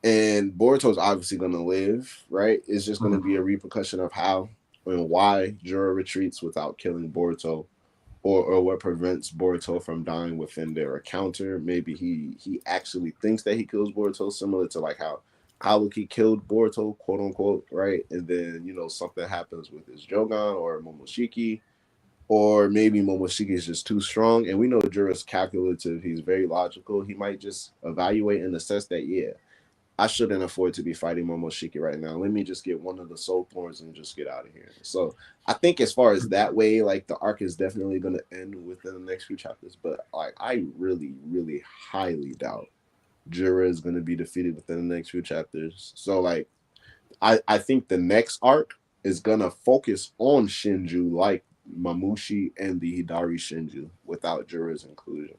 And Boruto's obviously gonna live, right? It's just gonna be a repercussion of how and why Jura retreats without killing Boruto. Or what prevents Boruto from dying within their encounter. Maybe he actually thinks that he kills Boruto, similar to like how Haruki killed Boruto, quote unquote, right? And then, you know, something happens with his Jogan or Momoshiki, or maybe Momoshiki is just too strong. And we know Jura's calculative, he's very logical. He might just evaluate and assess that, yeah, I shouldn't afford to be fighting Momoshiki right now. Let me just get one of the soul thorns and just get out of here. So I think as far as that way, like the arc is definitely going to end within the next few chapters. But like I really, really highly doubt Jura is going to be defeated within the next few chapters. So like I think the next arc is going to focus on Shinju like Mamushi and the Hidari Shinju without Jura's inclusion.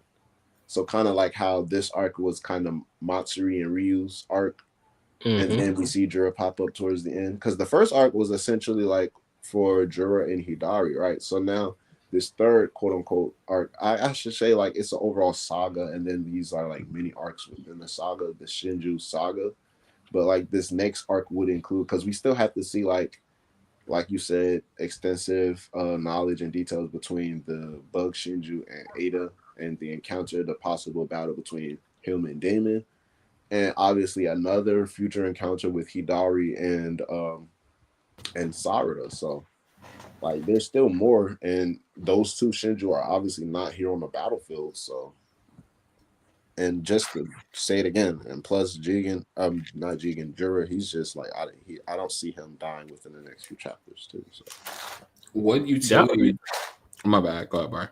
So kind of like how this arc was kind of Matsuri and Ryu's arc. And then we see Jura pop up towards the end. Because the first arc was essentially like for Jura and Hidari, right? So now this third quote unquote arc, I should say like it's an overall saga. And then these are like mini arcs within the saga, the Shinju saga. But like this next arc would include, because we still have to see like you said, extensive knowledge and details between the Bug Shinju and Ada, and the encounter, the possible battle between him and Damon, and obviously another future encounter with Hidari and Sarada. So like there's still more, and those 2 Shinju are obviously not here on the battlefield. So, and just to say it again, and plus Jigen, not Jigen, Jura, he's just like I don't see him dying within the next few chapters too. So what you tell me? My bad, go ahead, Brian.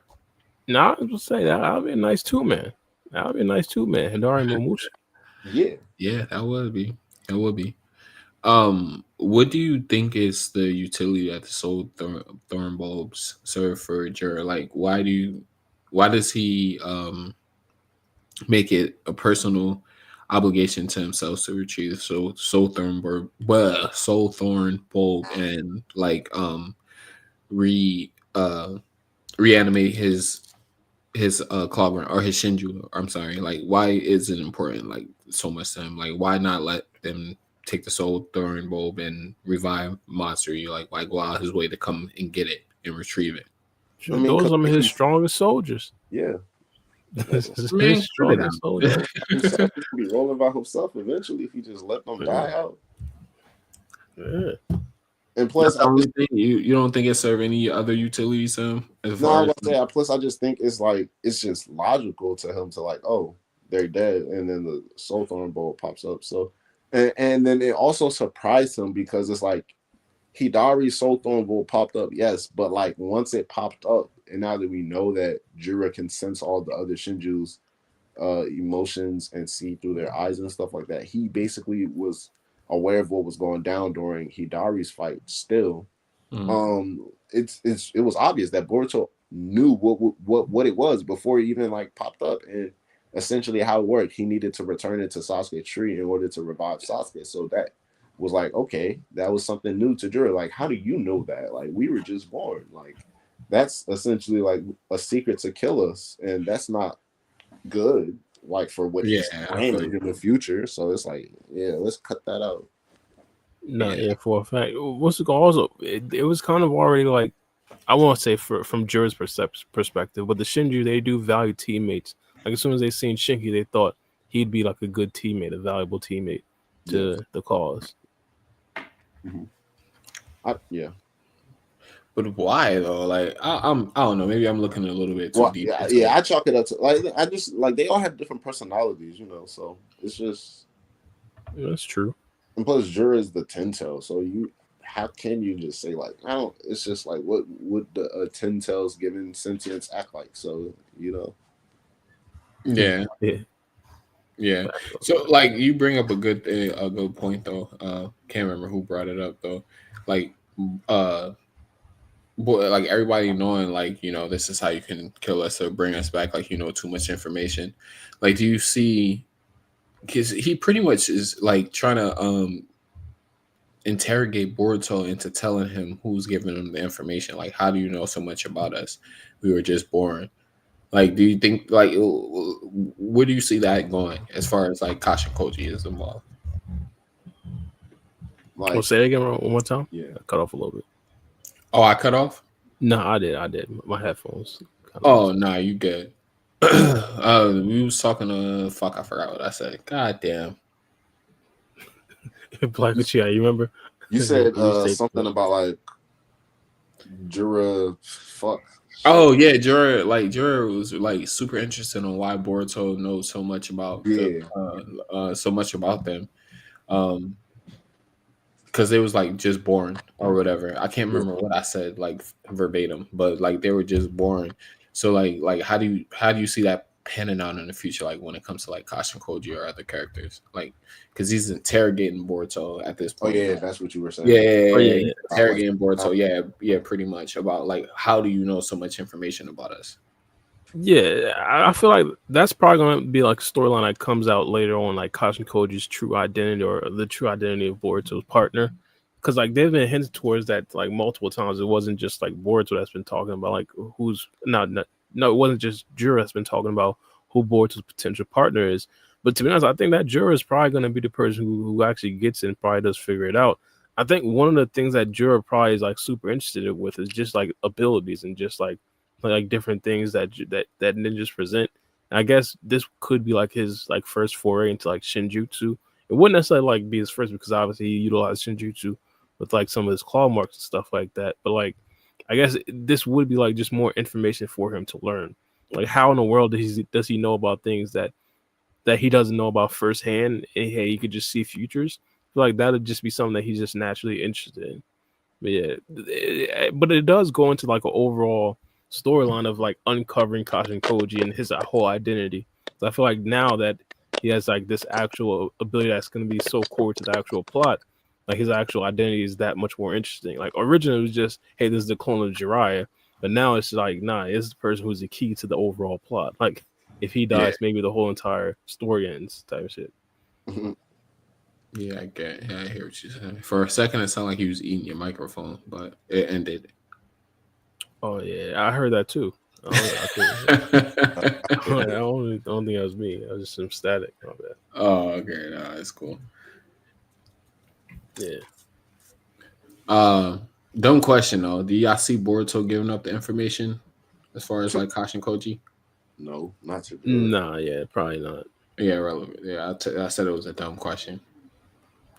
No, I was gonna say that would be a nice 2-man. That would be a nice 2-man. Hidari Mamushi. Yeah, that would be. That would be. What do you think is the utility that the soul thorn bulbs serve for Jura? Like, why does he make it a personal obligation to himself to retrieve the soul thorn bulb and like reanimate his Clover or his Shinju? I'm sorry. Like, why is it important? Like, so much to him. Like, why not let them take the soul thorn bulb and revive Matsuri? Like, why go out his way to come and get it? and retrieve it. I mean, those are his strongest soldiers. Yeah. His strongest soldiers. Himself will be rolling by himself eventually if he just let them die out. Yeah. And plus, you don't think it serve any other utilities to him? Plus, I just think it's just logical to him to like, oh, they're dead, and then the Soul Thorn bolt pops up. So, and then it also surprised him because it's like Hidari's Soul Thorn bolt popped up, yes, but like once it popped up, and now that we know that Jura can sense all the other Shinju's emotions and see through their eyes and stuff like that, he basically was aware of what was going down during Hidari's fight still. It was obvious that Boruto knew what it was before it even like popped up, and essentially how it worked. He needed to return it to Sasuke's tree in order to revive Sasuke. So that was like, okay, that was something new to Jura. Like, how do you know that? Like, we were just born. Like, that's essentially like a secret to kill us, and that's not good. Like for what he's planning in the future. So it's like, yeah, let's cut that out. No, for a fact. What's it called? Also, it was kind of already like, I won't say from Jura's perspective, but the Shinju, they do value teammates. Like as soon as they seen Shinki, they thought he'd be like a good teammate, a valuable teammate to the cause. Yeah. But why though? Like I don't know. Maybe I'm looking a little bit too deep. Yeah, I chalk it up to like I just like they all have different personalities, you know. So it's just that's true. And plus, Jura is the Ten-tail, so how can you just say like I don't? It's just like what would the Ten-tails given sentience act like? So you know. Yeah. So like you bring up a good point though. Can't remember who brought it up though. Like like everybody knowing like this is how you can kill us or bring us back. Like too much information. Like do you see? Because he pretty much is like trying to interrogate Boruto into telling him who's giving him the information. Like, how do you know so much about us? We were just born. Like, do you think like where do you see that going as far as like Kashin Koji is involved? Like, say it again one more time. Yeah, I cut off a little bit. Oh, I cut off? No, I did. My headphones. Oh, nah, you good. We was talking I forgot what I said. God damn. Black Uchiha, you remember? You said something about like Jura. Fuck. Oh yeah, Jura was like super interested in why Boruto knows so much about so much about them. Because they was like just born or whatever. I can't remember what I said like verbatim, but like they were just born. So like how do you see that panning out in the future, like when it comes to like Kashin Koji or other characters, like because he's interrogating Boruto at this point. Oh yeah, that's what you were saying. Yeah. Interrogating Boruto. Yeah, pretty much about like how do you know so much information about us? Yeah, I feel like that's probably going to be like a storyline that comes out later on, like Kashin Koji's true identity or the true identity of Boruto's partner. Because like they've been hinted towards that like multiple times. It wasn't just like Boruto that's been talking about like who's no, it wasn't just Jura that's been talking about who Boruto's potential partner is. But to be honest, I think that Jura is probably going to be the person who actually gets it and probably does figure it out. I think one of the things that Jura probably is like super interested with is just like abilities and just like different things that ninjas present. And I guess this could be like his like first foray into like Shinjutsu. It wouldn't necessarily like be his first because obviously he utilized Shinjutsu with like some of his claw marks and stuff like that. But like I guess this would be like just more information for him to learn. Like how in the world does he know about things that he doesn't know about firsthand? And hey, he could just see futures. I feel like that would just be something that he's just naturally interested in. But yeah, but it does go into like an overall storyline of like uncovering Kashin Koji and his whole identity. So I feel like now that he has like this actual ability that's going to be so core to the actual plot, like his actual identity is that much more interesting. Like originally it was just, hey, this is the clone of Jiraiya, but now it's like, nah, it's the person who's the key to the overall plot. Like if he dies, maybe the whole entire story ends type of shit. Yeah, I get it. Yeah, I hear what you're saying. For a second, it sounded like he was eating your microphone, but it ended. Oh yeah, I heard that too. I don't think it was me. I was just some static. My bad. Oh, okay, no, that's cool. Yeah. Dumb question though. Do y'all see Boruto giving up the information as far as like Kashin Koji? No, not to do it. Nah, yeah, probably not. Yeah, relevant. Yeah, I said it was a dumb question.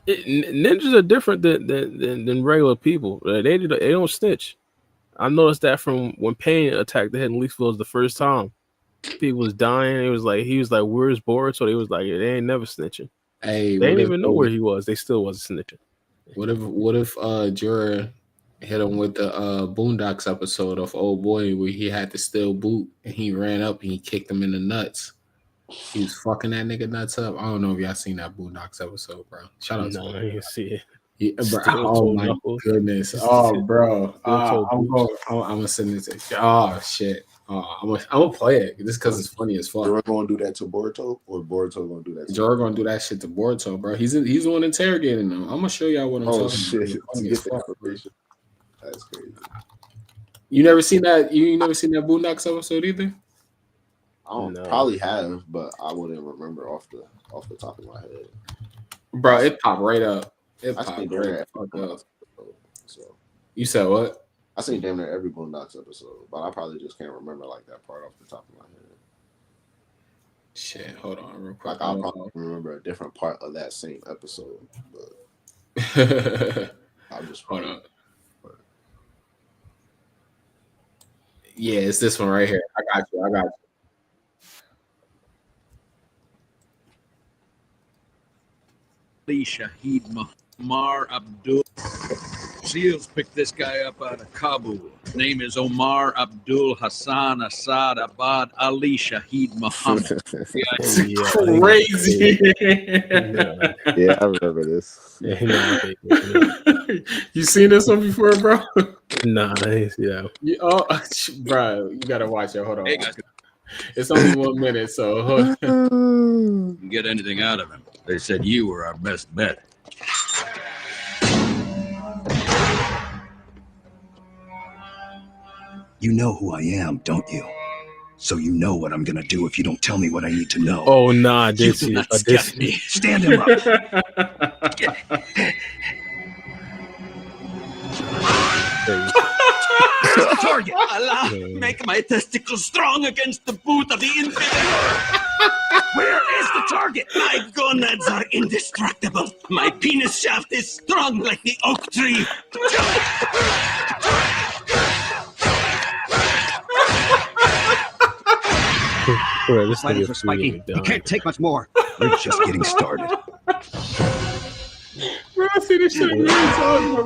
Ninjas are different than regular people. They don't snitch. I noticed that from when Pain attacked the head in Leafville the first time. People was dying. He was like, "Where's Boruto?" So they was like, they ain't never snitching. Hey, They didn't even know where he was. They still wasn't snitching. What if Jura hit him with the Boondocks episode of Old Boy where he had to steal boot and he ran up and he kicked him in the nuts. He was fucking that nigga nuts up. I don't know if y'all seen that Boondocks episode, bro. Shout out to I didn't see it. Yeah, bro. Oh my goodness. Oh, bro. I'm gonna send it to. Oh shit. I'm gonna play it just because it's funny as fuck. Jura gonna do that to Boruto, or Boruto gonna do that? Jura gonna do that shit to Boruto, bro. He's the one interrogating them. I'm gonna show y'all what I'm talking shit. about. Get the information. That's crazy. You never seen that? You never seen that Boondocks episode either? I don't probably have, but I wouldn't remember off the top of my head. Bro, it popped right up. It I popped seen right fuck up. So You said what? I seen damn near every Boondocks episode, but I probably just can't remember like that part off the top of my head. Shit, hold on real quick. Like I'll probably remember a different part of that same episode, but I'll just hold on. Yeah, it's this one right here. I got you. Shahid Omar Abdul. SEALs picked this guy up out of Kabul. His name is Omar Abdul Hassan Assad Abad Ali Shahid Muhammad. Crazy. Yeah, I remember this. You seen this one before, bro? Nah, yeah. Bro, you gotta watch it. Hold on. Hey, it's only 1 minute, so Didn't get anything out of him. They said you were our best bet. You know who I am, don't you? So you know what I'm gonna do if you don't tell me what I need to know. Oh, nah, I did You see do it. not I did scare see me. it. Stand him up. Target! Allah, make my testicles strong against the boot of the infidel. Where is the target? My gonads are indestructible. My penis shaft is strong like the oak tree. Bro, this Fighting nigga for Spiky. freaking He can't take much more. We're just getting started. bro, I see this shit. I'm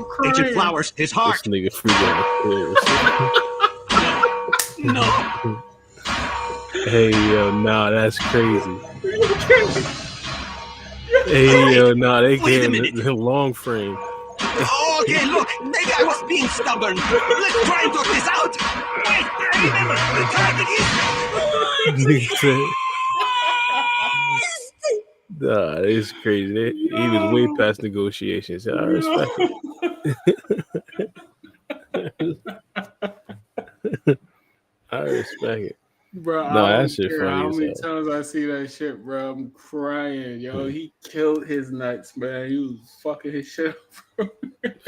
crying. Agent Flowers, his heart. This nigga freaking. No. Hey, yo, nah, that's crazy. Hey, yo, nah, they gave him long frame. Okay, look, maybe I was being stubborn. Let's try and talk this out. Wait, I remember the target is. Nah, it's crazy. He was way past negotiations. I respect it. I respect it. Bro, No, I that don't shit care funny how as many hell. times I see that shit, bro. I'm crying, yo. He killed his nuts, man. He was fucking his shit up, bro.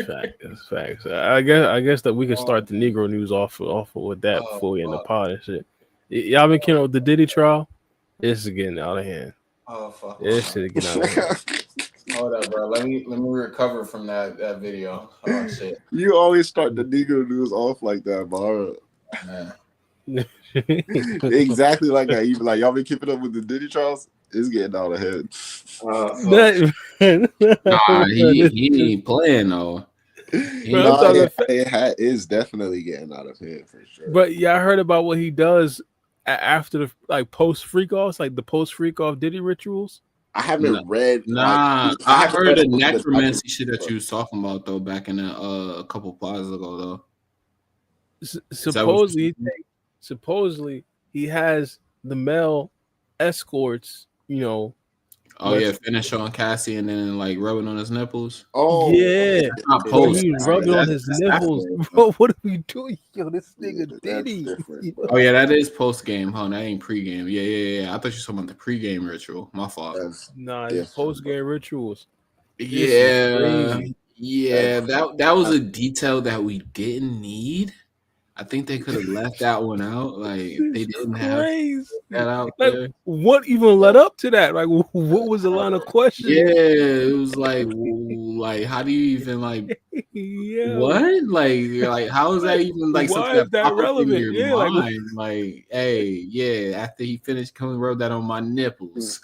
Facts, facts. I guess that we can start the Negro news off with that before we end the pod and shit. Y'all been keeping up with the Diddy trial? This is getting out of hand. Oh fuck! This shit is getting out of hand. Hold up, bro. Let me recover from that video. Oh shit! You always start the Negro news off like that, bro. Man. Exactly like that. You be like, y'all been keeping up with the Diddy trials? It's getting out of hand. Nah, he ain't playing though. It is definitely getting out of hand for sure. But yeah, I heard about what he does after the like post freak offs, like the post freak off Diddy rituals. I haven't read. Nah, I heard the necromancy shit that you was talking about though back in a couple plazas ago though. Supposedly he has the male escorts, you know. Oh yeah, finish on Cassie and then like rubbing on his nipples. Oh yeah, post. He's rubbing on his nipples, bro. What are we doing, yo? This nigga Diddy. Oh yeah, that is post game, huh? That ain't pre game. Yeah. I thought you were talking about the pre game ritual. My fault. Nah, it's post game rituals. Yeah, Yeah, that was a detail that we didn't need. I think they could have left that one out. Like they didn't have Crazy. that out Like, there. what even led up to that? Like, what was the line of Yeah, questioning? it was like how do you even like Yeah. what? Like how is that even like something Why is that that popped up in relevant? your Yeah, like mind? Like, hey, yeah, after he finished coming, wrote that on my nipples.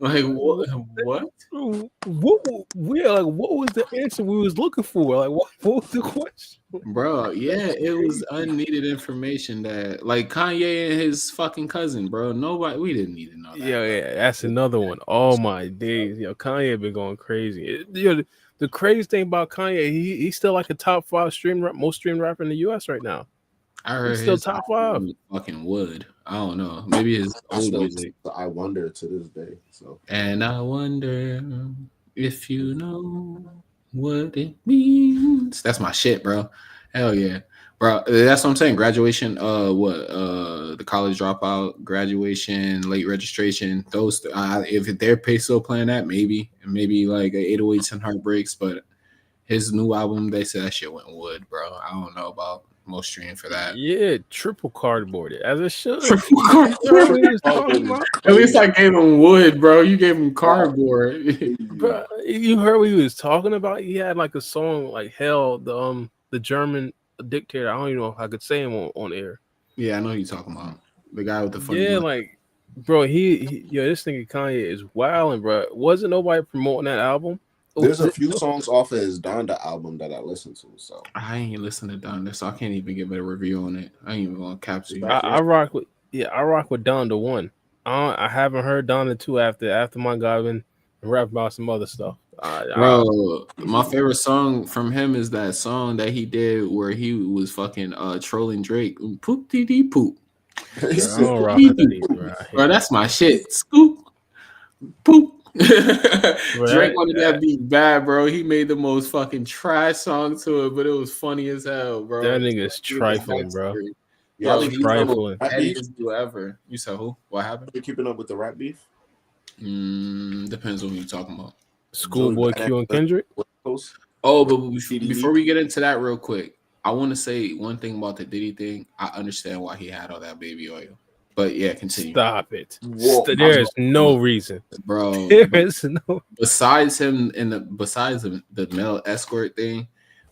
Like what? what was the answer we was looking for? Like, what was the question? Bro, yeah, it was unneeded information that like Kanye and his fucking cousin, bro. We didn't need to know that. Yeah, that's another one. Oh my days, Kanye been going crazy. The crazy thing about Kanye, he's still like a top 5 most streamed rapper in the U.S. right now. I heard He's still his top 5. fucking wood. I don't know. Maybe his old music. I wonder to this day. So, and I wonder if you know what it means. That's my shit, bro. Hell yeah, bro. That's what I'm saying. Graduation, the college dropout, graduation, late registration. Those, if they're still playing that, maybe like 808s and Heartbreaks. But his new album, they said that shit went wood, bro. I don't know about most stream for that. Yeah, triple cardboarded as it should. Triple cardboard. At least I gave him wood, bro. You gave him cardboard. Bro, you heard what he was talking about? He had like a song like Hell, the German dictator. I don't even know if I could say him on air. Yeah, I know who you're talking about. The guy with the funny Yeah, like, bro, this nigga Kanye is wilding, bro. Wasn't nobody promoting that album? There's a few songs off of his Donda album that I listened to. So I ain't listened to Donda, so I can't even give it a review on it. I ain't even gonna capture you. I rock with Donda 1. I haven't heard Donda 2 after my guy been rap about some other stuff. Bro, my favorite song from him is that song that he did where he was fucking trolling Drake. Poop dee dee poop. Bro, that's my shit. Scoop. Poop. Drake wanted that beat bad, bro. He made the most fucking trash song to it, but it was funny as hell, bro. That nigga's trifling, bro. Yeah, trifling. Ever. You said who? What happened? You keeping up with the rap beef? Depends on who you're talking about. Schoolboy Q and Kendrick. Oh, but before we get into that real quick, I want to say one thing about the Diddy thing. I understand why he had all that baby oil. But yeah, continue. Stop it. There is no reason, bro. There is no. Besides him and besides the male escort thing,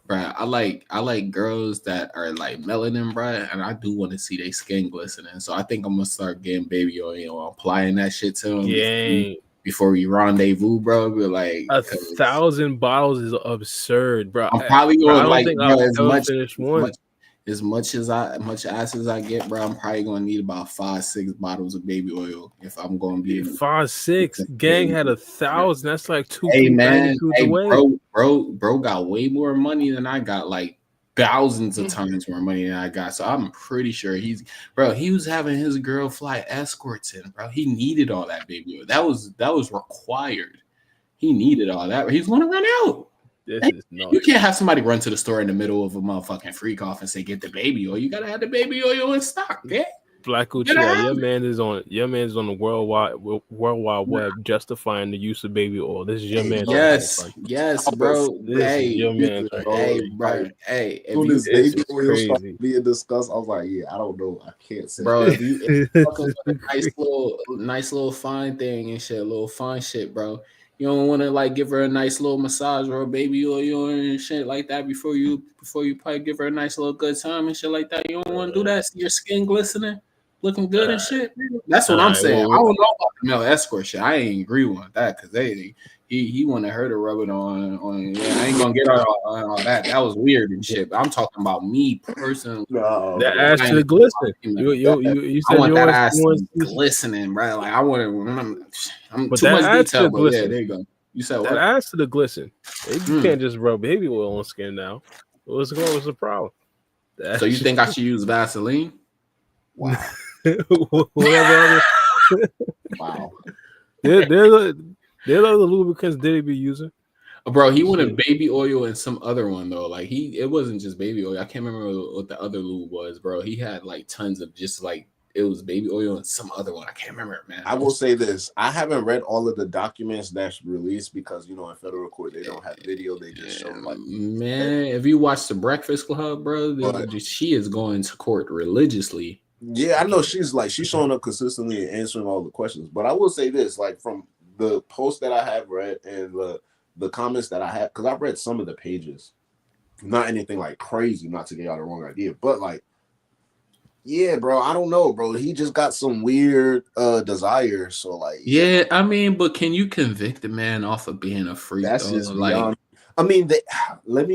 bro. I like girls that are like melanin, bro, and I do want to see their skin glistening. So I think I'm gonna start getting baby oil, applying that shit to them. Yeah. Before we rendezvous, bro. But like 1,000 bottles is absurd, bro. I'm probably going as much ass as I get, bro. I'm probably gonna need about 5-6 bottles of baby oil if I'm gonna be 5-6. Gang had 1,000. That's like 2. Hey man, bro got way more money than I got. Like thousands of times more money than I got. So I'm pretty sure he was having his girl fly escorts in, bro. He needed all that baby oil. That was required. He needed all that. He's gonna run out. You can't have somebody run to the store in the middle of a motherfucking freak off and say, get the baby oil. You gotta have the baby oil in stock, man. Black Uchiha, your man is on the world wide web justifying the use of baby oil. This is your man. Yes, bro. This is your man. Bro. Hey, when this baby oil started being discussed, I was like, yeah, I don't know. I can't say, bro. If you fucking a nice little fine thing and shit, little fine shit, bro. You don't want to like give her a nice little massage or a baby oil and shit like that before you probably give her a nice little good time and shit like that. You don't want to do that. See your skin glistening, looking good and shit. That's what I'm saying. I don't know about the male escort shit. I ain't agree with that because he wanted her to rub it on. Yeah, I ain't gonna get all that. That was weird and shit. But I'm talking about me personally. No, that ass to glisten. You said I want that ass glistening, bro. Like I want it. I'm too much detail, but yeah, there you go. You said that what? ass to the glisten. You can't just rub baby oil on skin now. What's the problem? So you think I should use Vaseline? Wow. Whatever. Wow. There's other lubricants Diddy be using. Bro, he wanted baby oil and some other one though. Like it wasn't just baby oil. I can't remember what the other lube was, bro. He had like tons of just like it was baby oil and some other one. I can't remember, man. I will say this: I haven't read all of the documents that's released because in federal court they don't have video; they just show like. Man, if you watch the Breakfast Club, bro, she is going to court religiously. Yeah, I know she's showing up consistently and answering all the questions. But I will say this, like from the posts that I have read and the comments that I have, because I've read some of the pages, not anything like crazy, not to get y'all the wrong idea, but like, yeah, bro, I don't know, bro. He just got some weird desire. So like, yeah, I mean, but can you convict the man off of being a freak? That's just like. Beyond. I mean,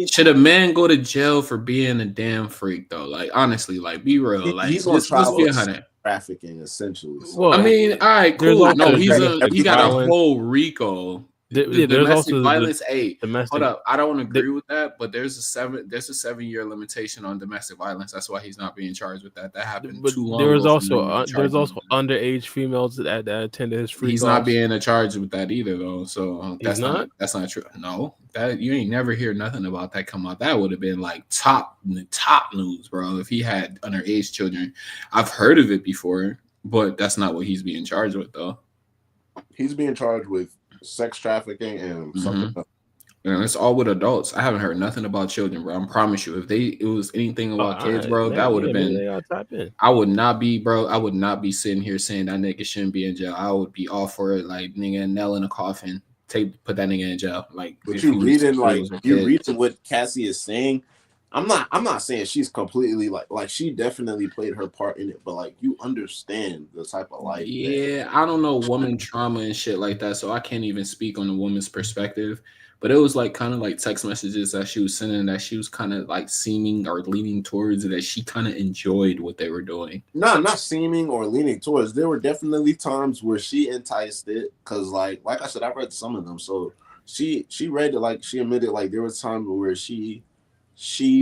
should a man go to jail for being a damn freak though? Like honestly, like be real. Like he's on trial for trafficking essentially. So. Well, I mean, all right, cool. No, he got a whole RICO. There's also violence. Hold up, I don't agree with that, but there's a 7-year limitation on domestic violence. That's why he's not being charged with that. That happened too long. There's also underage females that attended his free. He's not being charged with that either, though. So that's not true. No, that you ain't never hear nothing about that come out. That would have been like top news, bro. If he had underage children, I've heard of it before, but that's not what he's being charged with, though. He's being charged with sex trafficking and something else. And it's all with adults. I haven't heard nothing about children, bro. I promise you, if it was anything about kids, bro, that would have been. I would not be, bro. I would not be sitting here saying that nigga shouldn't be in jail. I would be all for it, like nigga nail in a coffin, put that nigga in jail. Like, but you reading what Cassie is saying. I'm not saying she's completely like she definitely played her part in it, but like you understand the type of life. Yeah, I don't know woman trauma and shit like that, so I can't even speak on the woman's perspective. But it was like kind of like text messages that she was sending that she was kind of like seeming or leaning towards that she kind of enjoyed what they were doing. No, not seeming or leaning towards. There were definitely times where she enticed it because like I said, I read some of them. So she read it, like she admitted like there was times where she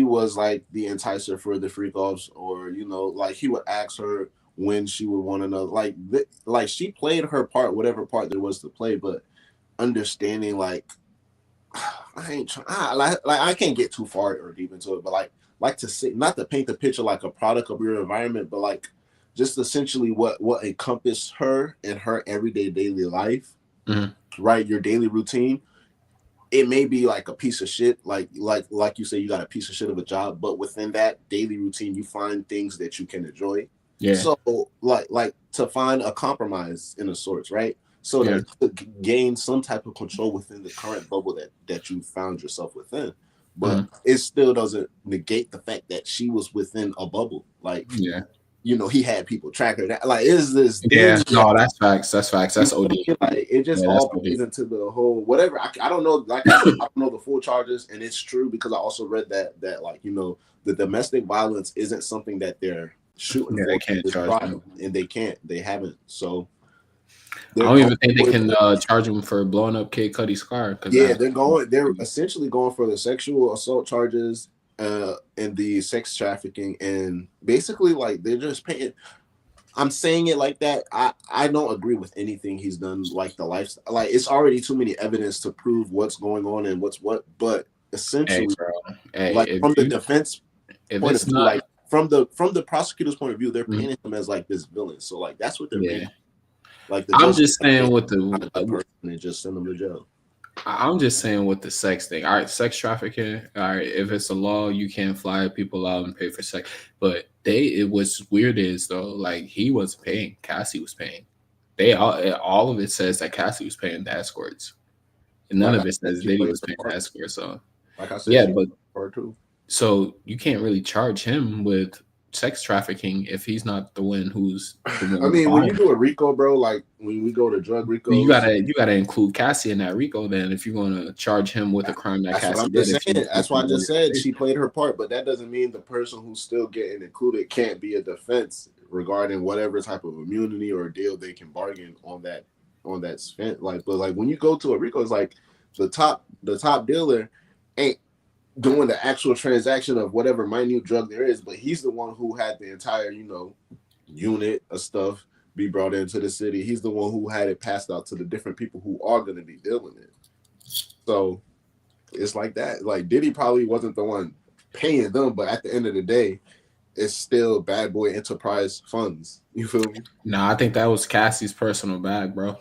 was like the enticer for the freak offs, or like he would ask her when she would want to know, like she played her part, whatever part there was to play, but understanding like I can't get too far or deep into it, but like to say, not to paint the picture like a product of your environment, but like just essentially what encompassed her in her everyday daily life, right? Your daily routine. It may be like a piece of shit, like you say, you got a piece of shit of a job, but within that daily routine, you find things that you can enjoy. Yeah. So like to find a compromise in a sorts, right? So to gain some type of control within the current bubble that you found yourself within, but it still doesn't negate the fact that she was within a bubble. Like, he had people track her. That like is this? No, that's facts. That's facts. That's OD. Like it just all plays into the whole whatever. I don't know. Like I said, I don't know the full charges, and it's true because I also read that like the domestic violence isn't something that they're shooting for. They can't charge them, and they haven't. So I don't even think they can charge them for blowing up Kid Cudi's car. They're essentially going for the sexual assault charges. And the sex trafficking, and basically like they're just paying. I'm saying it like that. I don't agree with anything he's done. Like the lifestyle, like it's already too many evidence to prove what's going on and what's what. But essentially, from the defense point of view, like from the prosecutor's point of view, they're painting him as like this villain. So like that's what they're painting. Like I'm just saying with the person and just send them to jail. I'm just saying with the sex thing. All right, sex trafficking. All right, if it's a law, you can't fly people out and pay for sex. But it was weird is though, like he was paying, Cassie was paying. All of it says that Cassie was paying the escorts, and none of it says Diddy was paying the escorts. So, like I said, so you can't really charge him with sex trafficking if he's not the one who's. I mean, when you do a RICO, bro, like when we go to drug RICO, you gotta include Cassie in that RICO. Then, if you're gonna charge him with a crime that Cassie did, that's why I just said she played her part, but that doesn't mean the person who's still getting included can't be a defense regarding whatever type of immunity or deal they can bargain on that spent. Like, but like when you go to a RICO, it's like the top dealer ain't doing the actual transaction of whatever minute drug there is, but he's the one who had the entire, unit of stuff be brought into the city. He's the one who had it passed out to the different people who are going to be dealing it. So it's like that. Like Diddy probably wasn't the one paying them, but at the end of the day, it's still Bad Boy Enterprise funds. You feel me? Nah, I think that was Cassie's personal bag, bro.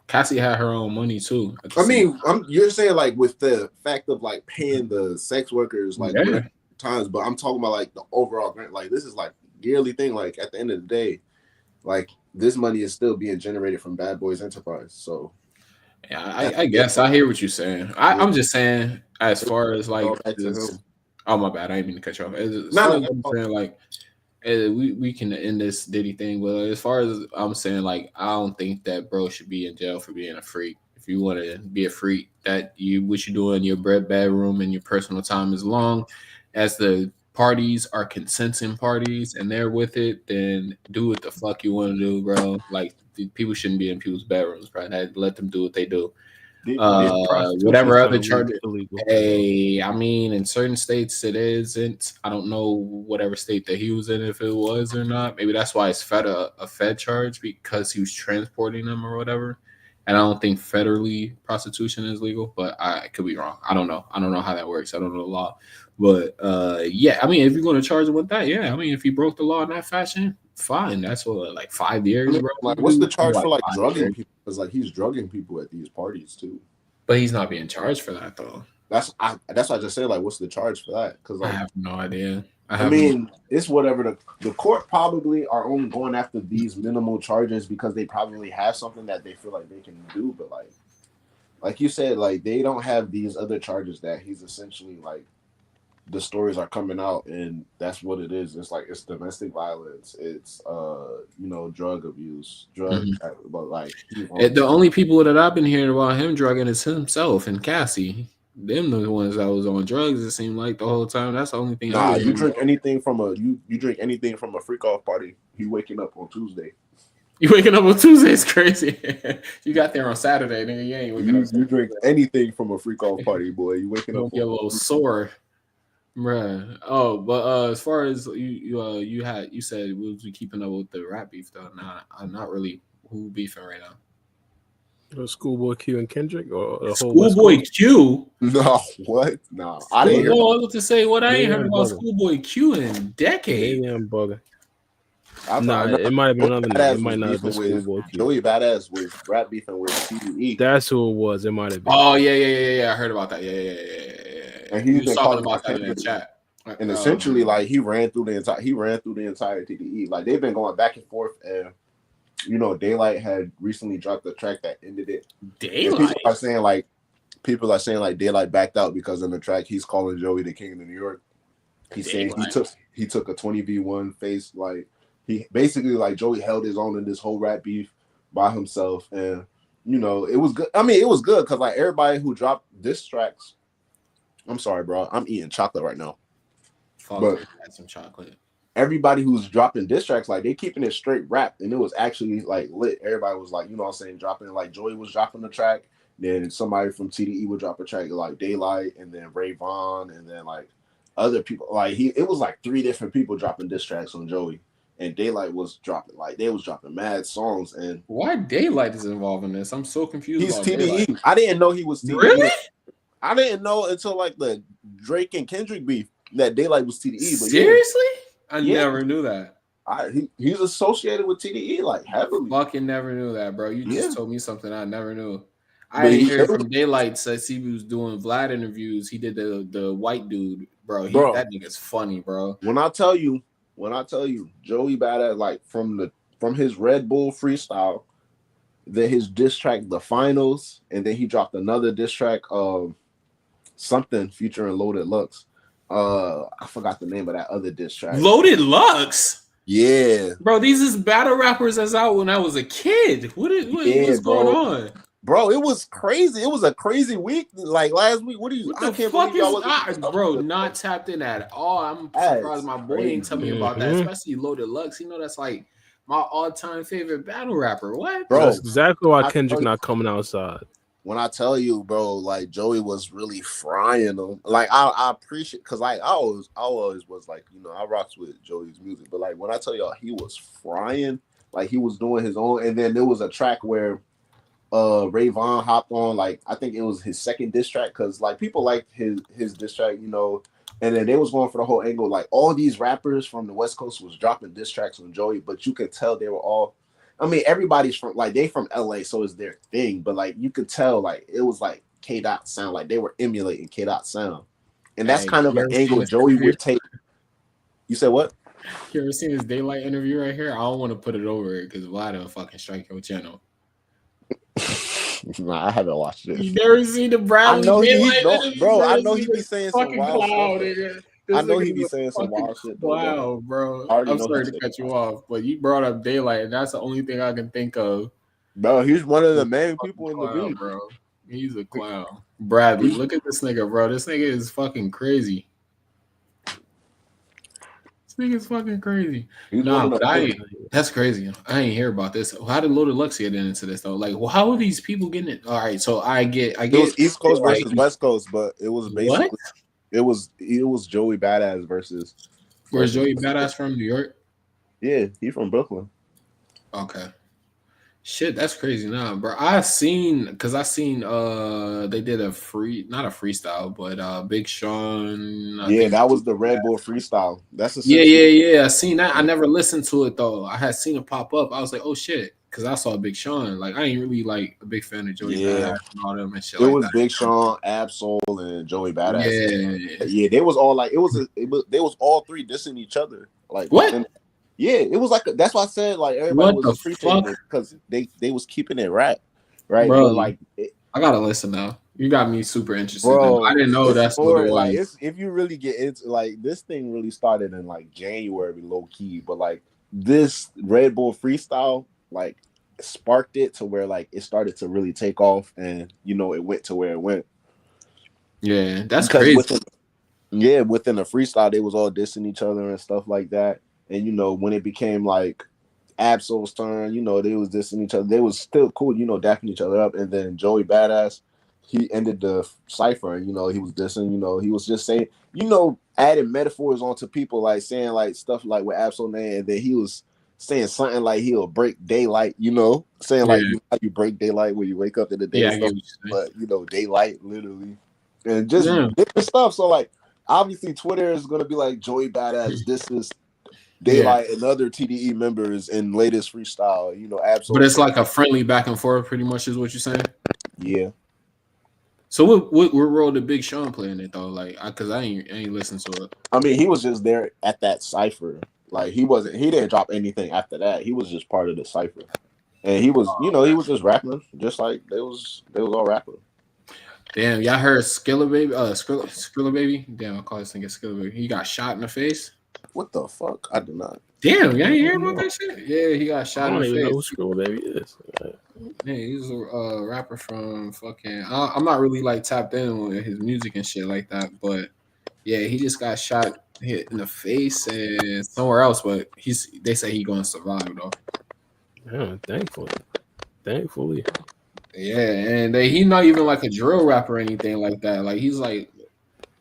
Cassie had her own money too. I mean, you're saying like with the fact of like paying the sex workers like whatever times, but I'm talking about like the overall grant. Like this is like yearly thing. Like at the end of the day, like this money is still being generated from Bad Boys Enterprise. So yeah, I guess I hear what you're saying. I'm just saying as far as like oh my bad, I didn't mean to cut you off. I'm saying like we can end this Diddy thing, but as far as I'm saying, like I don't think that bro should be in jail for being a freak. If you want to be a freak, that you what you do in your bedroom and your personal time, as long as the parties are consenting parties and they're with it, then do what the fuck you want to do, bro. Like people shouldn't be in people's bedrooms, bro. Let them do what they do. Whatever other charges. Hey, I mean, in certain states it isn't. I don't know whatever state that he was in, if it was or not. Maybe that's why it's a fed charge, because he was transporting them or whatever. And I don't think federally prostitution is legal, but I could be wrong. I don't know. I don't know how that works. I don't know the law. But yeah, I mean, if you're going to charge him with that, yeah. I mean, if he broke the law in that fashion, fine. That's what, like 5 years, bro. Like, what's the charge for like drugging people? Because like he's drugging people at these parties too. But he's not being charged for that though. That's what I just said. Like, what's the charge for that? Because like, I have no idea. I mean, it's whatever the court probably are only going after these minimal charges because they probably have something that they feel like they can do. But like you said, like they don't have these other charges that he's essentially like. The stories are coming out, and that's what it is. It's like it's domestic violence. It's drug abuse, but like the only people that I've been hearing about him drugging is himself and Cassie. Them the ones that was on drugs. It seemed like the whole time. That's the only thing. Nah, you drink anything from a you drink anything from a freak off party. You waking up on Tuesday. You waking up on Tuesday is crazy. You got there on Saturday, nigga. You ain't waking up. You drink anything from a freak off party, boy. You waking up. Get a little sore. Right. Oh, but as far as you said we was keeping up with the rap beef though. Nah, I'm not really who beefing right now. Schoolboy Q and Kendrick or Schoolboy Q? No, what? No, I didn't hear. I was to say what I ain't heard about Schoolboy Q in decades. Maybe I'm bugging. Nah, it might have been another name. It might not have been Schoolboy Q. Joey Badass was rap beefing with TDE. That's who it was. It might have been. Oh yeah. I heard about that. Yeah. And he was talking about that in the chat. And essentially, like he ran through the entire TDE. Like they've been going back and forth, and Daylight had recently dropped the track that ended it. Daylight. People are saying like Daylight backed out because on the track he's calling Joey the King of New York. He's saying he took a 20v1 face. Like he basically like Joey held his own in this whole rap beef by himself, and it was good. I mean, it was good because like everybody who dropped diss tracks. I'm sorry, bro. I'm eating chocolate right now. But had some chocolate. Everybody who's dropping diss tracks, like they keeping it straight rap, and it was actually like lit. Everybody was like, dropping like Joey was dropping the track, then somebody from TDE would drop a track like Daylight, and then Ray Vaughn, and then like other people. Like it was like 3 different people dropping diss tracks on Joey, and Daylight was dropping they was dropping mad songs. And why Daylight is involved in this? I'm so confused. He's TDE. Daylight. I didn't know he was TDE. Really? I didn't know until like the Drake and Kendrick beef that Daylight was TDE. But seriously? I never knew that. He's associated with TDE like heavily. Fucking never knew that, bro. You just told me something I never knew. I didn't hear from Daylight since he was doing Vlad interviews. He did the white dude, bro. That nigga's funny, bro. When I tell you, Joey Badass, like from his Red Bull freestyle, then his diss track, The Finals, and then he dropped another diss track of something featuring Loaded Lux. I forgot the name of that other diss track. Loaded Lux? Yeah. Bro, these is battle rappers that's out when I was a kid. What's going on? Bro, it was crazy. It was a crazy week. Like last week. I can't believe y'all was not tapped in at all. I'm surprised my boy ain't tell me about that, especially Loaded Lux. That's like my all-time favorite battle rapper. What? Bro, that's exactly why Kendrick not coming outside. When I tell you, bro, like Joey was really frying them. Like I appreciate, cause like I always was like, I rocks with Joey's music, but like when I tell y'all he was frying, like he was doing his own, and then there was a track where Ray Vaughn hopped on, like I think it was his second diss track, cause like people liked his diss track, And then they was going for the whole angle, like all these rappers from the West Coast was dropping diss tracks on Joey, but you could tell they were all. I mean, everybody's from like they from LA, so it's their thing. But like you could tell, like it was like K Dot sound, like they were emulating K Dot sound, and that's kind of an angle Joey would take. You said what? You ever seen this Daylight interview right here? I don't want to put it over it because why the fucking strike your channel? Nah, I haven't watched it. You never seen the Bradley Daylight interview? Bro, I know he be saying some wild shit. I know he be saying some wild shit. Wow, bro. I'm sorry to cut you off, but you brought up Daylight, and that's the only thing I can think of. Bro, he's one of the main people in the beat, bro. He's a clown. Bradley, look at this nigga, bro. This nigga is fucking crazy. This nigga's fucking crazy. Nah, but that's crazy. I ain't hear about this. How did Loaded Lux get into this though? Like, well, how are these people getting it? All right, so I get. It was East Coast versus West Coast, but it was basically it was Joey Badass versus. Where's Joey Badass from? New York? Yeah, he from Brooklyn. Okay. Shit, that's crazy. Nah, bro. I seen they did not a freestyle, but Big Sean. That was the Red Bull freestyle. That's yeah. I seen that. I never listened to it though. I had seen it pop up. I was like, oh shit, because I saw Big Sean. Like I ain't really like a big fan of Joey Badass and all them and shit. It was Big Sean, Absol, and Joey Badass. Yeah. They was all like they was all three dissing each other. Like what? Yeah, it was like that's why I said like everybody was appreciating it because they was keeping it right, bro. But, like I gotta listen now. You got me super interested. Bro, I didn't know that's what it was. Like, if you really get into like this thing really started in like January, low key, but like this Red Bull freestyle like sparked it to where like it started to really take off, and it went to where it went. Yeah, that's crazy. Within the freestyle, they was all dissing each other and stuff like that. And when it became like Absol's turn, they was dissing each other. They was still cool, dapping each other up. And then Joey Badass, he ended the cipher. He was dissing. He was just saying, adding metaphors onto people, like saying like stuff like with Absol name, and then he was saying something like he'll break daylight. Saying like how you break daylight when you wake up in the day. But daylight literally, and just different stuff. So like obviously Twitter is gonna be like Joey Badass. This is. Daylight and other TDE members in latest freestyle, absolutely. But it's like a friendly back and forth, pretty much, is what you're saying. Yeah. So what role did Big Sean play in it though? Like, cause I ain't listened to it. I mean, he was just there at that cipher. Like he didn't drop anything after that. He was just part of the cipher, and he was, he was just rapping, just like they was all rapping. Damn, y'all heard Skrilla Baby? Skrilla Baby. Damn, I call this thing Skrilla Baby. He got shot in the face. What the fuck? I did not. Damn, y'all ain't hear about that shit? Yeah, he got shot in the face. I don't even know who Skrilla Baby is. Yeah, he's a rapper from fucking. I'm not really like tapped in with his music and shit like that, but yeah, he just got hit in the face and somewhere else. But they say he gonna survive though. Yeah, thankfully. Yeah, and he not even like a drill rapper or anything like that. Like he's like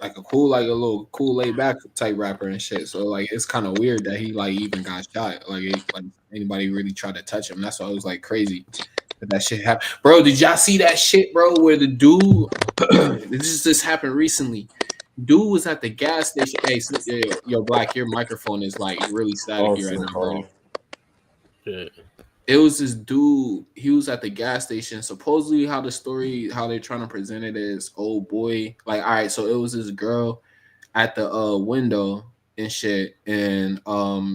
a cool, like a little cool laid back type rapper and shit. So like it's kind of weird that he like even got shot. Like anybody really tried to touch him. That's why it was like crazy that shit happened. Bro, did y'all see that shit, bro? Where the dude this happened recently. Dude was at the gas station. Hey, yo, Black, your microphone is like really staticky right now, bro. Yeah. It was this dude. He was at the gas station. Supposedly, how they're trying to present it is, oh boy, like all right. So it was this girl at the window and shit, and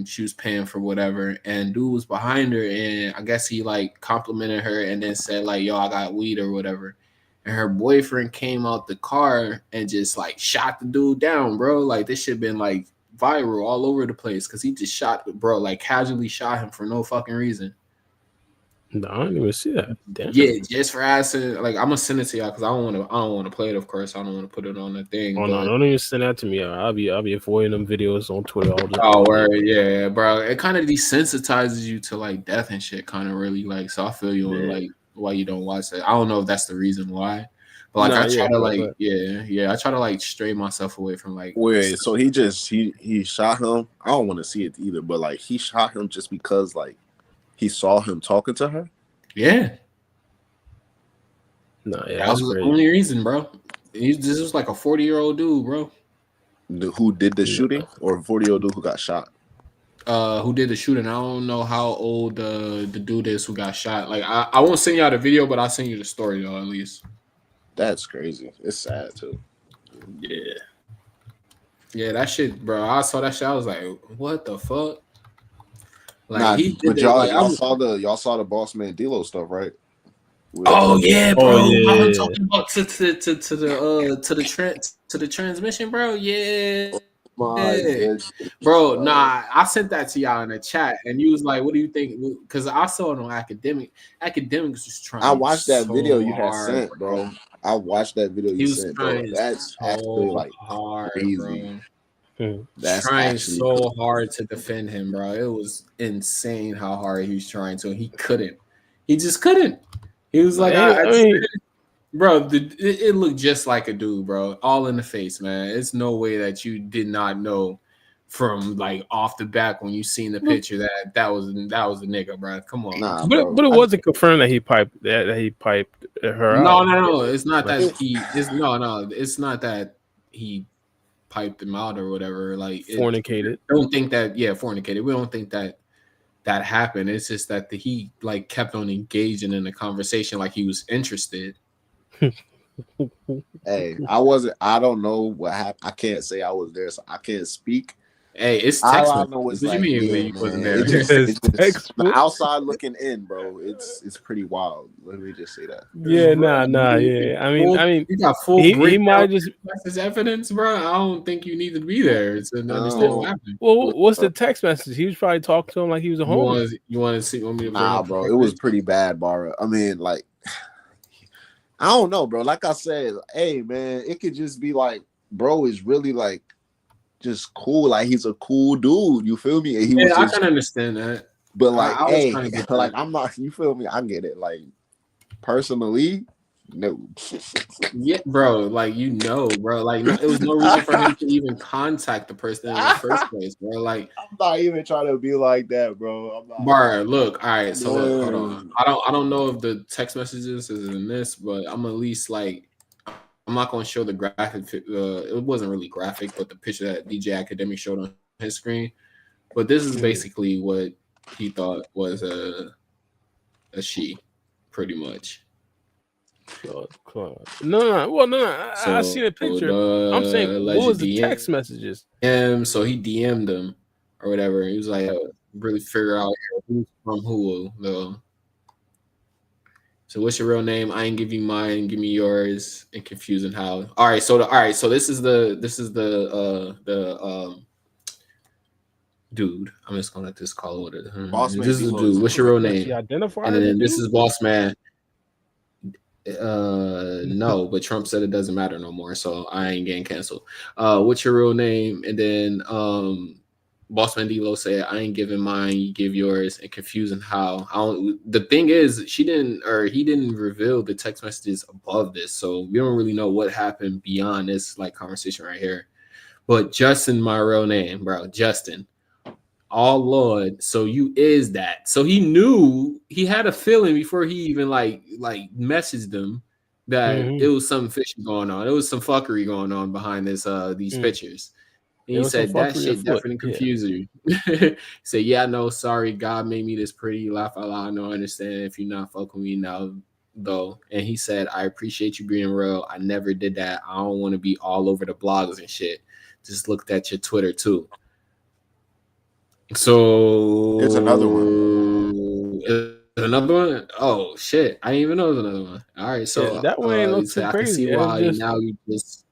she was paying for whatever, and dude was behind her, and I guess he like complimented her, and then said like, yo, I got weed or whatever, and her boyfriend came out the car and just like shot the dude down, bro. Like this shit been like viral all over the place because he just shot, bro, like casually shot him for no fucking reason. No, I didn't even see that. Damn. Yeah, just for asking. Like, I'm gonna send it to y'all because I don't want to play it. Of course, I don't want to put it on the thing. Oh no, don't even send that to me. I'll be avoiding them videos on Twitter all the time. Oh, word, yeah, bro. It kind of desensitizes you to like death and shit. Kind of really like. So I feel you on like why you don't watch that. I don't know if that's the reason why, but like I try to I try to like stray myself away from like. Wait, so he shot him? I don't want to see it either, but like he shot him just because like. He saw him talking to her? Yeah. No, yeah, that was the only reason, bro. This was like a 40-year-old dude, bro. Who did the shooting, or 40-year-old dude who got shot? Who did the shooting? I don't know how old the dude is who got shot. Like I won't send y'all the video, but I'll send you the story though, at least. That's crazy. It's sad too. Yeah, that shit, bro. I saw that shit. I was like, what the fuck? Like Nah, he did but it, y'all saw the Boss Man D-Lo stuff, right? Oh yeah, bro. yeah. I'm talking about to the transmission, bro. Yeah. My goodness, Bro, nah, I sent that to y'all in the chat, and you was like, "What do you think?" Because I saw it on Academics was trying. I watched that so video you had hard, sent, bro. I watched that video you sent, bro. That's actually like hard, crazy. bro. That's Trying actually so hard to defend him, bro. It was insane how hard he was trying to. He couldn't. He just couldn't. He was like, bro, it looked just like a dude, bro. All in the face, man. It's no way that you did not know from like off the back when you seen the picture that was a nigga, bro. Come on. nah, But it wasn't confirmed that he piped her out. No. It's not that it's not that he piped him out or whatever. Like Fornicated. Don't think that. Yeah, fornicated. We don't think that happened. It's just that he like kept on engaging in the conversation, like he was interested. Hey, I don't know what happened. I can't say I was there, so I can't speak. Hey, it's text. All I know is what like, you mean yeah, you wasn't there? It's just outside looking in, bro. It's pretty wild. Let me just say that. Yeah, nah. Yeah, I mean, you got full. He might just as evidence, bro. I don't think you need to be there to understand what happened. Well, what's the text message? He was probably talking to him like he was a homie. You want to see? Want me to nah, bro. It was pretty bad, Bara. I mean, like, I don't know, bro. Like I said, hey, man, it could just be like, bro is really like just cool. Like he's a cool dude. You feel me? And I can understand that. But like, hey, like that. I'm not. You feel me? I get it. Like personally, no. Yeah, bro. Like bro. Like it was no reason for him to even contact the person in the first place, bro. Like I'm not even trying to be like that, bro. I'm not. Bro, look. All right, so look, hold on. I don't know if the text messages is in this, but I'm at least like. I'm not going to show the graphic. It wasn't really graphic, but the picture that DJ Academic showed on his screen. But this is basically what he thought was a she, pretty much. No. Well, no. I see the picture. I'm saying, what was the text messages? So he DM'd him or whatever. He was like, really figure out who's from who, though. So what's your real name? I ain't give you mine. Give me yours. And confusing how. All right. So this is the dude. I'm just gonna let this call it. Boss Man. This is the dude. What's your real name? And then this is Boss Man. No, but Trump said it doesn't matter no more, so I ain't getting canceled. What's your real name? And then Boss Man D-Lo said, I ain't giving mine, you give yours, and confusing how. The thing is, he didn't reveal the text messages above this, so we don't really know what happened beyond this like conversation right here. But Justin, my real name, bro, Justin. Oh Lord, so you is that? So he knew, he had a feeling before he even like messaged them that it was something fishy going on. It was some fuckery going on behind this these pictures. And he said that shit definitely confused you. He said, yeah, I know. Sorry, God made me this pretty. Laugh out loud. I know, I understand if you're not fucking me now, though. And he said, I appreciate you being real. I never did that. I don't want to be all over the blogs and shit. Just looked at your Twitter too. So it's another one. Another one? Oh shit! I didn't even know it was another one. All right, so that one ain't look too crazy. I can see why now you just.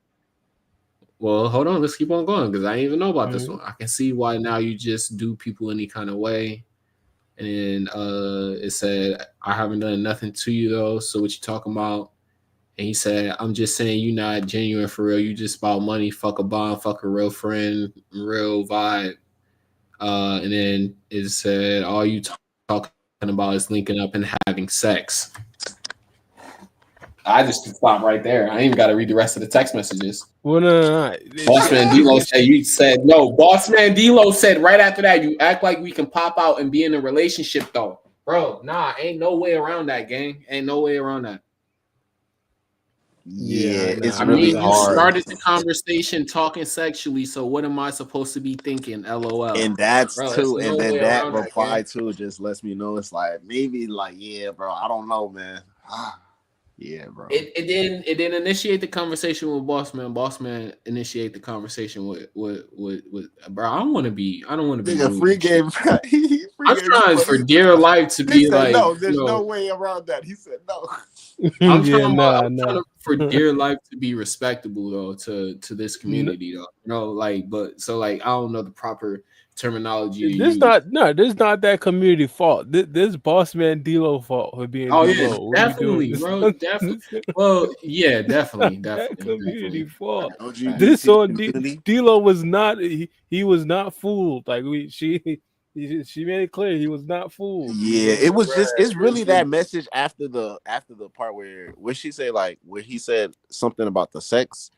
Well, hold on. Let's keep on going because I didn't even know about this one. I can see why now you just do people any kind of way. And then it said, I haven't done nothing to you though. So what you talking about? And he said, I'm just saying you not genuine for real. You just about money. Fuck a bond. Fuck a real friend. Real vibe. And then it said, all you talking about is linking up and having sex. I just stopped right there. I ain't even got to read the rest of the text messages. Well, no. Boss Man D-Lo said, no. Boss Man D-Lo said right after that, you act like we can pop out and be in a relationship, though. Bro, nah, ain't no way around that, gang. Ain't no way around that. Yeah, it's I really mean, you hard. started the conversation talking sexually, so what am I supposed to be thinking? LOL. And that's Bro, too, there's and no then way that around that, reply gang. too just lets me know it's like maybe like, yeah, bro, I don't know, man. Yeah, bro. It didn't initiate the conversation with Boss Man. Boss Man initiate the conversation with bro. I don't want to be Nigga, rude. free And shit. game. Free I'm game. trying for dear life to He be said like, no. There's no way around that. He said no. I'm Yeah, trying nah. for dear life to be respectable though to this community though. But so like I don't know the proper terminology to This use. this not that community fault. This boss man D-Lo fault for being Oh D-Lo. yeah, What definitely, you doing? bro. Definitely. Well, yeah, definitely. That community fault. LGBT This on community. D-Lo was not he was not fooled. Like she made it clear he was not fooled. Yeah, it was just it's really that message after the part where she say like where he said something about the sex.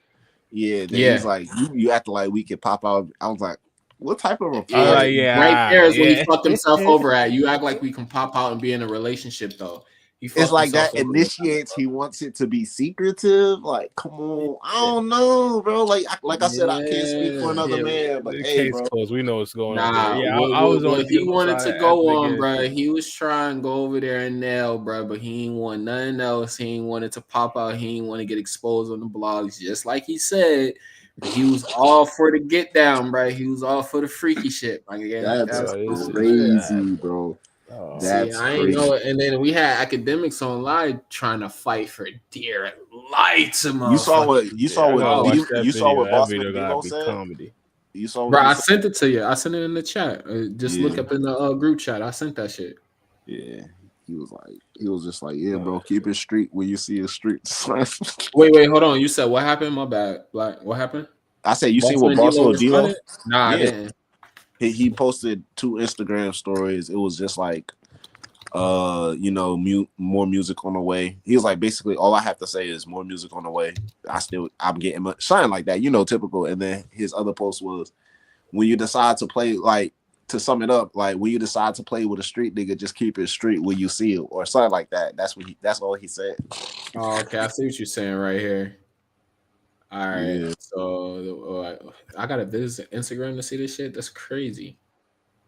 Yeah, then he's like you act like we could pop out. I was like, what type of reply? Right there is when he fucked himself over at. You act like we can pop out and be in a relationship though. It's like that initiates. He wants it to be secretive. Like, come on, I don't know, bro. Like I said, I can't speak for another man, but hey, bro, closed. We know what's going on. Nah, Yeah, I was on what he wanted to side go after on, bro. He was trying to go over there and nail, bro, but he ain't want nothing else. He ain't wanted to pop out. He ain't want to get exposed on the blogs, just like he said. But he was all for the get down, bro. He was all for the freaky shit. Like, again, that's crazy, bro. Oh, see, I ain't know it. And then we had academics on live trying to fight for dear lights. You saw what Boss Man D-Lo said? Comedy. You saw what bro, I sent it to you. I sent it in the chat. Just look up in the group chat. I sent that shit. Yeah. He was just like, yeah, bro, keep it street when you see a street. wait, hold on. You said what happened? My bad. Like, what happened? I said, you see what Boss Man D-Lo? Nah, I didn't. He posted 2 Instagram stories. It was just like, more music on the way. He was like, basically, all I have to say is more music on the way. I'm getting much something like that, typical. And then his other post was, when you decide to play, like, to sum it up, like, when you decide to play with a street nigga, just keep it street when you see it, or something like that. That's all he said. Oh, okay, I see what you're saying right here. All right, yeah. So I gotta visit Instagram to see this shit. That's crazy.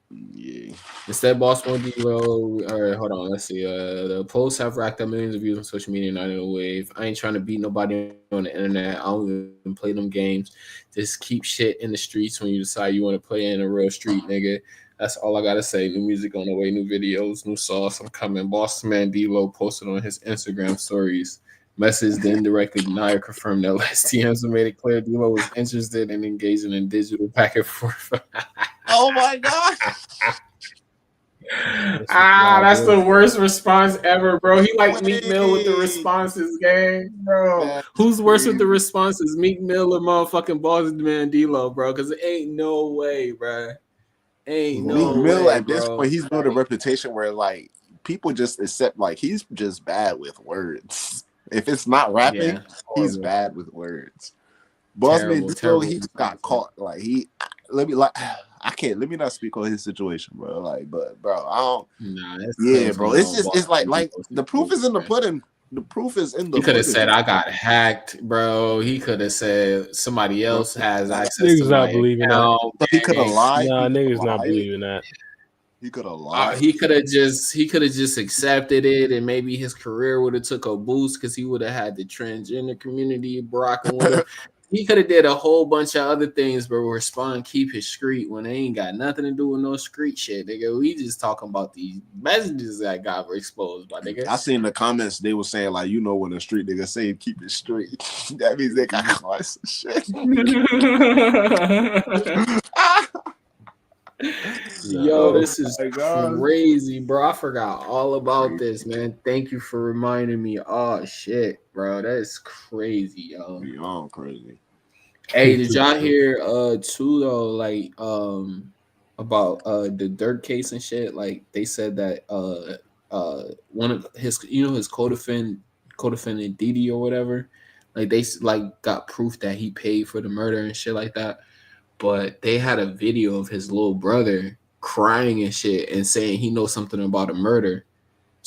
Yeah. Instead, Boss One D-Lo. All right, hold on. Let's see. The posts have racked up millions of views on social media. Not in a wave. I ain't trying to beat nobody on the internet. I don't even play them games. Just keep shit in the streets when you decide you want to play in a real street, nigga. That's all I gotta say. New music on the way. New videos. New sauce. I'm coming. Boss Man D-Lo posted on his Instagram stories. Message then directly denier confirmed that last TMs made it clear D-Lo was interested in engaging in digital back and forth. Oh my god. That's the worst response ever, bro. He like Meek Mill with the responses, gang, bro. Who's worse with the responses, Meek Mill or motherfucking Boss Man D-Lo, bro? Because it ain't no way, bro. Ain't no Meek Mill way, at this point, he's built a reputation where like people just accept like he's just bad with words. If it's not rapping, he's bad with words. Boss Man D-Lo, he got caught. Like let me not speak on his situation, bro. Like, but bro, I don't. Nah, bro. It's like the proof is in the pudding. The proof is in the. He could have said I got hacked, bro. He could have said somebody else has access to my account. He could have lied. Nah, niggas not believing that. He could have lied. He could have just accepted it, and maybe his career would have took a boost because he would have had the transgender community rocking with him. He could have did a whole bunch of other things, but respond, keep his street when they ain't got nothing to do with no street shit, nigga. We just talking about these messages that got exposed by nigga. I seen the comments they were saying like, when a street nigga say keep it straight, that means they got caught some shit. Yo, this is crazy, bro. I forgot all about this, man. Thank you for reminding me. Oh shit, bro, that is crazy, yo. Beyond crazy. Hey, did y'all hear too though, like about the Dirt case and shit? Like they said that one of his his co-defendant Didi or whatever, like they got proof that he paid for the murder and shit like that. But they had a video of his little brother crying and shit and saying he knows something about a murder.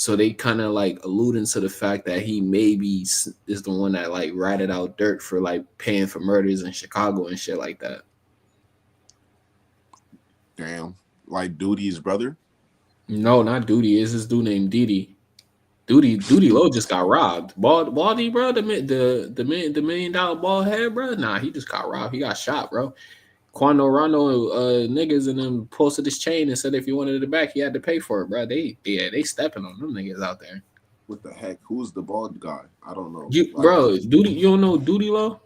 So they kind of like alluding to the fact that he maybe is the one that like ratted out Dirk for like paying for murders in Chicago and shit like that. Damn, like Duty's brother. No, not Duty. It's this dude named Didi. Duty Low just got robbed. Baldy, bro, the $1 million bald head, bro. Nah, he just got robbed. He got shot, bro. Quando Rondo niggas and them posted his chain and said if he wanted it back, he had to pay for it, bro. They stepping on them niggas out there. What the heck? Who's the bald guy? I don't know. Bro, Duty, you don't know Duty Low?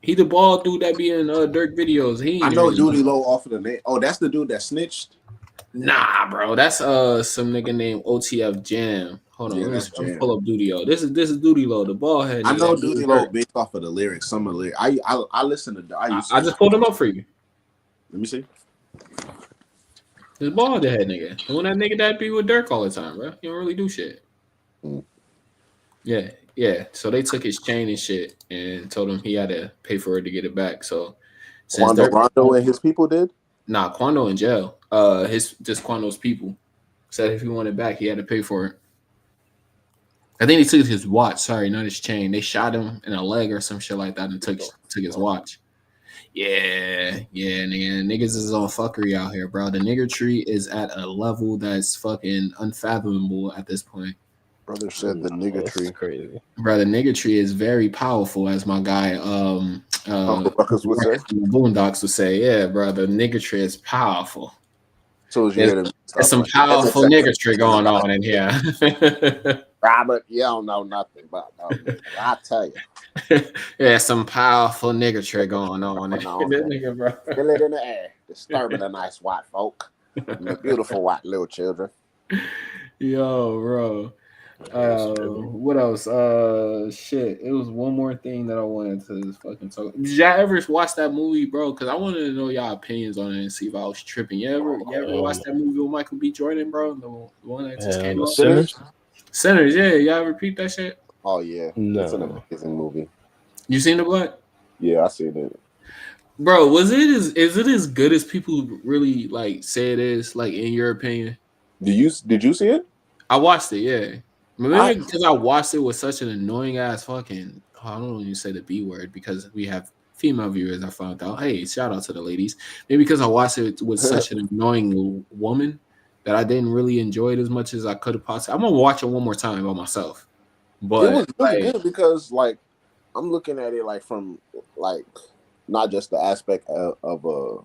He the bald dude that be in Dirk videos. I know Duty Low off of the name. Oh, that's the dude that snitched. Nah, bro, that's some nigga named OTF Jam. Hold on, let me pull up Duty Low. This is Duty Low, the bald head. I know Duty Low based off of the lyrics. Some of the lyrics. I listen to. I just pulled him up for you. Let me see. This bald head nigga. The one that nigga that be with Dirk all the time, bro. He don't really do shit. Yeah. So they took his chain and shit and told him he had to pay for it to get it back. So Quando Rondo and his people did? Nah, Quando in jail. Just Quando's people said if he wanted it back, he had to pay for it. I think they took his watch. Sorry, not his chain. They shot him in a leg or some shit like that and took his watch. Yeah, nigga. Niggas is on fuckery out here, bro. The nigger tree is at a level that's fucking unfathomable at this point. Brother said the nigger tree. Crazy. Bro, the nigger tree is very powerful, as my guy Boondocks would say. Yeah, bro, the nigger tree is powerful. So there's some powerful nigger tree going on in here. Robert, you don't know nothing about that. I tell you. Yeah, some powerful nigger tree going on. Nigga, bro. Feel it in the air, disturbing the nice white folk, and the beautiful white little children. Yo, bro. What else? Shit. It was one more thing that I wanted to fucking talk. Did y'all ever watch that movie, bro? Because I wanted to know y'all opinions on it and see if I was tripping. You ever watch that movie with Michael B. Jordan, bro? The one that just came out. Sinners, yeah. Y'all repeat that shit? Oh yeah, no. It's an amazing movie. You seen the Blood? Yeah, I seen it. Bro, is it as good as people really like say it is? Like in your opinion? Did you see it? I watched it, yeah. Maybe because I watched it with such an annoying ass fucking. I don't want to say the B word because we have female viewers. I found out. Hey, shout out to the ladies. Maybe because I watched it with such an annoying woman that I didn't really enjoy it as much as I could have possibly. I'm gonna watch it one more time by myself. But it was really good because like I'm looking at it like from like not just the aspect of a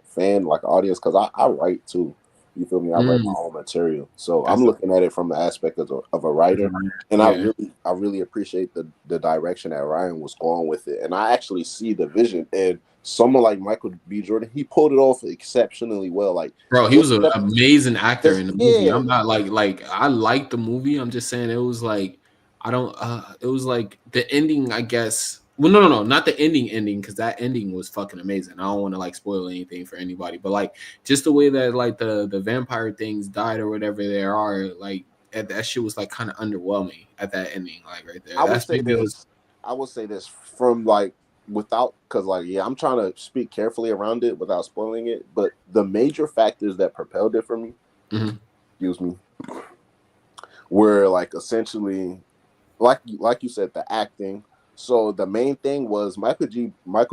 fan like audience because I write too. You feel me? I write my own material, so I'm looking at it from the aspect of a writer, and I really appreciate the direction that Ryan was going with it, and I actually see the vision. And someone like Michael B. Jordan, he pulled it off exceptionally well. Like, bro, he was an amazing actor in the movie. I'm not like I liked the movie. I'm just saying it was like it was like the ending, I guess. Well, no, not the ending, because that ending was fucking amazing. I don't want to like spoil anything for anybody, but like just the way that like the vampire things died or whatever they are, like that shit was like kind of underwhelming at that ending, like right there. I would say this from like without because like I'm trying to speak carefully around it without spoiling it, but the major factors that propelled it for me, excuse me, were like essentially like you said, the acting. So the main thing was Michael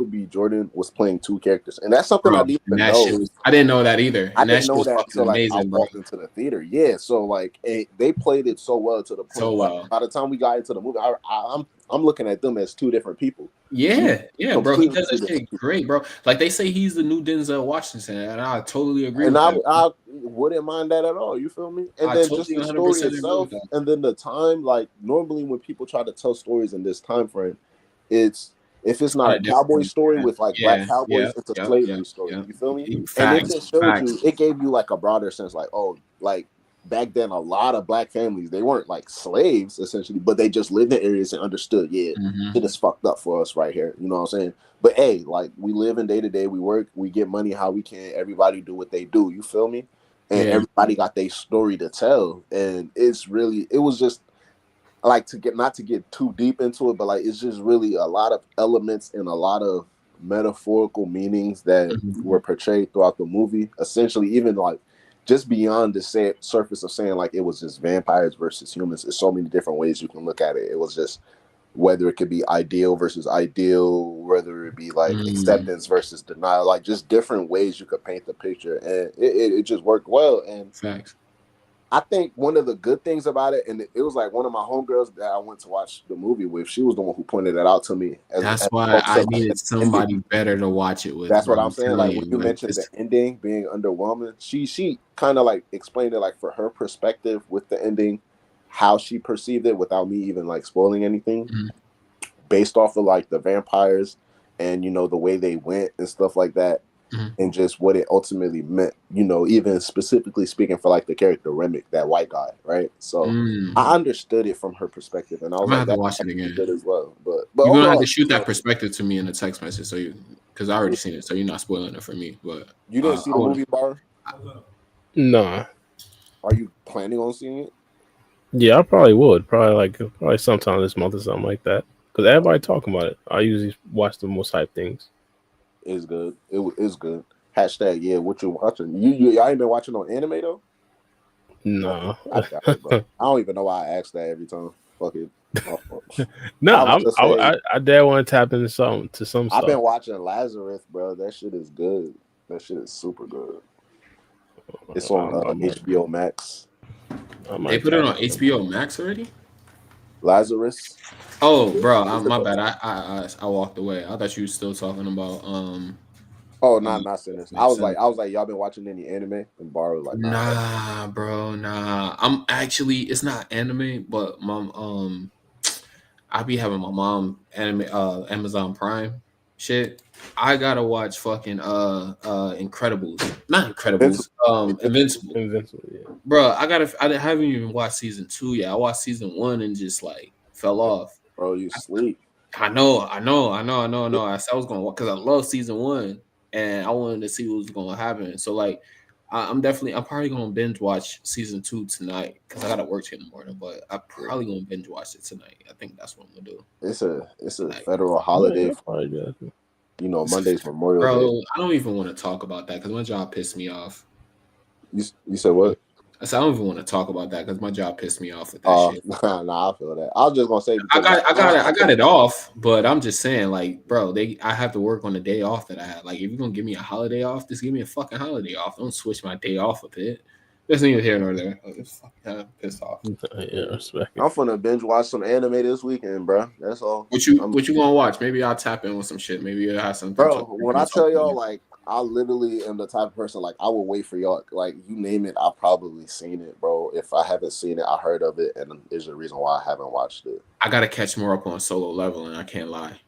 B. Jordan was playing two characters, and that's something I didn't know. I didn't know that either. I didn't know that until like I walked into the theater. Yeah, so like they played it so well to the point. So well. By the time we got into the movie, I'm looking at them as two different people. Yeah, bro. He does that shit great, bro. Like they say he's the new Denzel Washington, and I totally agree. And with I wouldn't mind that at all. You feel me? And then just the story itself, and then the time. Like normally when people try to tell stories in this time frame, it's if it's not a cowboy story with like black cowboys, it's a slavery story. You feel me? And it just showed you. It gave you like a broader sense, like like. Back then, a lot of black families, they weren't like slaves essentially, but they just lived in areas and understood, shit is fucked up for us right here. You know what I'm saying? But hey, like we live in day to day, we work, we get money how we can. Everybody do what they do. You feel me? And everybody got their story to tell. And it was just like not to get too deep into it, but like it's just really a lot of elements and a lot of metaphorical meanings that were portrayed throughout the movie. Essentially, even like just beyond the surface of saying like it was just vampires versus humans. There's so many different ways you can look at it. It was just whether it could be ideal versus ideal, whether it be like acceptance versus denial, like just different ways you could paint the picture, and it just worked well. And Facts. I think one of the good things about it, and it was like one of my homegirls that I went to watch the movie with, she was the one who pointed it out to me. That's why I needed somebody better to watch it with. That's bro. what I'm saying. Like when you like, mentioned the ending being underwhelming, she kind of like explained it like for her perspective with the ending, how she perceived it without me even like spoiling anything, based off of like the vampires and you know the way they went and stuff like that. And just what it ultimately meant, you know, even specifically speaking for like the character Remick, that white guy, right? So I understood it from her perspective, and I was I'm gonna like, have to watch it again good as well. But you're gonna overall, have to shoot that perspective to me in a text message, so because I already seen it, so you're not spoiling it for me. But you didn't see the movie, Bar? Nah. Are you planning on seeing it? Yeah, I probably would. Probably sometime this month or something like that. Because everybody talking about it. I usually watch the most hype things. It's good. It is good. Hashtag yeah. What you watching? Y'all ain't been watching on anime though? No. I got it, bro. I don't even know why I ask that every time. Fuck it. No, I dare want to tap into some stuff. I've been watching Lazarus, bro. That shit is good. That shit is super good. It's on HBO Max. They put it on HBO Max already. Lazarus. Oh, bro, my bad. I walked away. I thought you were still talking about Oh, not Sinners. I was like, y'all been watching any anime? And Bar was like, nah, bro, nah. I'm actually, it's not anime, but mom, I be having my mom anime, Amazon Prime shit. I gotta watch fucking Incredibles, not Incredibles, Invincible. Yeah. Bro, I haven't even watched season 2 yet. I watched season 1 and just like fell off. Bro, you sleep. I know. I said I was going to, because I love season 1 and I wanted to see what was going to happen. So like, I'm probably going to binge watch season 2 tonight because I got to work in the morning. But I'm probably going to binge watch it tonight. I think that's what I'm gonna do. It's a federal holiday. You know, Monday's Memorial Day. I don't even want to talk about that because my job pissed me off. You said what? I said I don't even want to talk about that because my job pissed me off with that shit. Nah, I feel that. I was just gonna say I got it off, but I'm just saying, like, bro, I have to work on the day off that I had. Like, if you're gonna give me a holiday off, just give me a fucking holiday off. Don't switch my day off a bit. There's neither here nor there. I'm just fucking pissed off. Yeah, respect. I'm finna binge watch some anime this weekend, bro. That's all. What you gonna watch? Maybe I'll tap in with some shit. Maybe you'll have something. Bro, when I tell y'all, like, I literally am the type of person, like, I will wait for y'all. Like, you name it, I've probably seen it, bro. If I haven't seen it, I heard of it, and there's a reason why I haven't watched it. I gotta catch more up on Solo Leveling. I can't lie.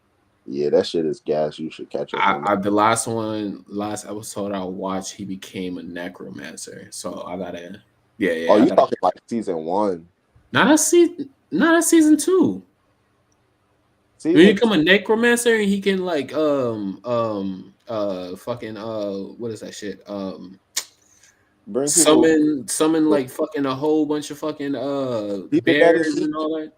Yeah, that shit is gas. You should catch up. The last episode I watched, he became a necromancer. So I gotta. Yeah. Oh, you talking like season 1? Not a season 2. When you become a necromancer and he can like fucking what is that shit? Summon like fucking a whole bunch of fucking bears and all that.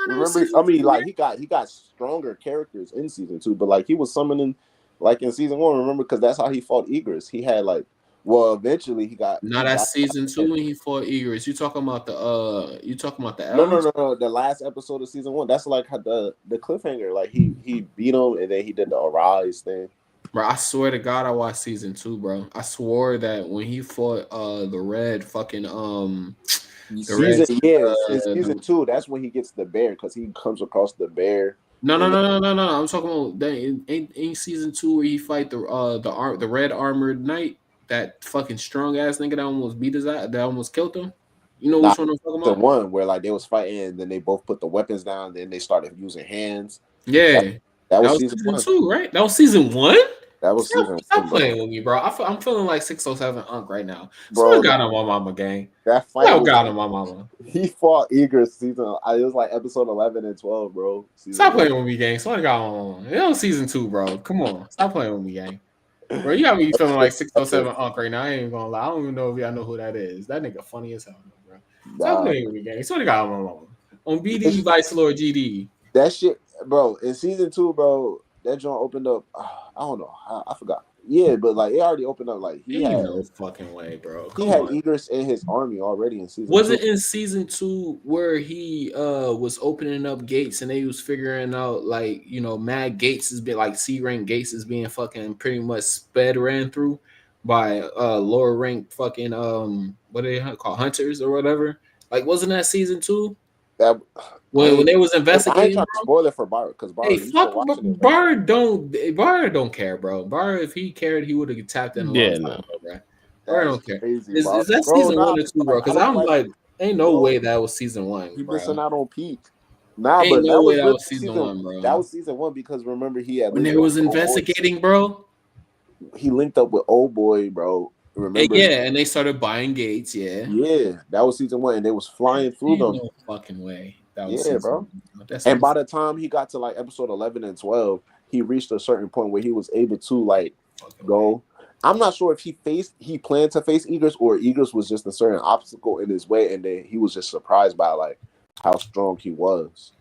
Remember, I mean, like he got stronger characters in season 2, but like he was summoning like in season 1. Remember, because that's how he fought Egress. He had like, well, eventually he got. No, that's season 2 when he fought Egress. You talking about the elves? No. The last episode of season 1. That's like the cliffhanger. Like he beat him and then he did the arise thing. Bro, I swear to God, I watched season 2, bro. I swore that when he fought the red fucking season 2, that's when he gets the bear because he comes across the bear. No. I'm talking about that in season 2 where he fight the red armored knight, that fucking strong ass nigga that almost beat his ass, that almost killed him. You know which one I'm talking about? The one where like they was fighting and then they both put the weapons down, then they started using hands. Yeah. That was season 2, right? That was season 1? That was season 1. Stop playing with me, bro. I'm feeling like 607 Unk right now. Bro, got on my mama, gang. That fight got on my mama. He fought Egress season. It was like episode 11 and 12, bro. Stop playing with me, gang. Someone got on my mama. It was season 2, bro. Come on. Stop playing with me, gang. Bro, you got me feeling like 607 Unk right now. I ain't even gonna lie. I don't even know if y'all know who that is. That nigga funny as hell, bro. Stop playing with me, gang. Someone got on my mama. On BD Vice Lord GD. That shit, bro. In season 2, bro, that joint opened up. I don't know. I forgot. Yeah, but like it already opened up. Like he Ain't had no fucking way, bro. he Come had on. Idris in his army already in season Was 2. it in season 2 where he was opening up gates and they was figuring out like mad gates is being like C rank gates is being fucking pretty much sped ran through by lower rank fucking what do they call hunters or whatever? Like wasn't that season 2 That when they was I ain't investigating? trying to spoil it for Bar because Bar, Hey, you still fuck watching it, right? Bar don't care, bro. Bar if he cared, he would have tapped in a long Yeah, time no. ago, bro. Bar That's don't care. crazy, Is bro. that Bro, season nah, 1 or 2, bro? like I Because don't I'm like, like, ain't no bro. way that was season 1, You bro. missing out on peak. Nah, Ain't but no that way was that really was season 1, bro. That was season 1 because remember he had When linked they up was with old boy. investigating, bro. He linked up with old boy, bro. Remember? Yeah, and they started buying gates. Yeah, Yeah, that was season 1, and they was flying through ain't them. no fucking way that was Yeah, season bro. 1. That's And no. by the time he got to like episode 11 and 12, he reached a certain point where he was able to like go. I'm not sure if he planned to face Idris or Idris was just a certain obstacle in his way, and then he was just surprised by like how strong he was.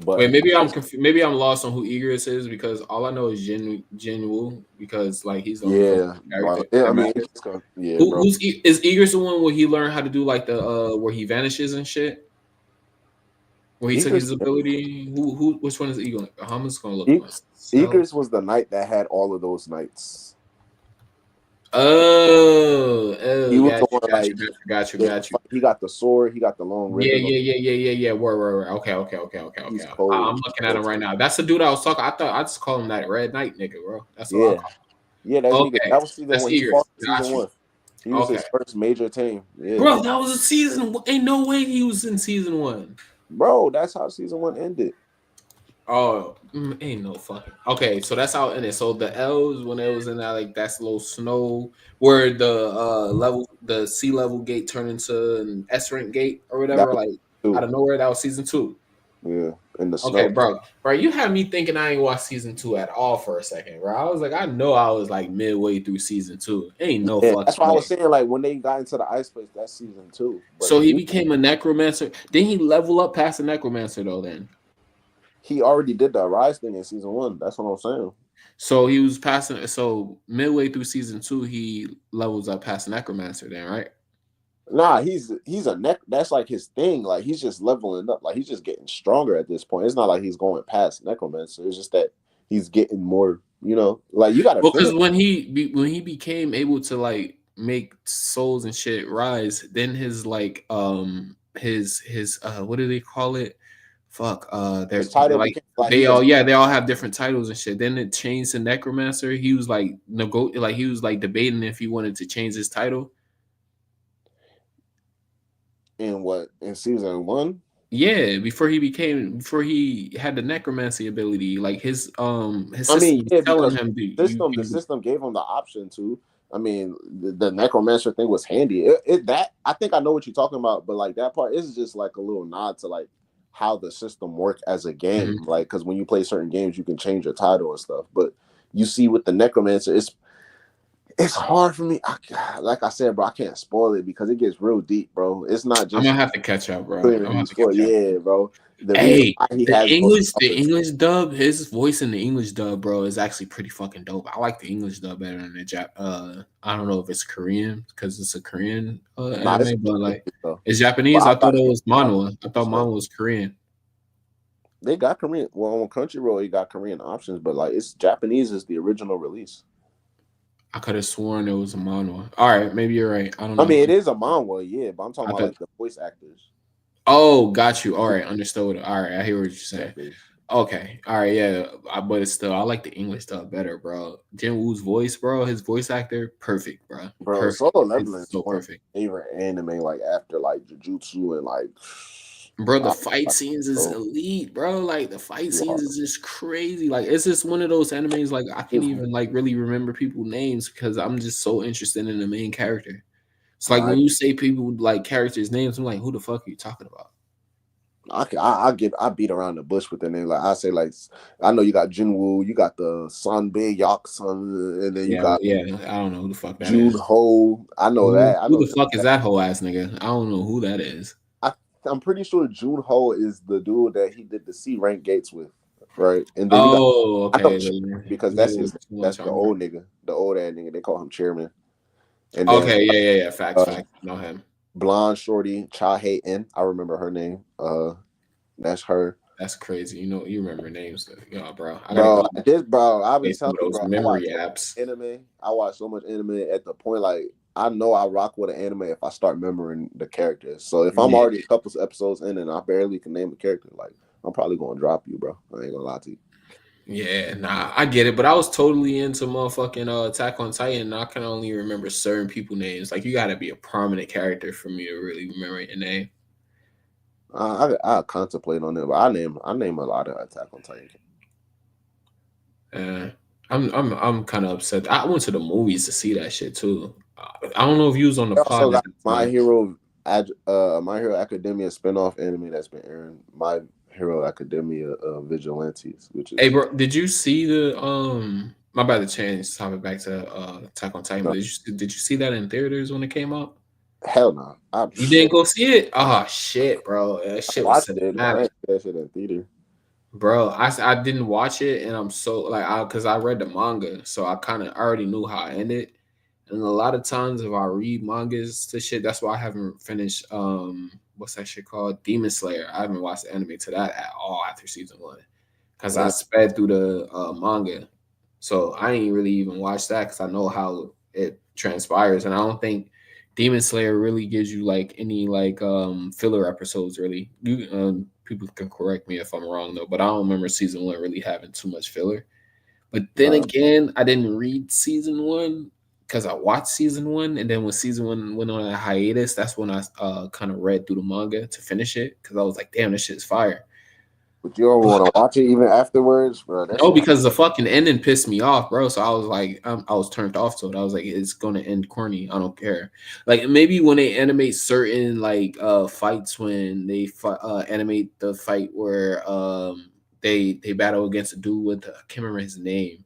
But Wait, maybe maybe I'm lost on who Igris is because all I know is Jinwoo because like he's the only yeah, bro. character. Yeah, that I mean, matters. yeah, bro. Is Igris the one where he learned how to do like the where he vanishes and shit? Where he took Igris, his ability? Which one is Eagle? I'm just gonna look I- myself. Igris was the knight that had all of those knights. He was the one like Got you. he got the sword, he got the long ribbon. Yeah. Word. Okay. He's cold. I'm looking at him right now. That's the dude I was talking. I thought I just call him that Red Knight nigga, bro. That's all I Yeah, call him. yeah, that nigga. Okay, That was season that's 1. He Igris. fought in season 1. He was Okay, his first major team. Yeah, bro, that was a season. Ain't no way he was in season 1. bro, that's how season 1 ended. Oh, ain't no fucking. Okay, so that's how it ended. So the L's when it was in that like that's little snow where the sea level gate turned into an S rank gate or whatever. Like out of nowhere, that was season 2. Yeah, in the snow. Okay, bro, you had me thinking I ain't watched season 2 at all for a second, bro. I was like, I know I was like midway through season 2. Ain't no fucking. That's why I was saying like when they got into the ice place, that's season 2. But so he became a necromancer. Didn't he level up past the necromancer though? Then he already did the Rise thing in season 1. That's what I'm saying. So he was passing. So midway through season 2, he levels up past the necromancer. Then, right? Nah, he's a neck. That's like his thing. Like he's just leveling up. Like he's just getting stronger at this point. It's not like he's going past necromancer. It's just that he's getting more. Like you got to. Because when he became able to like make souls and shit rise, then his like his what do they call it? Fuck, there's title like they all have different titles and shit. Then it changed to necromancer. He was like he was like debating if he wanted to change his title. In season 1? Yeah, before he had the necromancy ability, like his I system mean, yeah, telling because him the system gave him the option to. I mean, the necromancer thing was handy. I think I know what you're talking about, but like that part is just like a little nod to like how the system worked as a game. Mm-hmm. Like because when you play certain games, you can change your title and stuff. But you see with the necromancer, it's hard for me. Like I said, bro, I can't spoil it because it gets real deep, bro. It's not just. I'm gonna have to catch up, bro. Yeah, bro. The English dub, his voice in the English dub, bro, is actually pretty fucking dope. I like the English dub better than the Jap. I don't know if it's Korean because it's a Korean anime, but like it's Japanese. I thought it was manhwa. I thought manhwa was Korean. They got Korean. Well, on Crunchyroll, you got Korean options, but like it's Japanese is the original release. I could have sworn it was a manhwa. All right, maybe you're right. I don't know. I mean, it is a manhwa, yeah, but I'm talking about like the voice actors. Oh, got you. All right, understood. All right, I hear what you're saying. Okay, all right, yeah, but it's still I like the English stuff better, bro. Jin Woo's voice, bro, his voice actor, perfect, bro. Bro, Solo Leveling is so perfect. Favorite anime, like after like Jujutsu and like. Bro, the fight scenes is elite, bro. Like the fight scenes is just crazy. Like it's just one of those animes. Like I can't even like really remember people's names because I'm just so interested in the main character. It's like when you say people like characters' names, I'm like, who the fuck are you talking about? I beat around the bush with the name. Like I say, like I know you got Jinwoo, you got the Sunbae Yaksun, and then you got I don't know who the fuck that June is. Ho. I know that. Who the fuck is that whole ass nigga? I don't know who that is. I'm pretty sure June Ho is the dude that he did the C rank gates with. right? And then you got I know okay. because that's the old nigga, the old ass nigga. They call him Chairman. And then Okay, yeah. Facts. I know him. Blonde shorty Cha Hae In. I remember her name. That's her. That's crazy. You know, you remember names, bro. I gotta Bro, go I'll be play some telling of you, those bro. memory apps. I watch so much anime at the point like I know I rock with an anime if I start remembering the characters. So if I'm already a couple episodes in and I barely can name a character, like I'm probably gonna drop you, bro. I ain't gonna lie to you. Yeah, nah, I get it, but I was totally into motherfucking Attack on Titan. I can only remember certain people names. Like you got to be a prominent character for me to really remember your name. I contemplate on it, but I name a lot of Attack on Titan. I'm kind of upset. I went to the movies to see that shit too. I don't know if you was on the Also pod. got My Hero Academia spinoff anime that's been airing. My Hero Academia Vigilantes, which is Hey, bro, did you see the My bad to change topic back to Attack on Titan. No. Did you see that in theaters when it came out? Hell no. You didn't go see it? Oh shit, bro. That shit was watched it, but I ain't see that shit in theater. Bro, I didn't watch it, and I'm so like because I read the manga, so I kind of already knew how it ended. And a lot of times, if I read mangas to shit, that's why I haven't finished. What's that shit called? Demon Slayer. I haven't watched the anime to that at all after season 1, because I sped through the manga, so I ain't really even watched that because I know how it transpires, and I don't think Demon Slayer really gives you like any like filler episodes really. You people can correct me if I'm wrong though, but I don't remember season 1 really having too much filler. But then again, I didn't read season 1 because I watched season 1, and then when season 1 went on a hiatus, that's when I kind of read through the manga to finish it because I was like, damn, this shit's fire. But you don't want to watch it even afterwards, bro? No, because the fucking ending pissed me off, bro. So I was like, I was turned off to it. I was like, it's gonna end corny. I don't care. Like maybe when they animate certain like fights, when they animate the fight where they battle against a dude with I can't remember his name.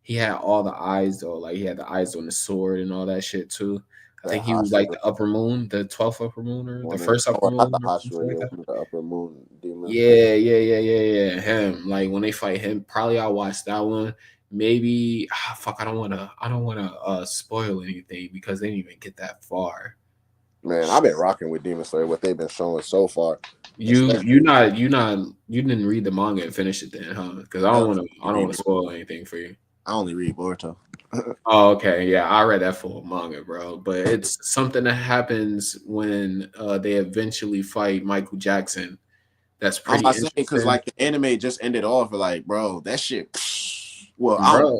He had all the eyes though, like he had the eyes on the sword and all that shit too. I think he was like the upper moon, the 12th upper moon, or the first upper moon. Not the Hashira, the upper moon demon. Yeah. Him. Like when they fight him, probably I'll watch that one. Maybe fuck. I don't wanna spoil anything because they didn't even get that far. Man, I've been rocking with Demon Slayer. What they've been showing so far. You didn't read the manga and finish it then, huh? Because I don't want to spoil anything for you. I only read Boruto. Oh, okay. Yeah, I read that full manga, bro. But it's something that happens when they eventually fight Michael Jackson. That's pretty interesting. Because like the anime just ended off like, bro, that shit. Well,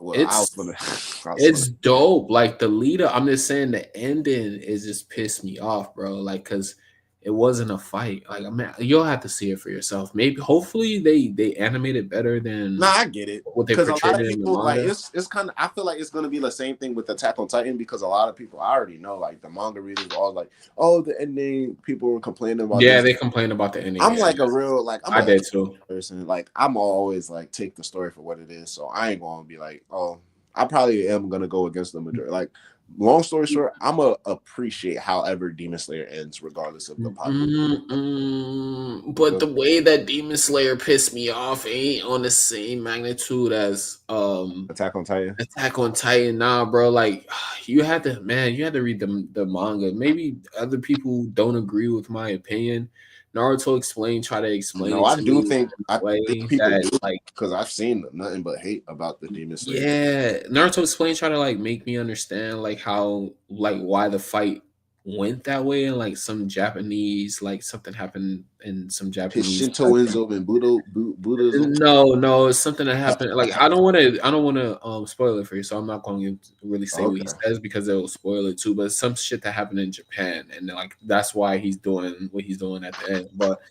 it's dope. Like the leader, I'm just saying the ending is just pissed me off, bro. Like, cause it wasn't a fight. Like, I mean, you'll have to see it for yourself. Maybe, hopefully, they animate it better than. Nah, I get it. What they portrayed in the manga. Like, it's kind of. I feel like it's gonna be the same thing with Attack on Titan because a lot of people I already know, like the manga readers, are all like, "Oh, the ending." People were complaining about. Yeah, they complain about the ending. I'm like a real I did too. Person, like I'm always like take the story for what it is. So I ain't gonna be like, oh, I probably am gonna go against the majority. Like. Long story short, I'm gonna appreciate however Demon Slayer ends, regardless of the popularity. But the way that Demon Slayer pissed me off ain't on the same magnitude as Attack on Titan. Attack on Titan, nah, bro. Like you had to read the manga. Maybe other people don't agree with my opinion. Naruto try to explain. No, I think people that, do, like, because I've seen nothing but hate about the Demon Slayer. Yeah, Naruto try to like make me understand like how like why the fight went that way, and like some Japanese like something happened in some Japanese Shintoism and Buddhism. No, it's something that happened. Like I don't want to spoil it for you, so I'm not going to really say what he says because it will spoil it too. But it's some shit that happened in Japan, and like that's why he's doing what he's doing at the end. But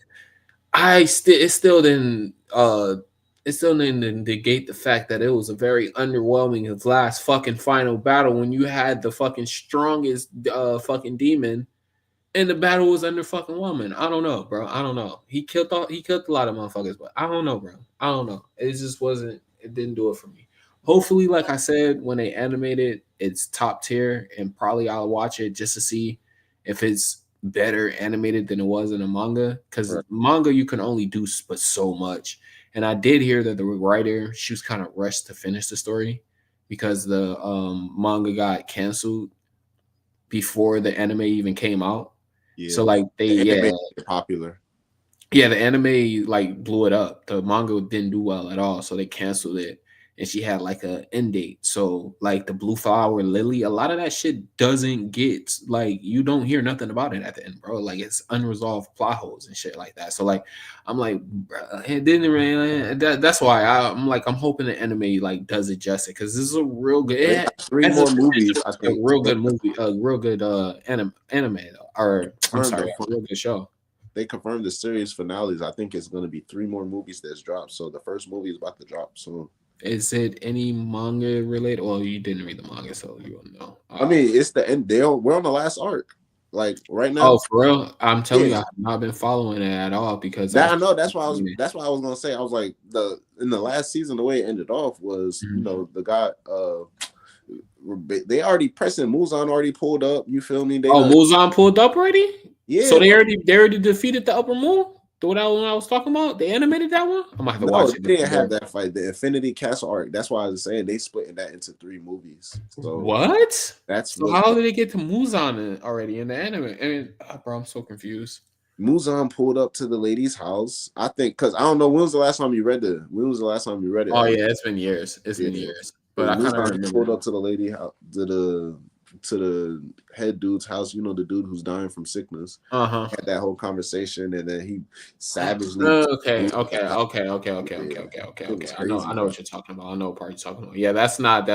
it still didn't negate the fact that it was a very underwhelming last fucking final battle when you had the fucking strongest fucking demon and the battle was under fucking woman. I don't know, bro. I don't know. He killed a lot of motherfuckers, but I don't know, bro. I don't know. It just wasn't. It didn't do it for me. Hopefully, like I said, when they animate it, it's top tier, and probably I'll watch it just to see if it's better animated than it was in a manga. Because manga, you can only do but so much, And I did hear that the writer, she was kind of rushed to finish the story because the manga got canceled before the anime even came out. Yeah. So like the anime is popular. Yeah, the anime like blew it up. The manga didn't do well at all, so they canceled it. And she had like a end date. So like the Blue Flower Lily, a lot of that shit doesn't get like you don't hear nothing about it at the end, bro. Like it's unresolved plot holes and shit like that. So like I'm like, bro, it didn't really. That's why I'm like I'm hoping the anime like does it justice because this is a real good. They got 3 more movies. I think a real good movie, a real good anime or I'm sorry, a real good show. They confirmed the series finales. I think it's going to be 3 more movies that's dropped. So the first movie is about to drop soon. Is it any manga related? Well, you didn't read the manga, so you won't know. I mean, it's the end. We're on the last arc, like right now. Oh, for real? I'm telling you, I've not been following it at all because I know that's why I was. That's what I was gonna say. I was like in the last season, the way it ended off was the guy. They already President Muzan already pulled up. You feel me? Muzan pulled up already. Yeah. So they already defeated the Upper Moon. The one I was talking about, they animated that one. I'm gonna have to watch it. They didn't have that fight. The Infinity Castle arc. That's why I was saying they splitting that into 3 movies. So what? That's so how did they get to Muzan already in the anime? I mean, bro, I'm so confused. Muzan pulled up to the lady's house. I think because I don't know when was the last time you read it. Oh yeah, it's been years. It's been years. But I kind of remember. Pulled up to the lady house to the head dude's house, the dude who's dying from sickness. Had that whole conversation, and then he savagely. Okay. I know what you're talking about. I know what part you're talking about. Yeah, that's not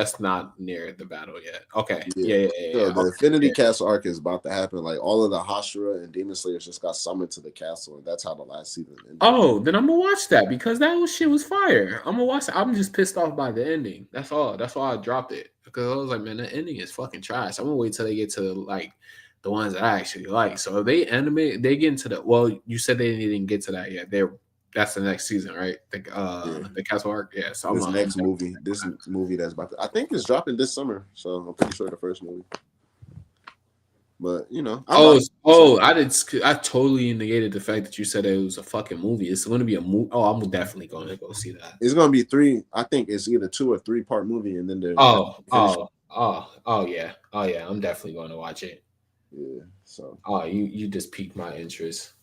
near the battle yet. Okay. Yeah. The Infinity Castle arc is about to happen. Like all of the Hashira and Demon Slayers just got summoned to the castle, and that's how the last season ended. Oh, then I'm gonna watch that because that shit was fire. I'm gonna watch it. I'm just pissed off by the ending. That's all. That's why I dropped it. Because I was like, man, the ending is fucking trash. I'm gonna wait till they get to like the ones that I actually like. So if they animate, they get into the. Well, you said they didn't get to that yet. That's the next season, right? The Castle arc. Yeah. So this movie that's about to. I think it's dropping this summer. So I'm pretty sure the first movie. But I totally negated the fact that you said it was a fucking movie. It's going to be a movie. Oh, I'm definitely going to go see that. It's going to be 3. I think it's either 2 or 3 part movie, and then they're yeah. I'm definitely going to watch it. Yeah. So you just piqued my interest.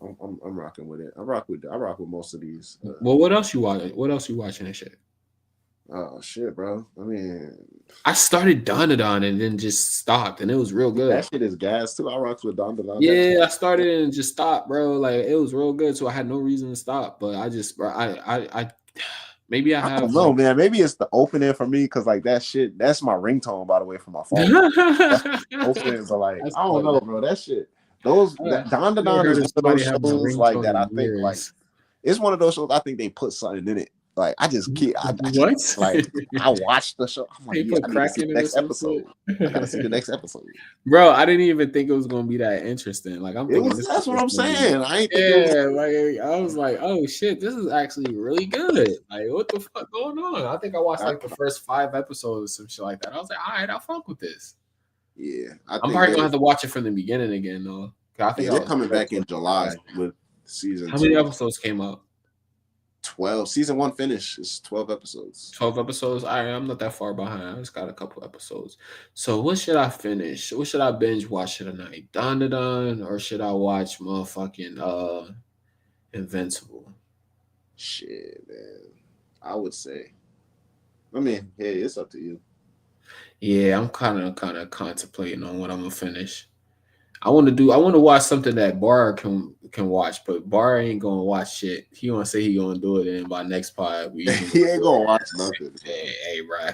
I'm rocking with it. I rock with most of these. Well, what else you watching? What else you watching and shit? Oh shit, bro. I mean, I started Dandadan and then just stopped, and it was real good. That shit is gas too. I rocks with Dandadan. Yeah, I started and just stopped, bro. Like it was real good, so I had no reason to stop. But I just, bro, I maybe I don't know, man. Maybe it's the opening for me because like that shit. That's my ringtone, by the way, from my phone. Opening, but like I don't know, bro. That shit. Dandadan is one of those shows like that. I think like it's one of those shows. I think they put something in it. Like I just keep I watched the show. I'm like, I gotta see the next episode. I gotta see the next episode. Bro, I didn't even think it was gonna be that interesting. Like that's what I'm saying. I was like, oh shit, this is actually really good. Like, what the fuck going on? I think I watched like the first 5 episodes or some shit like that. I was like, all right, I'll fuck with this. Yeah, I'm probably gonna have to watch it from the beginning again though. I think they're coming back in July with season. How many episodes came out? 12. Season 1 finished. It's 12 episodes. 12 episodes. I'm not that far behind. I just got a couple episodes. So what should I finish? What should I binge watch tonight? Dandadan, or should I watch motherfucking Invincible? Shit, man. I would say. I mean, hey, it's up to you. Yeah, I'm kind of contemplating on what I'm gonna finish. I want to watch something that Bar can watch, but Bar ain't gonna watch shit. He gonna say he gonna do it, and by next pod he ain't gonna watch nothing. Hey, bro.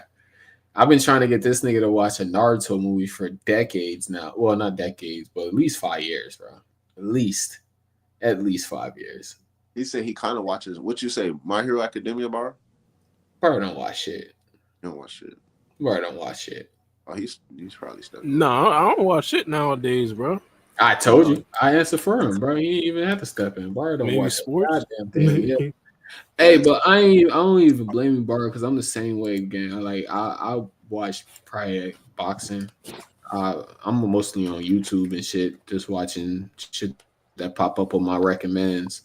I've been trying to get this nigga to watch a Naruto movie for decades now. Well, not decades, but at least 5 years, bro. At least 5 years. He said he kind of watches. What you say, My Hero Academia, Bar? Bar don't watch shit. Don't watch shit. Bar don't watch shit. Oh, he's probably stuck. No, I don't watch shit nowadays, bro. I told you. I answered for him, bro. He didn't even have to step in. Bar don't watch sports. Goddamn thing. Yeah. Hey, but I don't even blame you, Bar, because I'm the same way again. I watch probably boxing. I'm mostly on YouTube and shit, just watching shit that pop up on my recommends.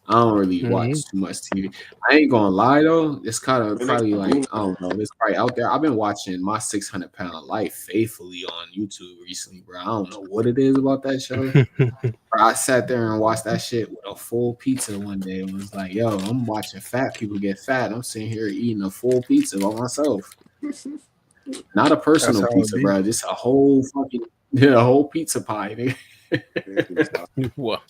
I don't really watch too much TV. I ain't gonna lie though, it's kind of probably like I don't know, it's probably out there. I've been watching My 600-Pound Life faithfully on YouTube recently, bro. I don't know what it is about that show. Bro, I sat there and watched that shit with a full pizza one day and was like, yo, I'm watching fat people get fat. I'm sitting here eating a full pizza by myself. Not a personal pizza, bro. Just a whole fucking a whole pizza pie. Wow.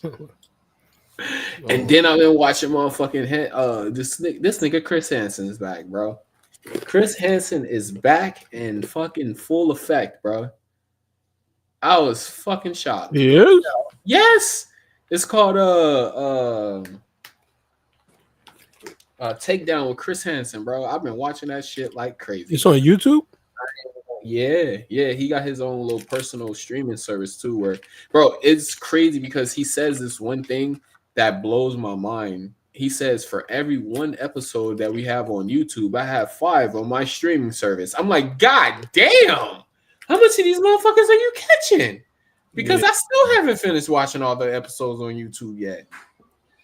And then I've been watching motherfucking this nigga Chris Hansen is back, bro. Chris Hansen is back in fucking full effect, bro. I was fucking shocked. Yes? Yes. It's called Takedown with Chris Hansen, bro. I've been watching that shit like crazy. It's on YouTube? Yeah, he got his own little personal streaming service too. Where, bro, it's crazy because he says this one thing that blows my mind. He says for every one episode that we have on YouTube, I have 5 on my streaming service. I'm like, God damn, how much of these motherfuckers are you catching? Because I still haven't finished watching all the episodes on YouTube yet.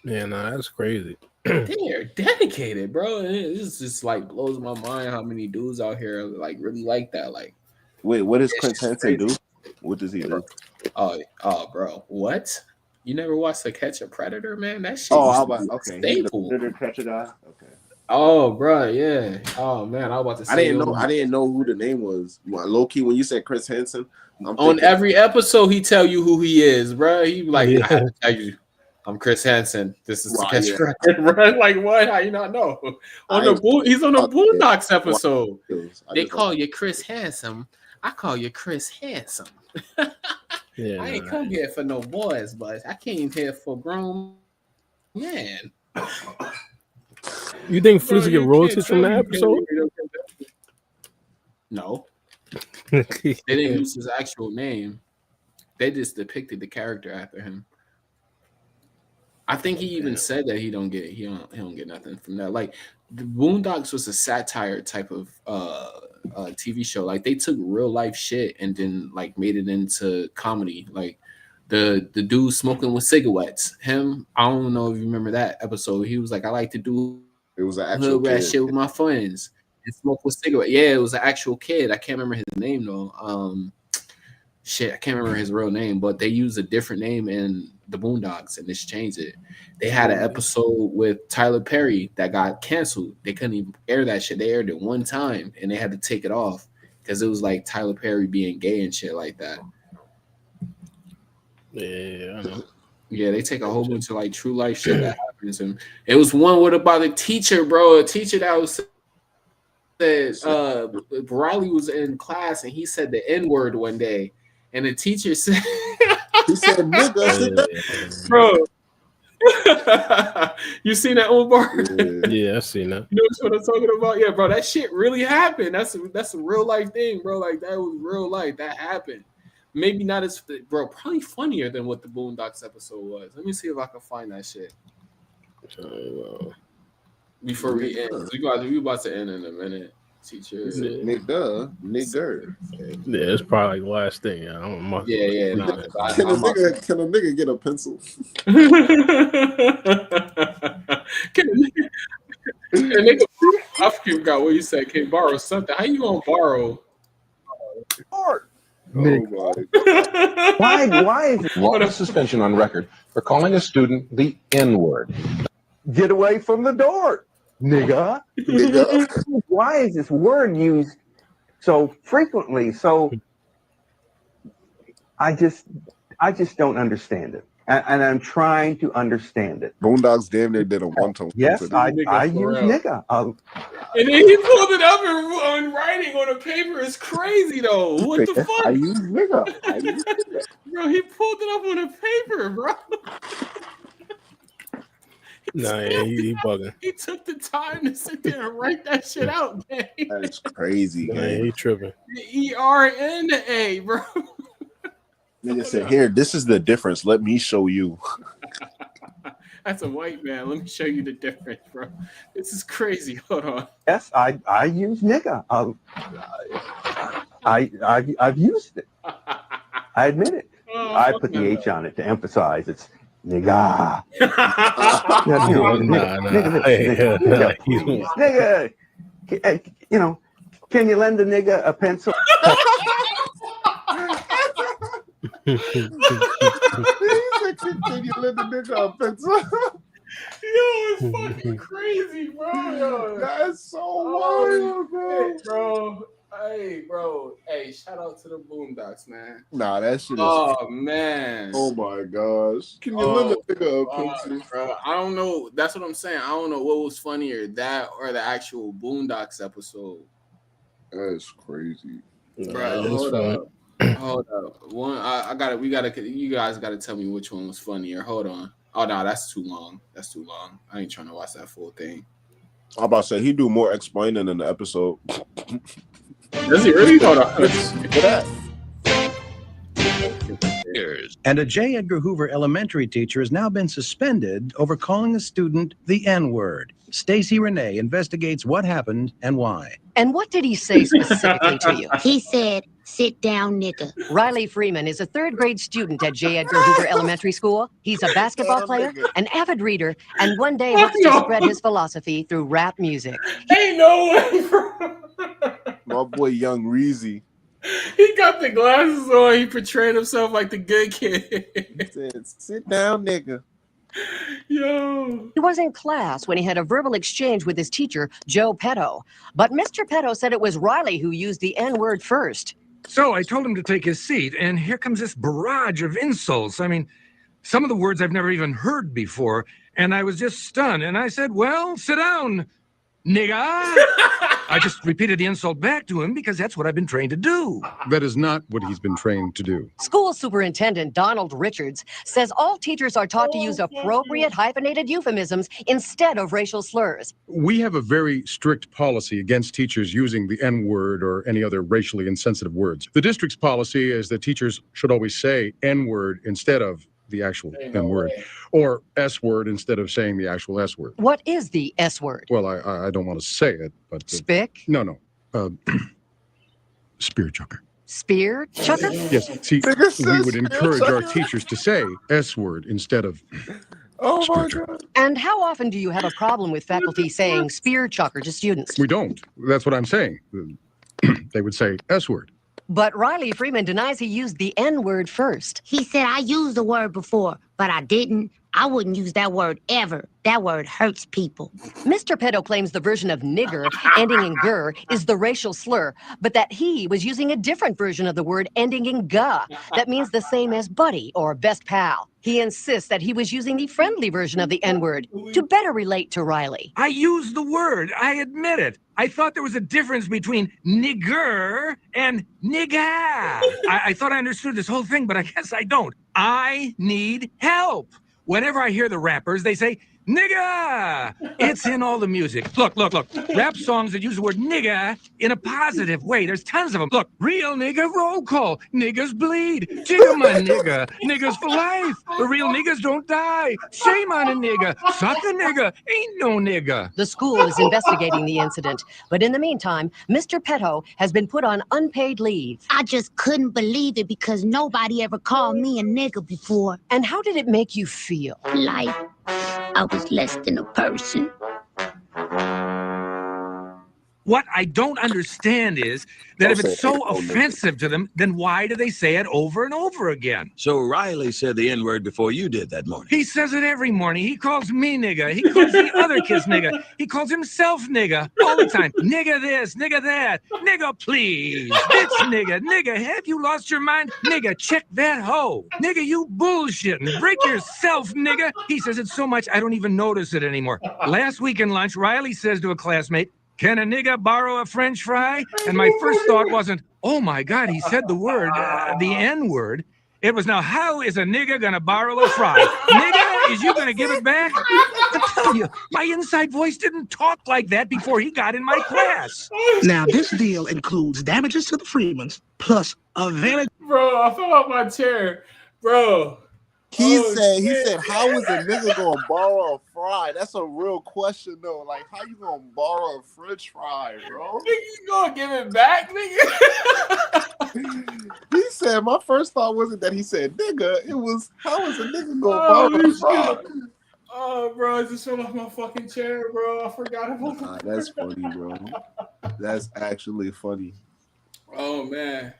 Yeah, nah, that's crazy. They're dedicated, bro. It's just like blows my mind how many dudes out here like really like that. Like, wait, what does Chris Hansen do? What does he do? Oh, bro, what? You never watched The Catch a Predator, man? That shit. Okay. Staple. Predator catcher guy. Okay. Oh, bro, yeah. Oh man, I was about to say. I didn't know who the name was. Low key, when you said Chris Hansen, on every episode he tell you who he is, bro. He like, I have to tell you. I'm Chris Hansen. This is The Catch a Predator, bro. Like, what? How you not know? He's on the Boondocks episode. They call you Chris Hansen. I call you Chris Hansen. Yeah, I ain't come here for no boys, but I came here for grown man. You think Flizzy get royalties from that episode? No. They didn't use his actual name. They just depicted the character after him. I think he even said that he don't get nothing from that. Like the Boondocks was a satire type of TV show. Like they took real life shit and then like made it into comedy. Like the dude smoking with cigarettes. Him, I don't know if you remember that episode. He was like, I like to do hood rat shit with my friends and smoke with cigarettes. Yeah, it was an actual kid. I can't remember his name though. I can't remember his real name, but they used a different name in the Boondocks and just changed it. They had an episode with Tyler Perry that got canceled. They couldn't even air that shit. They aired it one time and they had to take it off because it was like Tyler Perry being gay and shit like that. Yeah, I know. Yeah, they take a whole bunch of like true life shit that happens. And it was one about a teacher, bro. A teacher that was said Riley was in class and he said the N-word one day. And the teacher said, he said, nigga, bro. You seen that old bar? Yeah, I seen that. You know what I'm talking about? Yeah, bro, that shit really happened. That's a real life thing, bro. Like that was real life. That happened. Maybe not as, bro, probably funnier than what the Boondocks episode was. Let me see if I can find that shit. Before we end, we about to end in a minute. Teacher, nigger. Yeah, it's probably like the last thing. I don't know. Yeah. No, can a nigga get a pencil? Can a nigga? I forgot what you said. Can borrow something? How you gonna borrow? Art. Why is one suspension on record for calling a student the N-word? Get away from the door, nigga. Why is this word used so frequently? So I just don't understand it, and I'm trying to understand it. Boondocks damn near did a one-tone. Yes, I use nigga. And then he pulled it up and writing on a paper. It's crazy though. What the fuck? I use nigga. Bro, he pulled it up on a paper, bro. Nah, yeah, he bugging. He took the time to sit there and write that shit out, man. That is crazy, Nah, man. he tripping. The ER and the A, bro. Nigga said, "Here, this is the difference. Let me show you." That's a white man. Let me show you the difference, bro. This is crazy. Hold on. Yes, I use nigga. I've used it. I admit it. I put the H on it to emphasize Nigga. Nigga, you know, can you lend a nigga a pencil? Can you lend a nigga a pencil? Yo, it's fucking crazy, bro. Yo. That's so wild, bro. Hey, bro. Hey, shout out to the Boondocks, man. Nah, that shit is. Oh man. Oh my gosh. Can you lend a nigga a pencil? Bro, I don't know. That's what I'm saying. I don't know what was funnier, that or the actual Boondocks episode. That's crazy. Bro, hold up. One, I got it. You guys gotta tell me which one was funnier. Hold on. Oh no, that's too long. I ain't trying to watch that full thing. I'm about to say he do more explaining in the episode. Does he really? Hold on. Look at that. And a J. Edgar Hoover elementary teacher has now been suspended over calling a student the N-word. Stacey Renee investigates what happened and why. And what did he say specifically to you? He said, sit down, nigga. Riley Freeman is a third grade student at J. Edgar Hoover Elementary School. He's a basketball player, an avid reader, and one day hopes to spread his philosophy through rap music. Ain't no way, bro. My boy Young Reezy. He got the glasses on. He portrayed himself like the good kid. He said, sit down, nigga. Yo. He was in class when he had a verbal exchange with his teacher, Joe Petto. But Mr. Petto said it was Riley who used the N-word first. So I told him to take his seat, and here comes this barrage of insults. I mean, some of the words I've never even heard before, and I was just stunned. And I said, well, sit down, nigga. I just repeated the insult back to him because that's what I've been trained to do. That is not what he's been trained to do. School Superintendent Donald Richards says all teachers are taught to use appropriate hyphenated euphemisms instead of racial slurs. We have a very strict policy against teachers using the N-word or any other racially insensitive words. The district's policy is that teachers should always say N-word instead of the actual N-word, or S-word instead of saying the actual S-word. What is the S-word? Well, I don't want to say it, but... Spick? No. Spear chucker. Spear chucker? Yes, see, we would encourage our teachers to say S-word instead of my God. And how often do you have a problem with faculty saying spear chucker to students? We don't. That's what I'm saying. They would say S-word. But Riley Freeman denies he used the N-word first. He said, I used the word before, but I didn't. I wouldn't use that word ever. That word hurts people. Mr. Petto claims the version of nigger ending in ger is the racial slur, but that he was using a different version of the word ending in ga that means the same as buddy or best pal. He insists that he was using the friendly version of the N-word to better relate to Riley. I used the word. I admit it. I thought there was a difference between nigger and nigga. I thought I understood this whole thing, but I guess I don't. I need help. Whenever I hear the rappers, they say, nigga! It's in all the music. Look. Rap songs that use the word nigga in a positive way. There's tons of them. Look, real nigga roll call. Niggas bleed. Jigga my nigga. Niggas for life. The real niggas don't die. Shame on a nigga. Suck a nigga. Ain't no nigga. The school is investigating the incident, but in the meantime, Mr. Petto has been put on unpaid leave. I just couldn't believe it because nobody ever called me a nigga before. And how did it make you feel? Like I was less than a person. What I don't understand is that if it's so offensive to them, then why do they say it over and over again? So Riley said the N-word before you did that morning. He says it every morning. He calls me nigga. He calls the other kids nigga. He calls himself nigga all the time. Nigga this, nigga that. Nigga please. Bitch nigga. Nigga, have you lost your mind? Nigga, check that hoe. Nigga, you bullshitting. Break yourself, nigga. He says it so much I don't even notice it anymore. Last week in lunch, Riley says to a classmate, can a nigga borrow a French fry? And my first thought wasn't, oh my God, he said the word, the N-word. It was, now how is a nigga gonna borrow a fry? Nigga, is you gonna give it back? I'm telling you, my inside voice didn't talk like that before he got in my class. Now, this deal includes damages to the Freemans, plus a vanity. Bro, I fell off my chair. Bro. He said, how is a nigga gonna borrow a fry? That's a real question though. Like, how you gonna borrow a French fry, bro? Nigga, you gonna give it back, nigga? He said, my first thought wasn't that he said nigga. It was, how is a nigga gonna borrow a fry? Oh, bro, I just fell off my fucking chair, bro. I forgot about that. That's funny, bro. That's actually funny. Oh, man.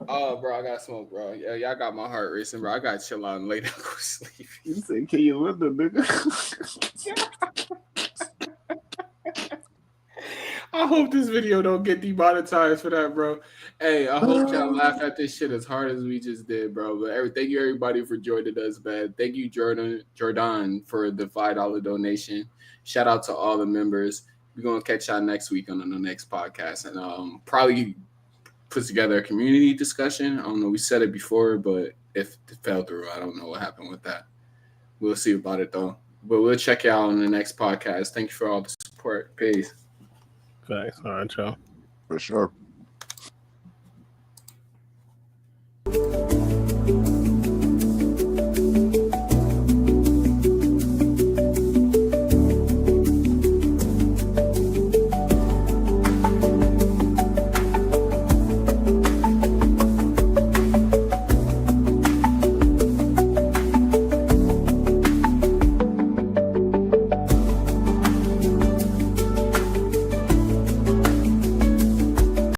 Oh, bro, I got smoke, bro. Yeah, y'all got my heart racing, bro. I got to chill out and lay down and go to sleep. You said, can you live the nigga? I hope this video don't get demonetized for that, bro. Hey, I hope y'all laugh at this shit as hard as we just did, bro. But thank you everybody for joining us, man. Thank you, Jordan, for the $5 donation. Shout out to all the members. We're gonna catch y'all next week on the next podcast, and probably put together a community discussion. I don't know. We said it before, but if it fell through, I don't know what happened with that. We'll see about it though. But we'll check you out on the next podcast. Thank you for all the support. Peace. Thanks. All right, y'all. For sure.